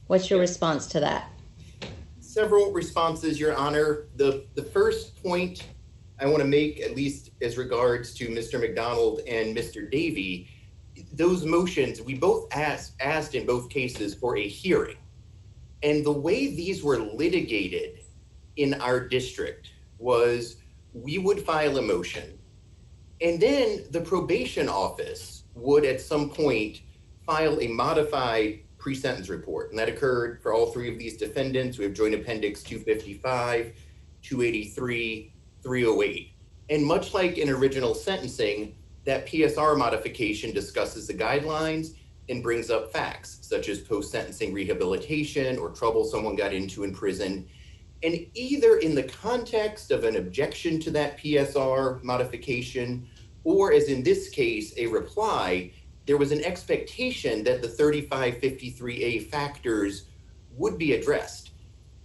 What's your response to that? Several responses, Your Honor. The first point I want to make, at least as regards to Mr. McDonald and Mr. Davey, those motions, we both asked in both cases for a hearing. And the way these were litigated in our district was we would file a motion, and then the probation office would at some point file a modified pre-sentence report. And that occurred for all three of these defendants. We have Joint Appendix 255, 283, 308. And much like in original sentencing, that PSR modification discusses the guidelines and brings up facts, such as post-sentencing rehabilitation or trouble someone got into in prison. And either in the context of an objection to that PSR modification, or as in this case, a reply, there was an expectation that the 3553A factors would be addressed.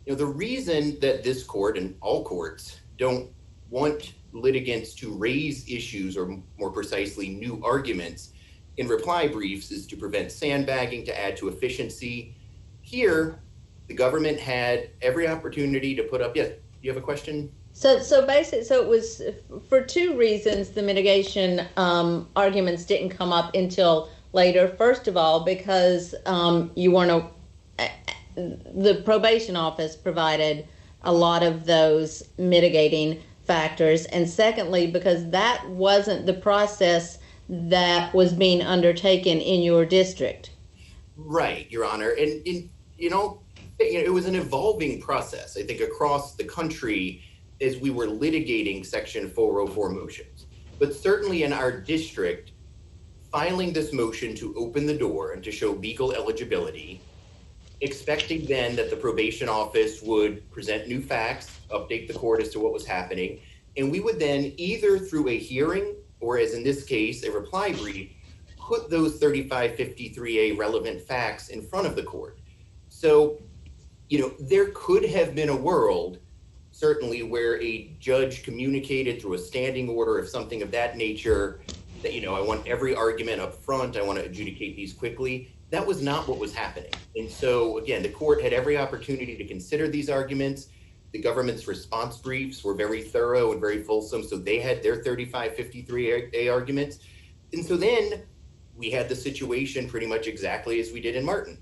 You know, the reason that this court and all courts don't want litigants to raise issues, or more precisely, new arguments in reply briefs, is to prevent sandbagging, to add to efficiency. Here, the government had every opportunity to put up, yeah, you have a question? So basically, so it was for two reasons the mitigation arguments didn't come up until later. First of all, because you weren't the probation office provided a lot of those mitigating factors, and secondly, because that wasn't the process that was being undertaken in your district. Right, Your Honor, and it was an evolving process, I think, across the country as we were litigating Section 404 motions. But certainly in our district, filing this motion to open the door and to show legal eligibility, expecting then that the probation office would present new facts, update the court as to what was happening, and we would then either through a hearing, or as in this case, a reply brief, put those 3553A relevant facts in front of the court. So, there could have been a world, certainly, where a judge communicated through a standing order of something of that nature that, I want every argument up front, I want to adjudicate these quickly. That was not what was happening. And so, again, the court had every opportunity to consider these arguments. The government's response briefs were very thorough and very fulsome, so they had their 3553A arguments. And so then we had the situation pretty much exactly as we did in Martin.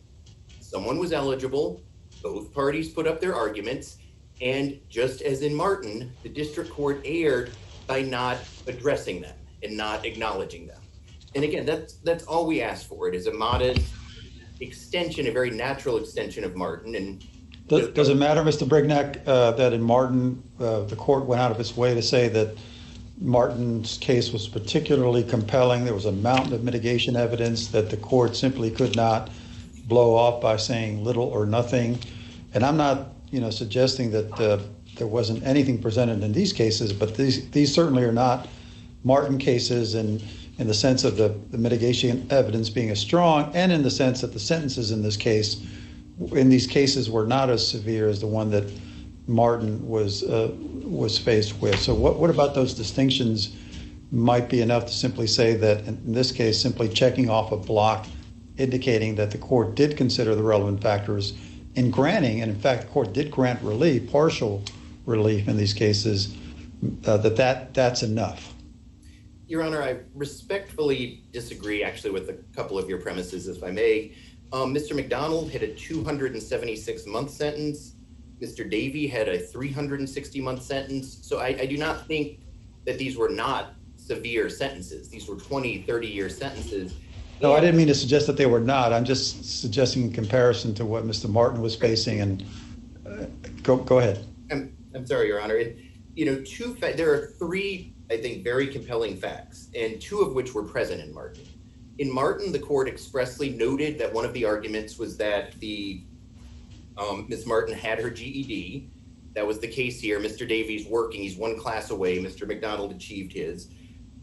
Someone was eligible, both parties put up their arguments, and just as in Martin, the district court erred by not addressing them and not acknowledging them. And again, that's all we asked for. It is a modest extension, a very natural extension of Martin. And does it matter, Mr. Brignac, that in Martin, the court went out of its way to say that Martin's case was particularly compelling? There was a mountain of mitigation evidence that the court simply could not blow off by saying little or nothing. And I'm not, suggesting that there wasn't anything presented in these cases, but these certainly are not Martin cases in the sense of the mitigation evidence being as strong, and in the sense that the sentences in these cases were not as severe as the one that Martin was faced with. So what about those distinctions might be enough to simply say that, in this case, simply checking off a block indicating that the court did consider the relevant factors in granting, and in fact, the court did grant relief, partial relief in these cases, that's enough? Your Honor, I respectfully disagree actually with a couple of your premises, if I may. Mr. McDonald had a 276-month sentence. Mr. Davey had a 360-month sentence. So I do not think that these were not severe sentences. These were 20, 30-year sentences. No, I didn't mean to suggest that they were not. I'm just suggesting in comparison to what Mr. Martin was facing. And go ahead. I'm sorry, Your Honor. There are three, I think, very compelling facts, and two of which were present in Martin. In Martin, the court expressly noted that one of the arguments was that Ms. Martin had her GED. That was the case here. Mr. Davey's working. He's one class away. Mr. McDonald achieved his.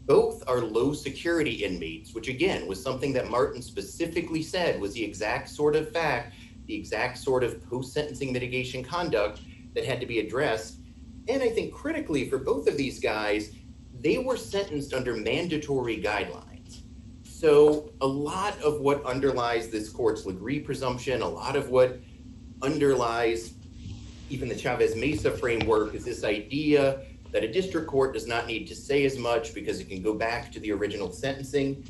Both are low security inmates, which again was something that Martin specifically said was the exact sort of fact, the exact sort of post-sentencing mitigation conduct that had to be addressed. And I think critically for both of these guys, they were sentenced under mandatory guidelines. So a lot of what underlies this court's Legree presumption, a lot of what underlies even the Chavez Mesa framework is this idea that a district court does not need to say as much because it can go back to the original sentencing.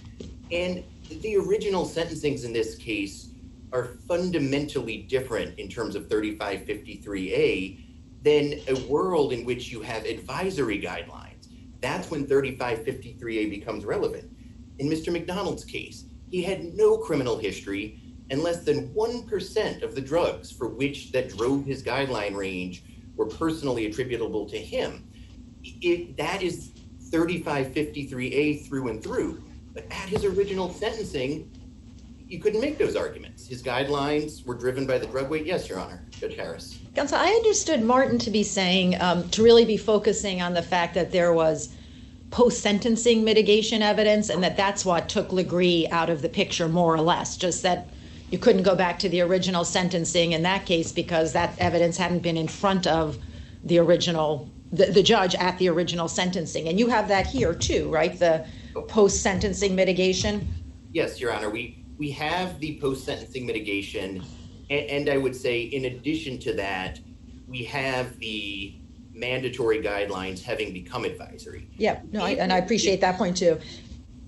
And the original sentencings in this case are fundamentally different in terms of 3553A than a world in which you have advisory guidelines. That's when 3553A becomes relevant. In Mr. McDonald's case, he had no criminal history and less than 1% of the drugs for which that drove his guideline range were personally attributable to him. That is 3553A through and through. But at his original sentencing, you couldn't make those arguments. His guidelines were driven by the drug weight. Yes, Your Honor, Judge Harris. Counsel, I understood Martin to be saying, to really be focusing on the fact that there was post-sentencing mitigation evidence and that's what took Legree out of the picture, more or less, just that you couldn't go back to the original sentencing in that case because that evidence hadn't been in front of the original, the judge at the original sentencing. And you have that here too, right? The post-sentencing mitigation? Yes, Your Honor. We have the post-sentencing mitigation. And I would say in addition to that, we have the mandatory guidelines having become advisory. Yeah, no, I appreciate that point too.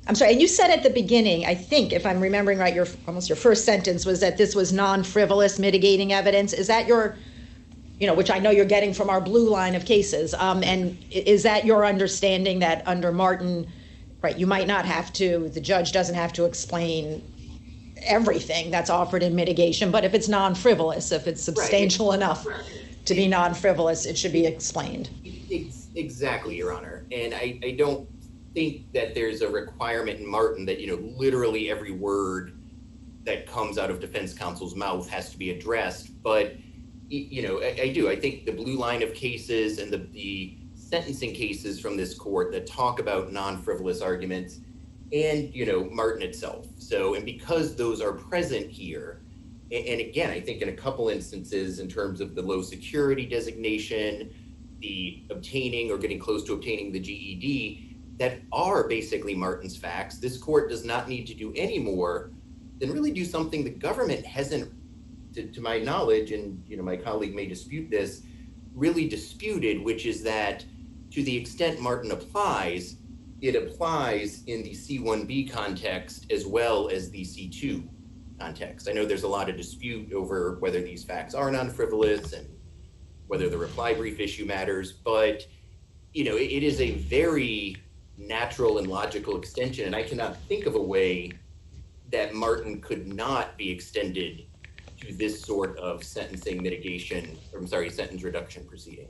I'm sorry, and you said at the beginning, I think, if I'm remembering right, your first sentence was that this was non-frivolous mitigating evidence. Is that your, which I know you're getting from our blue line of cases, and is that your understanding that under Martin, right, you might not have to, the judge doesn't have to explain everything that's offered in mitigation, but if it's non-frivolous, if it's substantial enough to be non-frivolous, it should be explained. Exactly, Your Honor. And I don't think that there's a requirement in Martin that, literally every word that comes out of defense counsel's mouth has to be addressed. But, I do. I think the blue line of cases and the sentencing cases from this court that talk about non-frivolous arguments and, Martin itself. So, and because those are present here, and again, I think in a couple instances in terms of the low security designation, the obtaining or getting close to obtaining the GED, that are basically Martin's facts, this court does not need to do any more than really do something the government hasn't, to my knowledge, and my colleague may dispute this, really disputed, which is that to the extent Martin applies, it applies in the C1B context as well as the C2 context. I know there's a lot of dispute over whether these facts are non-frivolous and whether the reply brief issue matters, but it is a very natural and logical extension, and I cannot think of a way that Martin could not be extended to this sort of sentence reduction proceeding.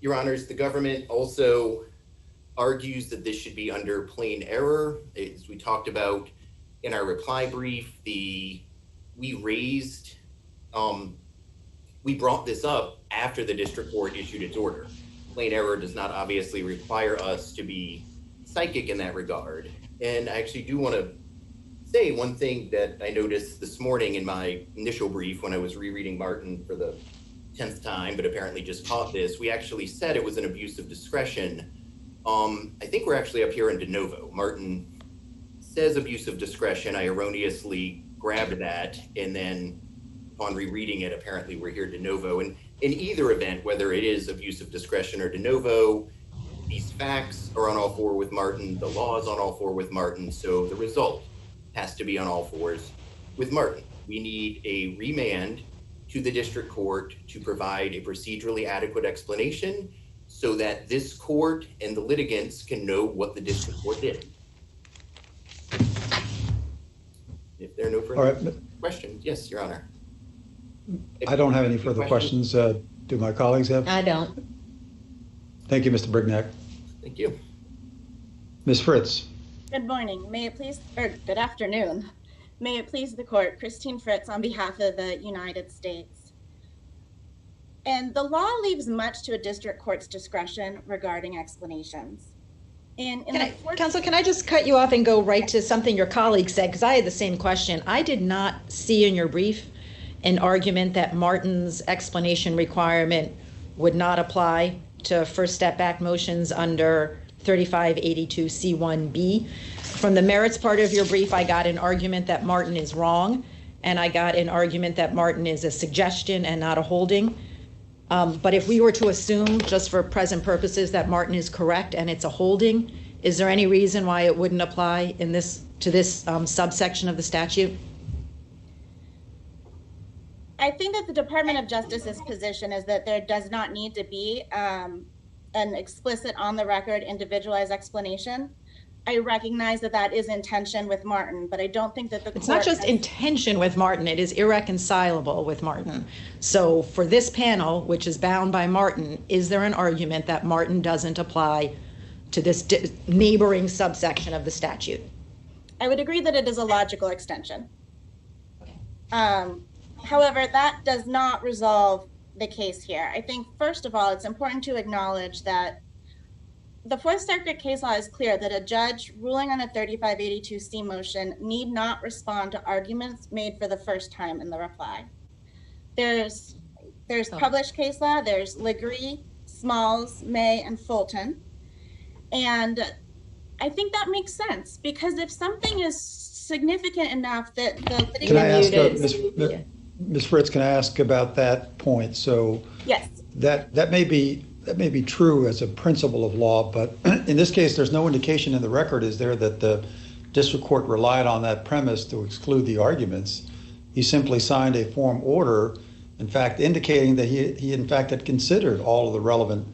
Your Honors, the government also argues that this should be under plain error. As we talked about in our reply brief, we brought this up after the district court issued its order. Plain error does not obviously require us to be psychic in that regard. And I actually do want to say one thing that I noticed this morning in my initial brief when I was rereading Martin for the 10th time, but apparently just caught this. We actually said it was an abuse of discretion. I think we're actually up here in de novo. Martin says abuse of discretion. I erroneously grabbed that, and then upon rereading it, apparently we're here de novo. And in either event, whether it is abuse of discretion or de novo, these facts are on all four with Martin. The law is on all four with Martin. So the result has to be on all fours with Martin. We need a remand to the district court to provide a procedurally adequate explanation so that this court and the litigants can know what the district court did. If there are no further questions, yes, Your Honor. I don't have any further questions. Do my colleagues have? I don't. Thank you, Mr. Brignac. Thank you. Ms. Fritz. Good morning. May it please, or good afternoon. May it please the court, Christine Fritz on behalf of the United States. And the law leaves much to a district court's discretion regarding explanations. Counsel, can I just cut you off and go right to something your colleague said? Because I had the same question. I did not see in your brief an argument that Martin's explanation requirement would not apply to First Step Back motions under 3582C1B. From the merits part of your brief, I got an argument that Martin is wrong, and I got an argument that Martin is a suggestion and not a holding. But if we were to assume, just for present purposes, that Martin is correct and it's a holding, is there any reason why it wouldn't apply in this to this subsection of the statute? I think that the Department of Justice's position is that there does not need to be an explicit on-the-record individualized explanation. I recognize that that is in tension with Martin, but I don't think that it's not just in tension with Martin, it is irreconcilable with Martin. So for this panel, which is bound by Martin, is there an argument that Martin doesn't apply to this neighboring subsection of the statute? I would agree that it is a logical extension. However, that does not resolve the case here. I think, first of all, it's important to acknowledge that the Fourth Circuit case law is clear that a judge ruling on a 3582C motion need not respond to arguments made for the first time in the reply. There's published case law, there's Legree, Smalls, May, and Fulton. And I think that makes sense, because if something is significant enough that the litigant... Can I ask, Ms. Fritz, can I ask about that point? So yes, that may be true as a principle of law, but in this case, there's no indication in the record, is there, that the district court relied on that premise to exclude the arguments. He simply signed a form order, in fact, indicating that he in fact had considered all of the relevant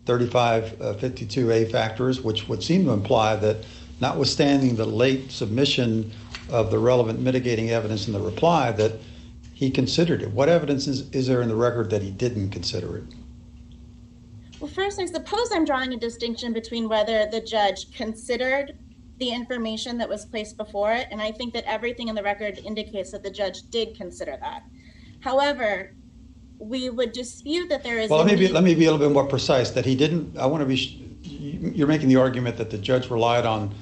3552A factors, which would seem to imply that notwithstanding the late submission of the relevant mitigating evidence in the reply, that he considered it. What evidence is there in the record that he didn't consider it? Well, first, I suppose I'm drawing a distinction between whether the judge considered the information that was placed before it, and I think that everything in the record indicates that the judge did consider that. However, we would dispute that there is... Well, let me be a little bit more precise, that he didn't... I want to be... You're making the argument that the judge relied on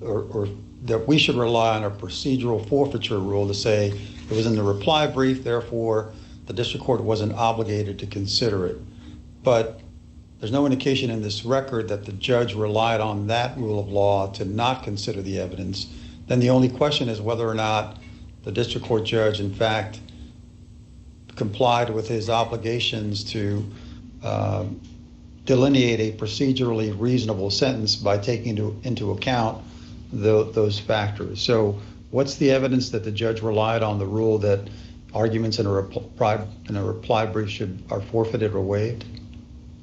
or that we should rely on a procedural forfeiture rule to say it was in the reply brief, therefore the district court wasn't obligated to consider it. But there's no indication in this record that the judge relied on that rule of law to not consider the evidence. Then the only question is whether or not the district court judge, in fact, complied with his obligations to delineate a procedurally reasonable sentence by taking into account those factors. So what's the evidence that the judge relied on the rule that arguments in a reply brief are forfeited or waived?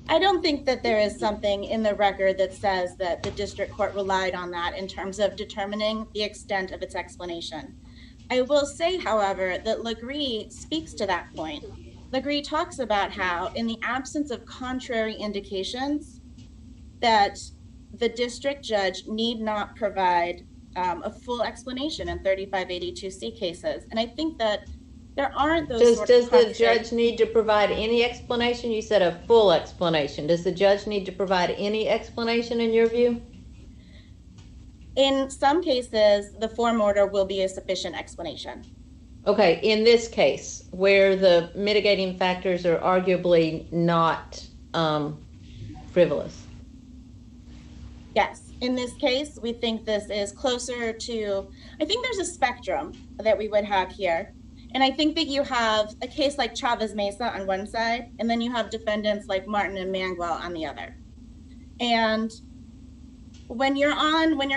I don't think that there is something in the record that says that the district court relied on that in terms of determining the extent of its explanation. I will say, however, that Legree speaks to that point. Legree talks about how, in the absence of contrary indications, that the district judge need not provide a full explanation in 3582C cases. And I think that there aren't those... Does the judge need to provide any explanation? You said a full explanation. Does the judge need to provide any explanation in your view? In some cases, the form order will be a sufficient explanation. Okay, in this case, where the mitigating factors are arguably not frivolous. Yes, in this case, we think this is closer to, I think there's a spectrum that we would have here. And I think that you have a case like Chavez Mesa on one side, and then you have defendants like Martin and Manuel on the other. And when you're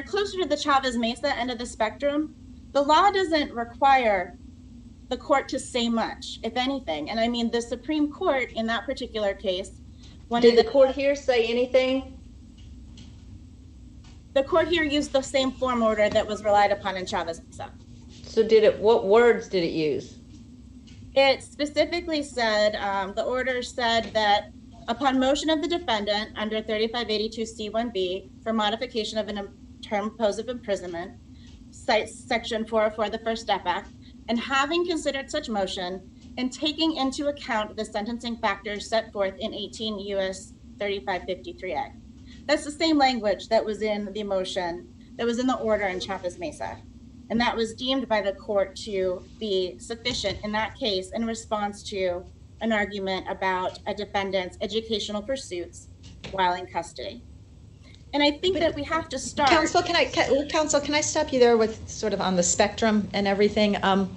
closer to the Chavez Mesa end of the spectrum, the law doesn't require the court to say much, if anything. And I mean, the Supreme Court in that particular case, did the court here say anything? The court here used the same form order that was relied upon in Chavez Mesa. So what words did it use? It specifically said, the order said that upon motion of the defendant under 3582C1B for modification of an term imposed of imprisonment, cites section 404 of the First Step Act, and having considered such motion and taking into account the sentencing factors set forth in 18 U.S. 3553A. That's the same language that was in the motion, that was in the order in Chavez Mesa. And that was deemed by the court to be sufficient in that case in response to an argument about a defendant's educational pursuits while in custody. And I think that we have to start. Counsel, can I stop you there with sort of on the spectrum and everything? I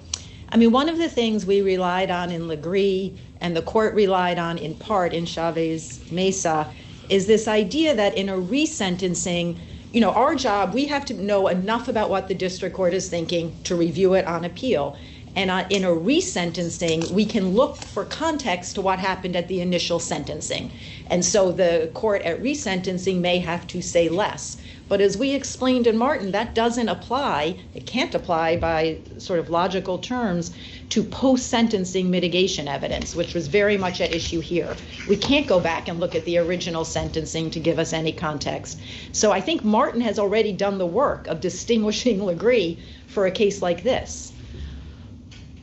mean, one of the things we relied on in Legree and the court relied on in part in Chavez Mesa is this idea that in a resentencing, our job, we have to know enough about what the district court is thinking to review it on appeal. And in a resentencing, we can look for context to what happened at the initial sentencing. And so the court at resentencing may have to say less. But as we explained in Martin, that doesn't apply, it can't apply by sort of logical terms to post-sentencing mitigation evidence, which was very much at issue here. We can't go back and look at the original sentencing to give us any context. So I think Martin has already done the work of distinguishing Legree for a case like this.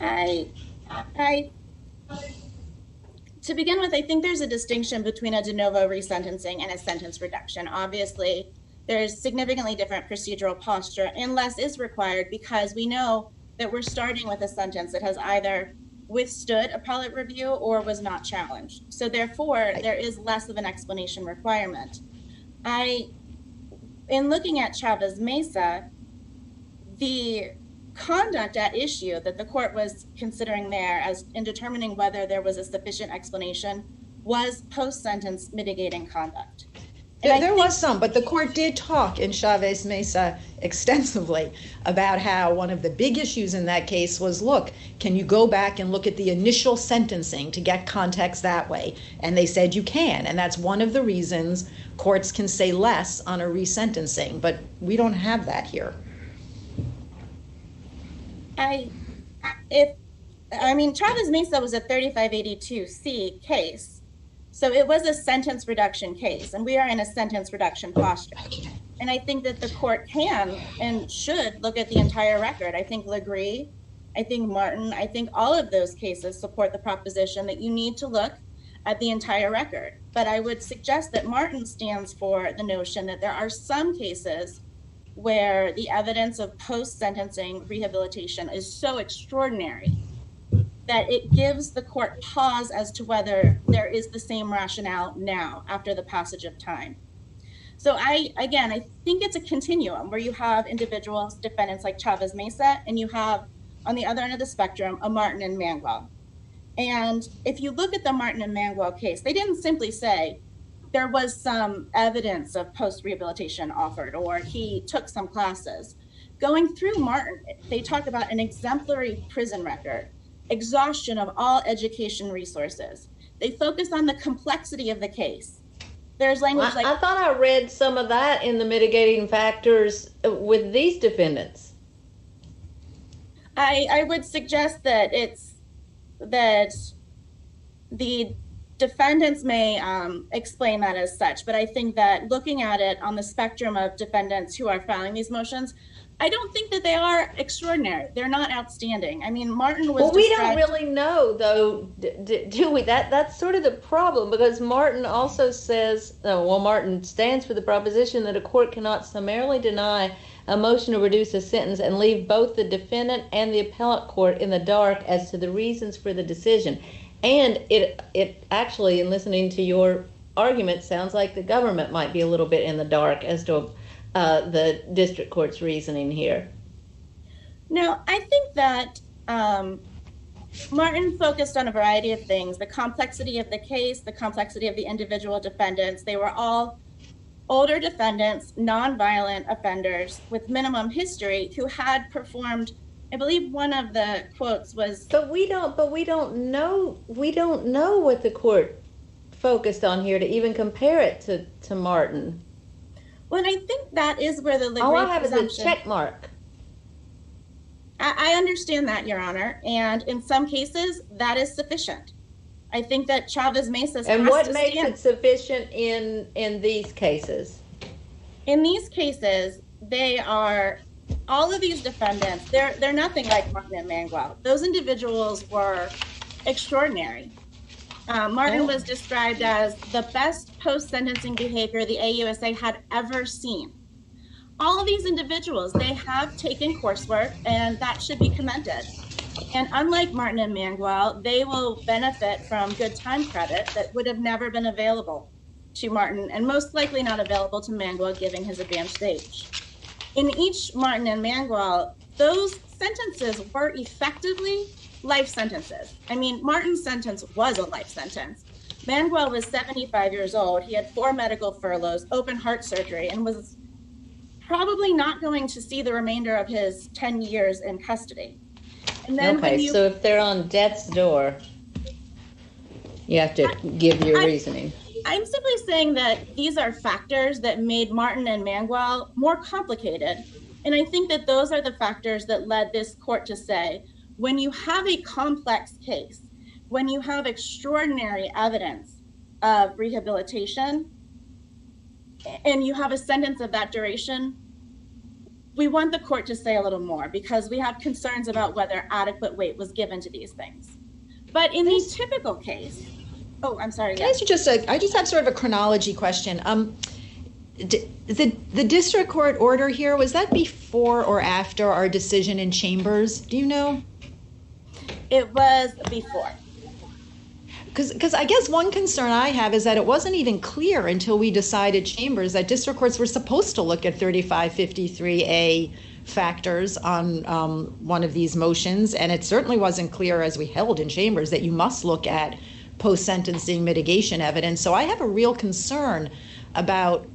To begin with, I think there's a distinction between a de novo resentencing and a sentence reduction. Obviously, there's significantly different procedural posture, and less is required because we know that we're starting with a sentence that has either withstood appellate review or was not challenged. So therefore, there is less of an explanation requirement. In looking at Chavez Mesa, the conduct at issue that the court was considering there as in determining whether there was a sufficient explanation was post-sentence mitigating conduct. There was some, but the court did talk in Chavez Mesa extensively about how one of the big issues in that case was, look, can you go back and look at the initial sentencing to get context that way? And they said you can, and that's one of the reasons courts can say less on a resentencing, but we don't have that here. Chavez Mesa was a 3582C case. So it was a sentence reduction case, and we are in a sentence reduction posture. And I think that the court can and should look at the entire record. I think Legree, I think Martin, I think all of those cases support the proposition that you need to look at the entire record. But I would suggest that Martin stands for the notion that there are some cases where the evidence of post-sentencing rehabilitation is so extraordinary that it gives the court pause as to whether there is the same rationale now after the passage of time. So I think it's a continuum where you have individuals, defendants like Chavez Mesa, and you have on the other end of the spectrum, a Martin and Manuel. And if you look at the Martin and Manuel case, they didn't simply say there was some evidence of post-rehabilitation offered or he took some classes. Going through Martin, they talk about an exemplary prison record, exhaustion of all education resources. They focus on the complexity of the case. There's language like... I thought I read some of that in the mitigating factors with these defendants. I would suggest that that the defendants may explain that as such, but I think that looking at it on the spectrum of defendants who are filing these motions, I don't think that they are extraordinary. They're not outstanding. I mean, Martin was. Well, we don't really know, though, do we? That's sort of the problem, because Martin also says, Martin stands for the proposition that a court cannot summarily deny a motion to reduce a sentence and leave both the defendant and the appellate court in the dark as to the reasons for the decision. And it actually, in listening to your argument, sounds like the government might be a little bit in the dark as to the district court's reasoning here. No, I think that Martin focused on a variety of things: the complexity of the case, the complexity of the individual defendants. They were all older defendants, nonviolent offenders with minimum history who had performed. I believe one of the quotes was. But we don't know what the court focused on here to even compare it to Martin. Well, I think that is where the all I have is a check mark. I understand that, Your Honor, and in some cases that is sufficient. I think that Chavez Mesa. And what makes it sufficient in these cases? In these cases, they are all of these defendants. They're nothing like Martin and Manuel. Those individuals were extraordinary. Martin was described as the best post-sentencing behavior the AUSA had ever seen. All of these individuals, they have taken coursework, and that should be commended. And unlike Martin and Manuel, they will benefit from good time credit that would have never been available to Martin, and most likely not available to Manuel given his advanced age. In each Martin and Manuel, those sentences were effectively life sentences. I mean, Martin's sentence was a life sentence. Manuel was 75 years old. He had 4 medical furloughs, open heart surgery, and was probably not going to see the remainder of his 10 years in custody. And then so if they're on death's door, you have to give your reasoning. I'm simply saying that these are factors that made Martin and Manuel more complicated. And I think that those are the factors that led this court to say, when you have a complex case, when you have extraordinary evidence of rehabilitation, and you have a sentence of that duration, we want the court to say a little more because we have concerns about whether adequate weight was given to these things. But in the typical case, I'm sorry. Can I ask you I just have sort of a chronology question. The district court order here, was that before or after our decision in Chambers? Do you know? It was before. Because I guess one concern I have is that it wasn't even clear until we decided Chambers that district courts were supposed to look at 3553A factors on one of these motions, and it certainly wasn't clear as we held in Chambers that you must look at post-sentencing mitigation evidence. So I have a real concern about,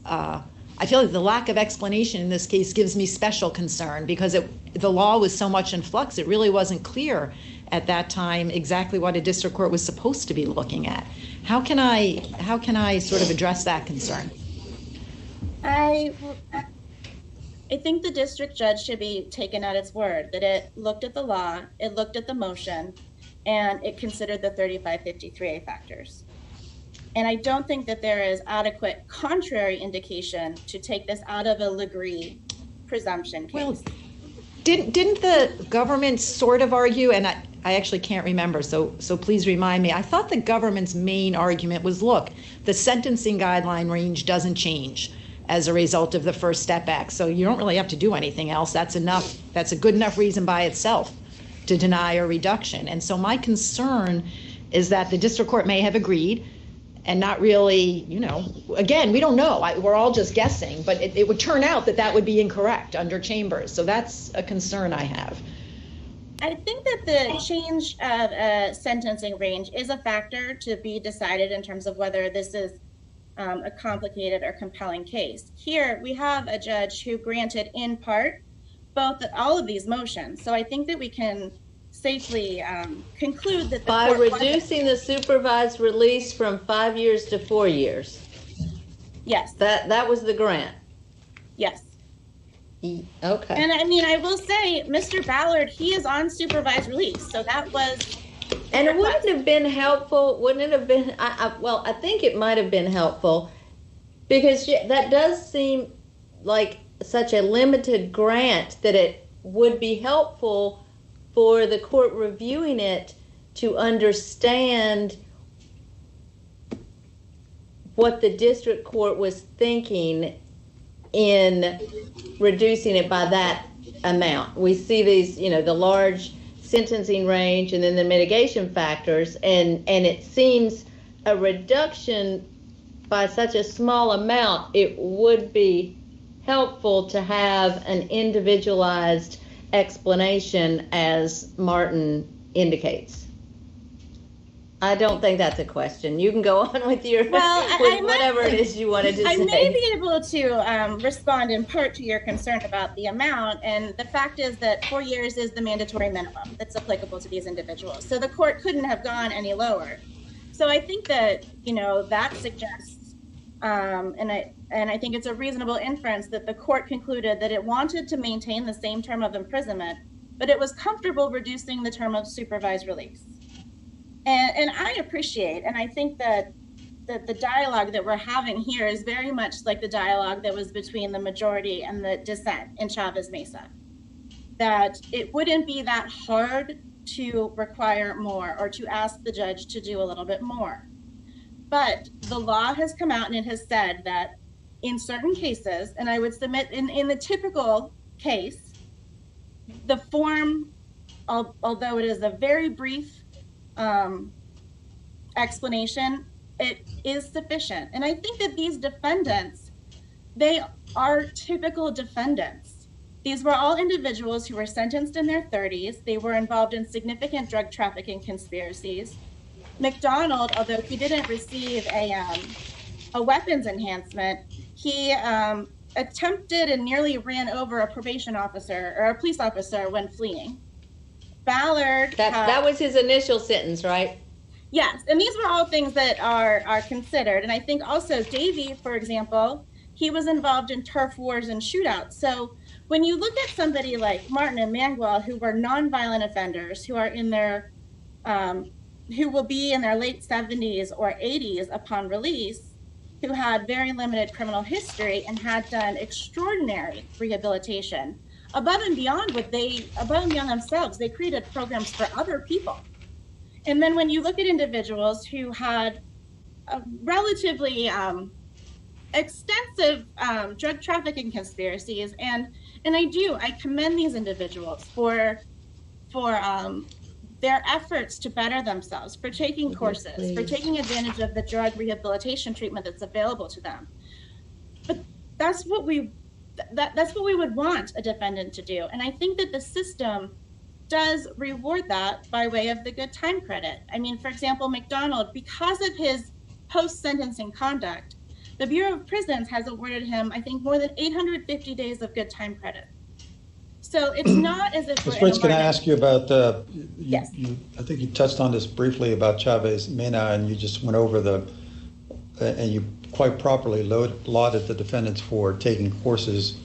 I feel like the lack of explanation in this case gives me special concern because the law was so much in flux, it really wasn't clear at that time exactly what a district court was supposed to be looking at. How can I sort of address that concern? I think the district judge should be taken at its word, that it looked at the law, it looked at the motion, and it considered the 3553A factors. And I don't think that there is adequate contrary indication to take this out of a Legree presumption case. Well, didn't the government sort of argue, and I actually can't remember, so please remind me. I thought the government's main argument was, look, the sentencing guideline range doesn't change as a result of the First Step Act, so you don't really have to do anything else. That's enough. That's a good enough reason by itself to deny a reduction. And so my concern is that the district court may have agreed and not really, again, we don't know. We're all just guessing, but it would turn out that would be incorrect under Chambers. So that's a concern I have. I think that the change of a sentencing range is a factor to be decided in terms of whether this is a complicated or compelling case. Here, we have a judge who granted in part all of these motions. So I think that we can safely conclude that by reducing the supervised release from 5 years to 4 years. Yes. That was the grant. Yes. Okay. And I mean, I will say, Mr. Ballard, he is on supervised release, so that was. And it wouldn't have been helpful, wouldn't it have been? I think it might have been helpful because that does seem like such a limited grant that it would be helpful for the court reviewing it to understand what the district court was thinking in reducing it by that amount. We see these, you know, the large sentencing range and then the mitigation factors, and it seems a reduction by such a small amount, it would be helpful to have an individualized explanation, as Martin indicates. I don't think that's a question. You can go on with your with whatever it is you wanted to say. I may be able to respond in part to your concern about the amount, and the fact is that 4 years is the mandatory minimum that's applicable to these individuals. So the court couldn't have gone any lower. So I think that, you know, that suggests, and I think it's a reasonable inference that the court concluded that it wanted to maintain the same term of imprisonment, but it was comfortable reducing the term of supervised release. And I appreciate, and I think that the dialogue that we're having here is very much like the dialogue that was between the majority and the dissent in Chavez Mesa. That it wouldn't be that hard to require more or to ask the judge to do a little bit more. But the law has come out and it has said that in certain cases, and I would submit in the typical case, the form, although it is a very brief explanation, it is sufficient. And I think that these defendants, they are typical defendants. These were all individuals who were sentenced in their 30s. They were involved in significant drug trafficking conspiracies. McDonald, although he didn't receive a weapons enhancement, he attempted and nearly ran over a probation officer or a police officer when fleeing. Ballard. That was his initial sentence, right? Yes, and these were all things that are considered. And I think also Davey, for example, he was involved in turf wars and shootouts. So when you look at somebody like Martin and Manuel, who were nonviolent offenders, who are in their, who will be in their late 70s or 80s upon release, who had very limited criminal history and had done extraordinary rehabilitation, above and beyond themselves, they created programs for other people. And then when you look at individuals who had relatively extensive drug trafficking conspiracies, and I commend these individuals for their efforts to better themselves, for taking courses, for taking advantage of the drug rehabilitation treatment that's available to them. But that's what we would want a defendant to do. And I think that the system does reward that by way of the good time credit. I mean, for example, McDonald, because of his post-sentencing conduct, the Bureau of Prisons has awarded him, I think, more than 850 days of good time credit. So it's not as if Ms. Fritz, can I ask you about, yes. I think you touched on this briefly about Chavez Mena, and you just went over and you quite properly lauded the defendants for taking courses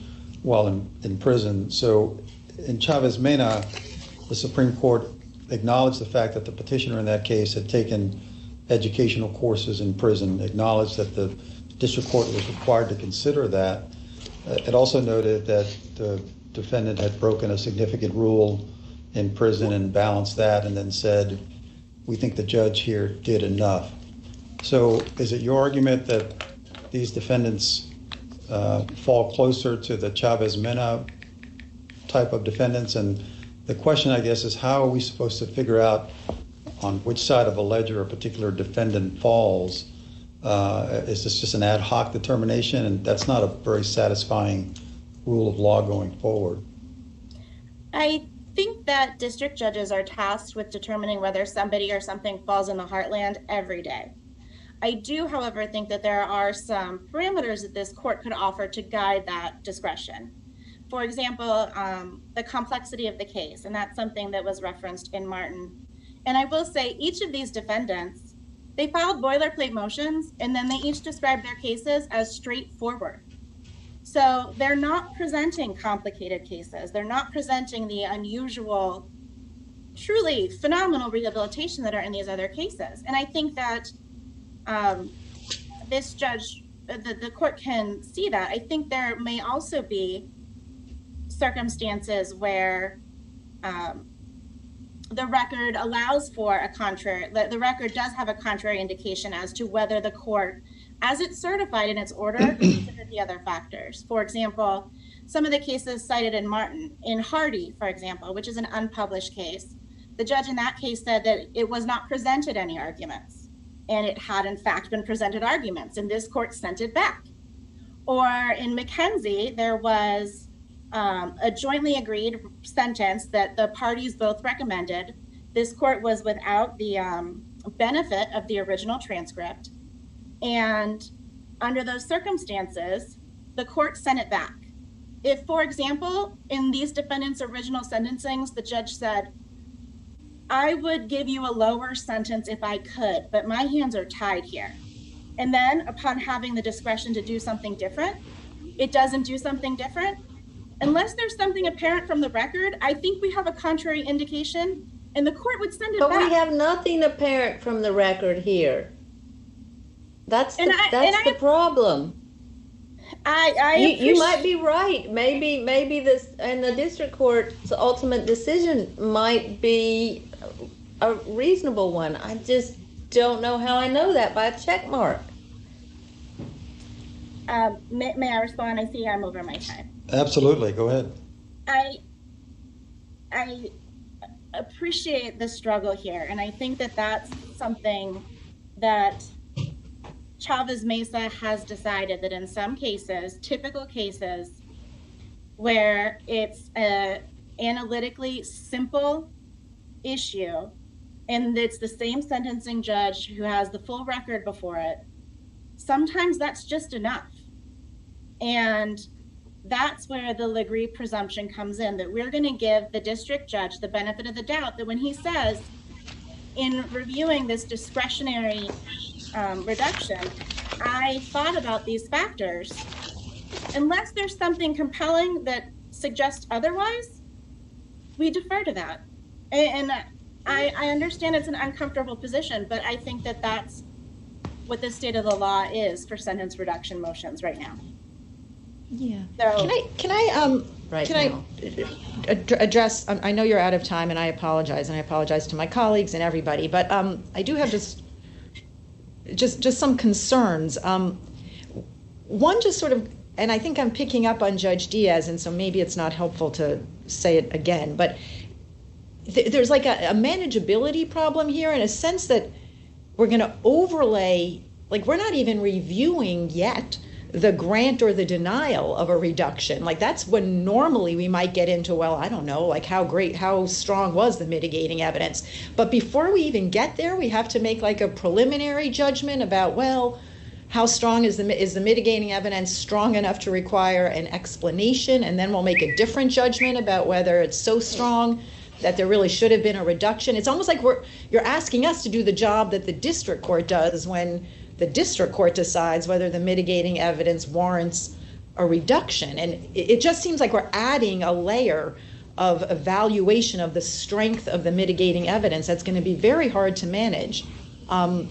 while in prison. So in Chavez Mena, the Supreme Court acknowledged the fact that the petitioner in that case had taken educational courses in prison, acknowledged that the district court was required to consider that. It also noted that the defendant had broken a significant rule in prison and balanced that, and then said, we think the judge here did enough. So is it your argument that these defendants fall closer to the Chavez Mena type of defendants? And the question, I guess, is how are we supposed to figure out on which side of a ledger a particular defendant falls? Is this just an ad hoc determination? And that's not a very satisfying rule of law going forward. I think that district judges are tasked with determining whether somebody or something falls in the heartland every day. I do, however, think that there are some parameters that this court could offer to guide that discretion. For example, the complexity of the case, and that's something that was referenced in Martin. And I will say each of these defendants, they filed boilerplate motions, and then they each described their cases as straightforward. So they're not presenting complicated cases. They're not presenting the unusual, truly phenomenal rehabilitation that are in these other cases. And I think that this judge the court can see that. I think there may also be circumstances where the record allows for a contrary, the record does have a contrary indication as to whether the court, as it's certified in its order, considered the other factors. For example, some of the cases cited in Hardy, for example, which is an unpublished case, the judge in that case said that it was not presented any arguments, and it had in fact been presented arguments, and this court sent it back. Or in McKenzie, there was a jointly agreed sentence that the parties both recommended. This court was without the benefit of the original transcript, and under those circumstances, the court sent it back. If, for example, in these defendants' original sentencings, the judge said, I would give you a lower sentence if I could, but my hands are tied here. And then upon having the discretion to do something different, it doesn't do something different. Unless there's something apparent from the record, I think we have a contrary indication and the court would send it back. But we have nothing apparent from the record here. That's the problem. You might be right. Maybe this and the district court's ultimate decision might be a reasonable one. I just don't know how I know that by a check mark. May I respond? I see I'm over my time. Absolutely. Go ahead. I appreciate the struggle here, and I think that that's something that Chavez Mesa has decided that in some cases, typical cases, where it's an analytically simple issue, and it's the same sentencing judge who has the full record before it, sometimes that's just enough. And that's where the Legree presumption comes in, that we're going to give the district judge the benefit of the doubt that when he says, in reviewing this discretionary reduction, I thought about these factors. Unless there's something compelling that suggests otherwise, we defer to that. And I understand it's an uncomfortable position, but I think that that's what the state of the law is for sentence reduction motions right now. Yeah. So Can I address? I know you're out of time, and I apologize to my colleagues and everybody, but I do have just some concerns. One, just sort of, and I think I'm picking up on Judge Diaz, and so maybe it's not helpful to say it again, but there's like a manageability problem here, in a sense that we're going to overlay, like we're not even reviewing yet the grant or the denial of a reduction. Like that's when normally we might get into, well, I don't know, like how strong was the mitigating evidence? But before we even get there, we have to make like a preliminary judgment about, well, how strong is the mitigating evidence strong enough to require an explanation? And then we'll make a different judgment about whether it's so strong that there really should have been a reduction. It's almost like you're asking us to do the job that the district court does when the district court decides whether the mitigating evidence warrants a reduction. And it just seems like we're adding a layer of evaluation of the strength of the mitigating evidence that's going to be very hard to manage. And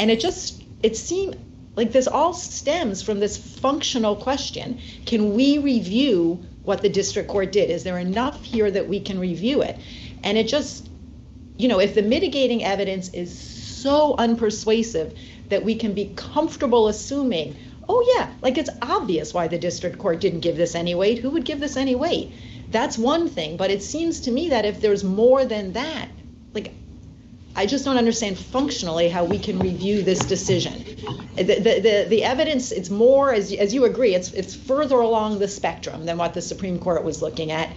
it seemed like this all stems from this functional question. Can we review what the district court did? Is there enough here that we can review it? And it just, if the mitigating evidence is so unpersuasive that we can be comfortable assuming, oh yeah, like it's obvious why the district court didn't give this any weight. Who would give this any weight? That's one thing, but it seems to me that if there's more than that, like I just don't understand functionally how we can review this decision. The evidence, it's more, as you agree, it's further along the spectrum than what the Supreme Court was looking at.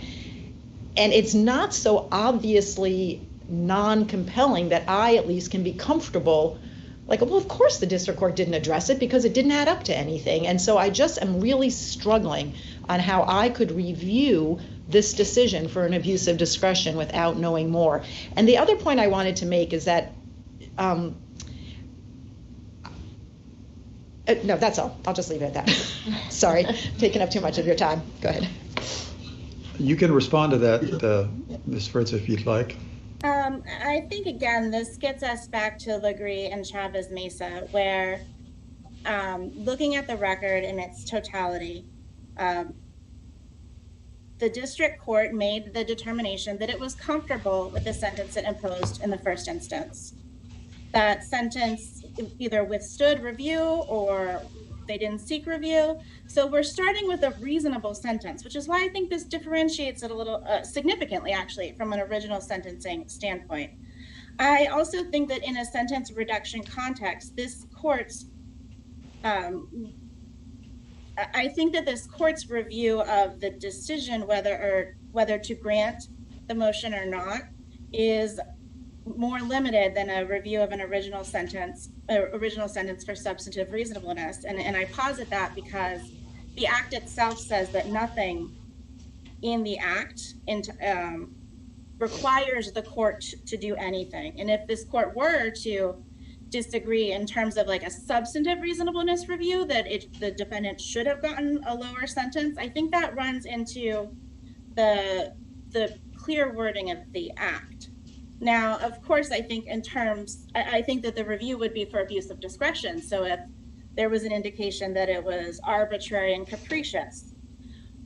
And it's not so obviously non-compelling that I at least can be comfortable, like, well, of course the district court didn't address it because it didn't add up to anything. And so I just am really struggling on how I could review this decision for an abuse of discretion without knowing more. And the other point I wanted to make is that, no, that's all. I'll just leave it at that. Sorry, taking up too much of your time. Go ahead. You can respond to that, Ms. Fritz, if you'd like. I think, again, this gets us back to Legree and Chavez Mesa, where looking at the record in its totality, the district court made the determination that it was comfortable with the sentence it imposed in the first instance. That sentence either withstood review or they didn't seek review. So we're starting with a reasonable sentence, which is why I think this differentiates it a little significantly, actually, from an original sentencing standpoint. I also think that in a sentence reduction context, this court's I think that this court's review of the decision whether to grant the motion or not is more limited than a review of an original sentence for substantive reasonableness. And I posit that because the act itself says that nothing in the act requires the court to do anything. And if this court were to disagree in terms of like a substantive reasonableness review, that the defendant should have gotten a lower sentence, I think that runs into the clear wording of the act. Now, of course, I think that the review would be for abuse of discretion. So if there was an indication that it was arbitrary and capricious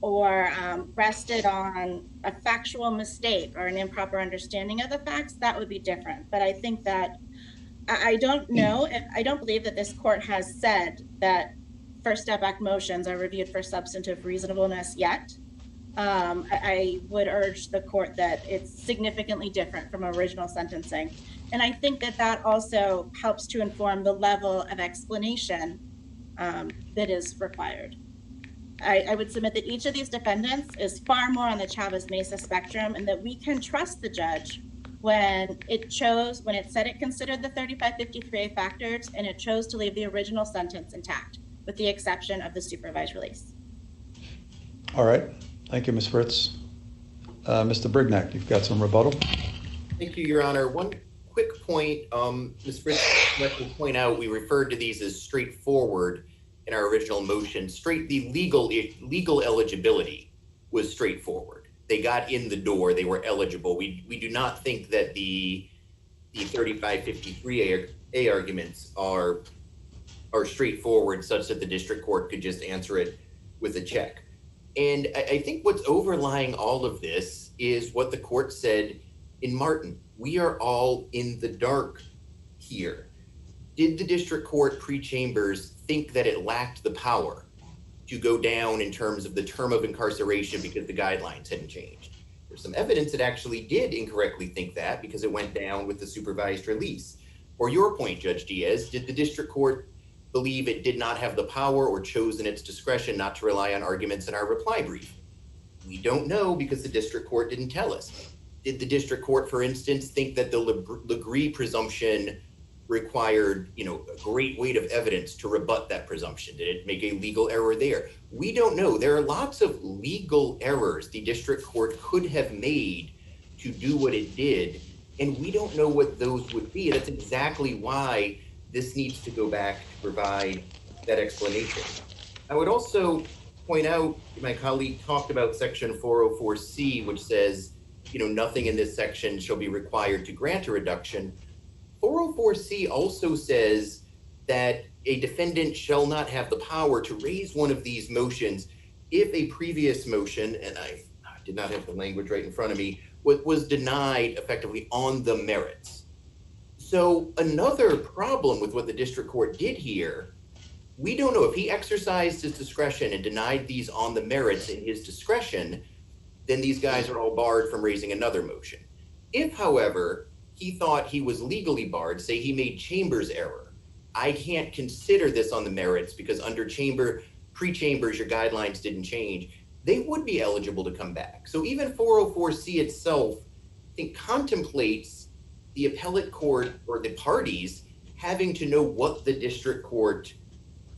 or rested on a factual mistake or an improper understanding of the facts, that would be different. But I think that I don't believe that this court has said that First Step Act motions are reviewed for substantive reasonableness yet. I would urge the court that it's significantly different from original sentencing. And I think that also helps to inform the level of explanation that is required. I would submit that each of these defendants is far more on the Chavez-Mesa spectrum, and that we can trust the judge when it said it considered the 3553A factors and it chose to leave the original sentence intact, with the exception of the supervised release. All right. Thank you, Ms. Fritz. Mr. Brignac, you've got some rebuttal. Thank you, Your Honor. One quick point. Ms. Fritz, let me point out, we referred to these as straightforward in our original motion. The legal eligibility was straightforward. They got in the door, they were eligible. We do not think that the 3553A arguments are straightforward, such that the district court could just answer it with a check. And I think what's overlying all of this is what the court said in Martin. We are all in the dark here. Did the district court pre-Chambers think that it lacked the power to go down in terms of the term of incarceration because the guidelines hadn't changed? There's some evidence it actually did incorrectly think that, because it went down with the supervised release. Or your point, Judge Diaz, did the district court believe it did not have the power or chose in its discretion not to rely on arguments in our reply brief? We don't know, because the district court didn't tell us. Did the district court, for instance, think that the Legree presumption required, a great weight of evidence to rebut that presumption? Did it make a legal error there? We don't know. There are lots of legal errors the district court could have made to do what it did, and we don't know what those would be. That's exactly why this needs to go back to provide that explanation. I would also point out, my colleague talked about section 404C, which says, nothing in this section shall be required to grant a reduction. 404C also says that a defendant shall not have the power to raise one of these motions if a previous motion, and I did not have the language right in front of me, was denied effectively on the merits. So another problem with what the district court did here, we don't know if he exercised his discretion and denied these on the merits in his discretion, then these guys are all barred from raising another motion. If, however, he thought he was legally barred, say he made Chambers error, I can't consider this on the merits because under pre-Chambers, your guidelines didn't change, they would be eligible to come back. So even 404C itself, I think, contemplates the appellate court or the parties having to know what the district court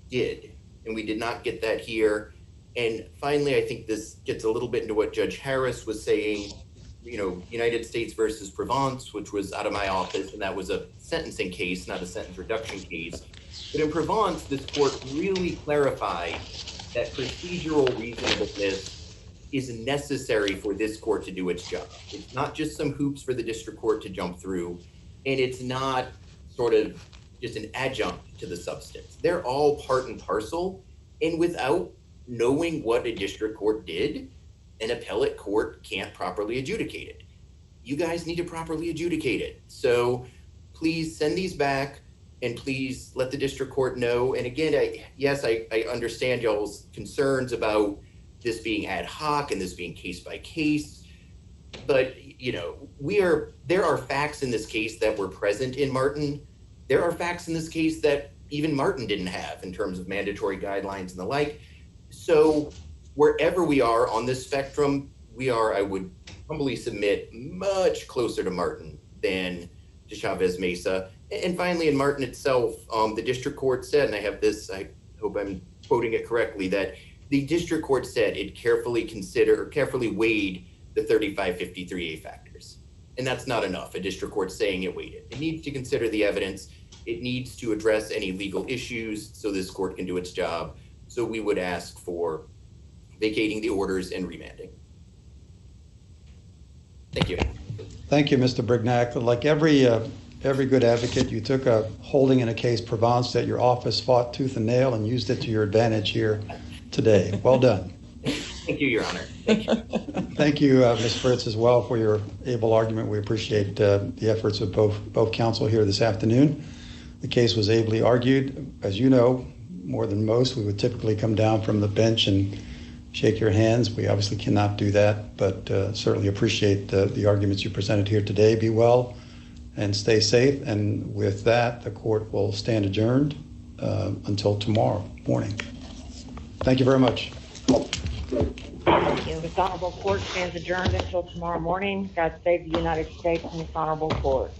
did. And we did not get that here. And finally, I think this gets a little bit into what Judge Harris was saying, United States versus Provence, which was out of my office, and that was a sentencing case, not a sentence reduction case. But in Provence, this court really clarified that procedural reasonableness is necessary for this court to do its job. It's not just some hoops for the district court to jump through, and it's not sort of just an adjunct to the substance. They're all part and parcel. And without knowing what a district court did, an appellate court can't properly adjudicate it. You guys need to properly adjudicate it. So please send these back and please let the district court know. And again, I understand y'all's concerns about this being ad hoc and this being case by case, but there are facts in this case that were present in Martin. There are facts in this case that even Martin didn't have in terms of mandatory guidelines and the like. So wherever we are on this spectrum, we are, I would humbly submit, much closer to Martin than to Chavez Mesa. And finally, in Martin itself, the district court said, and I have this, I hope I'm quoting it correctly, that the district court said it carefully weighed the 3553A factors. And that's not enough. A district court saying it weighed it. It needs to consider the evidence. It needs to address any legal issues so this court can do its job. So we would ask for vacating the orders and remanding. Thank you. Thank you, Mr. Brignac. Like every good advocate, you took a holding in a case Provence that your office fought tooth and nail and used it to your advantage here today. Well done. Thank you, Your Honor. Thank you. Thank you, Ms. Fritz, as well, for your able argument. We appreciate the efforts of both counsel here this afternoon. The case was ably argued. As you know, more than most, we would typically come down from the bench and shake your hands. We obviously cannot do that, but certainly appreciate the arguments you presented here today. Be well and stay safe. And with that, the court will stand adjourned until tomorrow morning. Thank you very much. Thank you. This honorable court stands adjourned until tomorrow morning. God save the United States and this honorable court.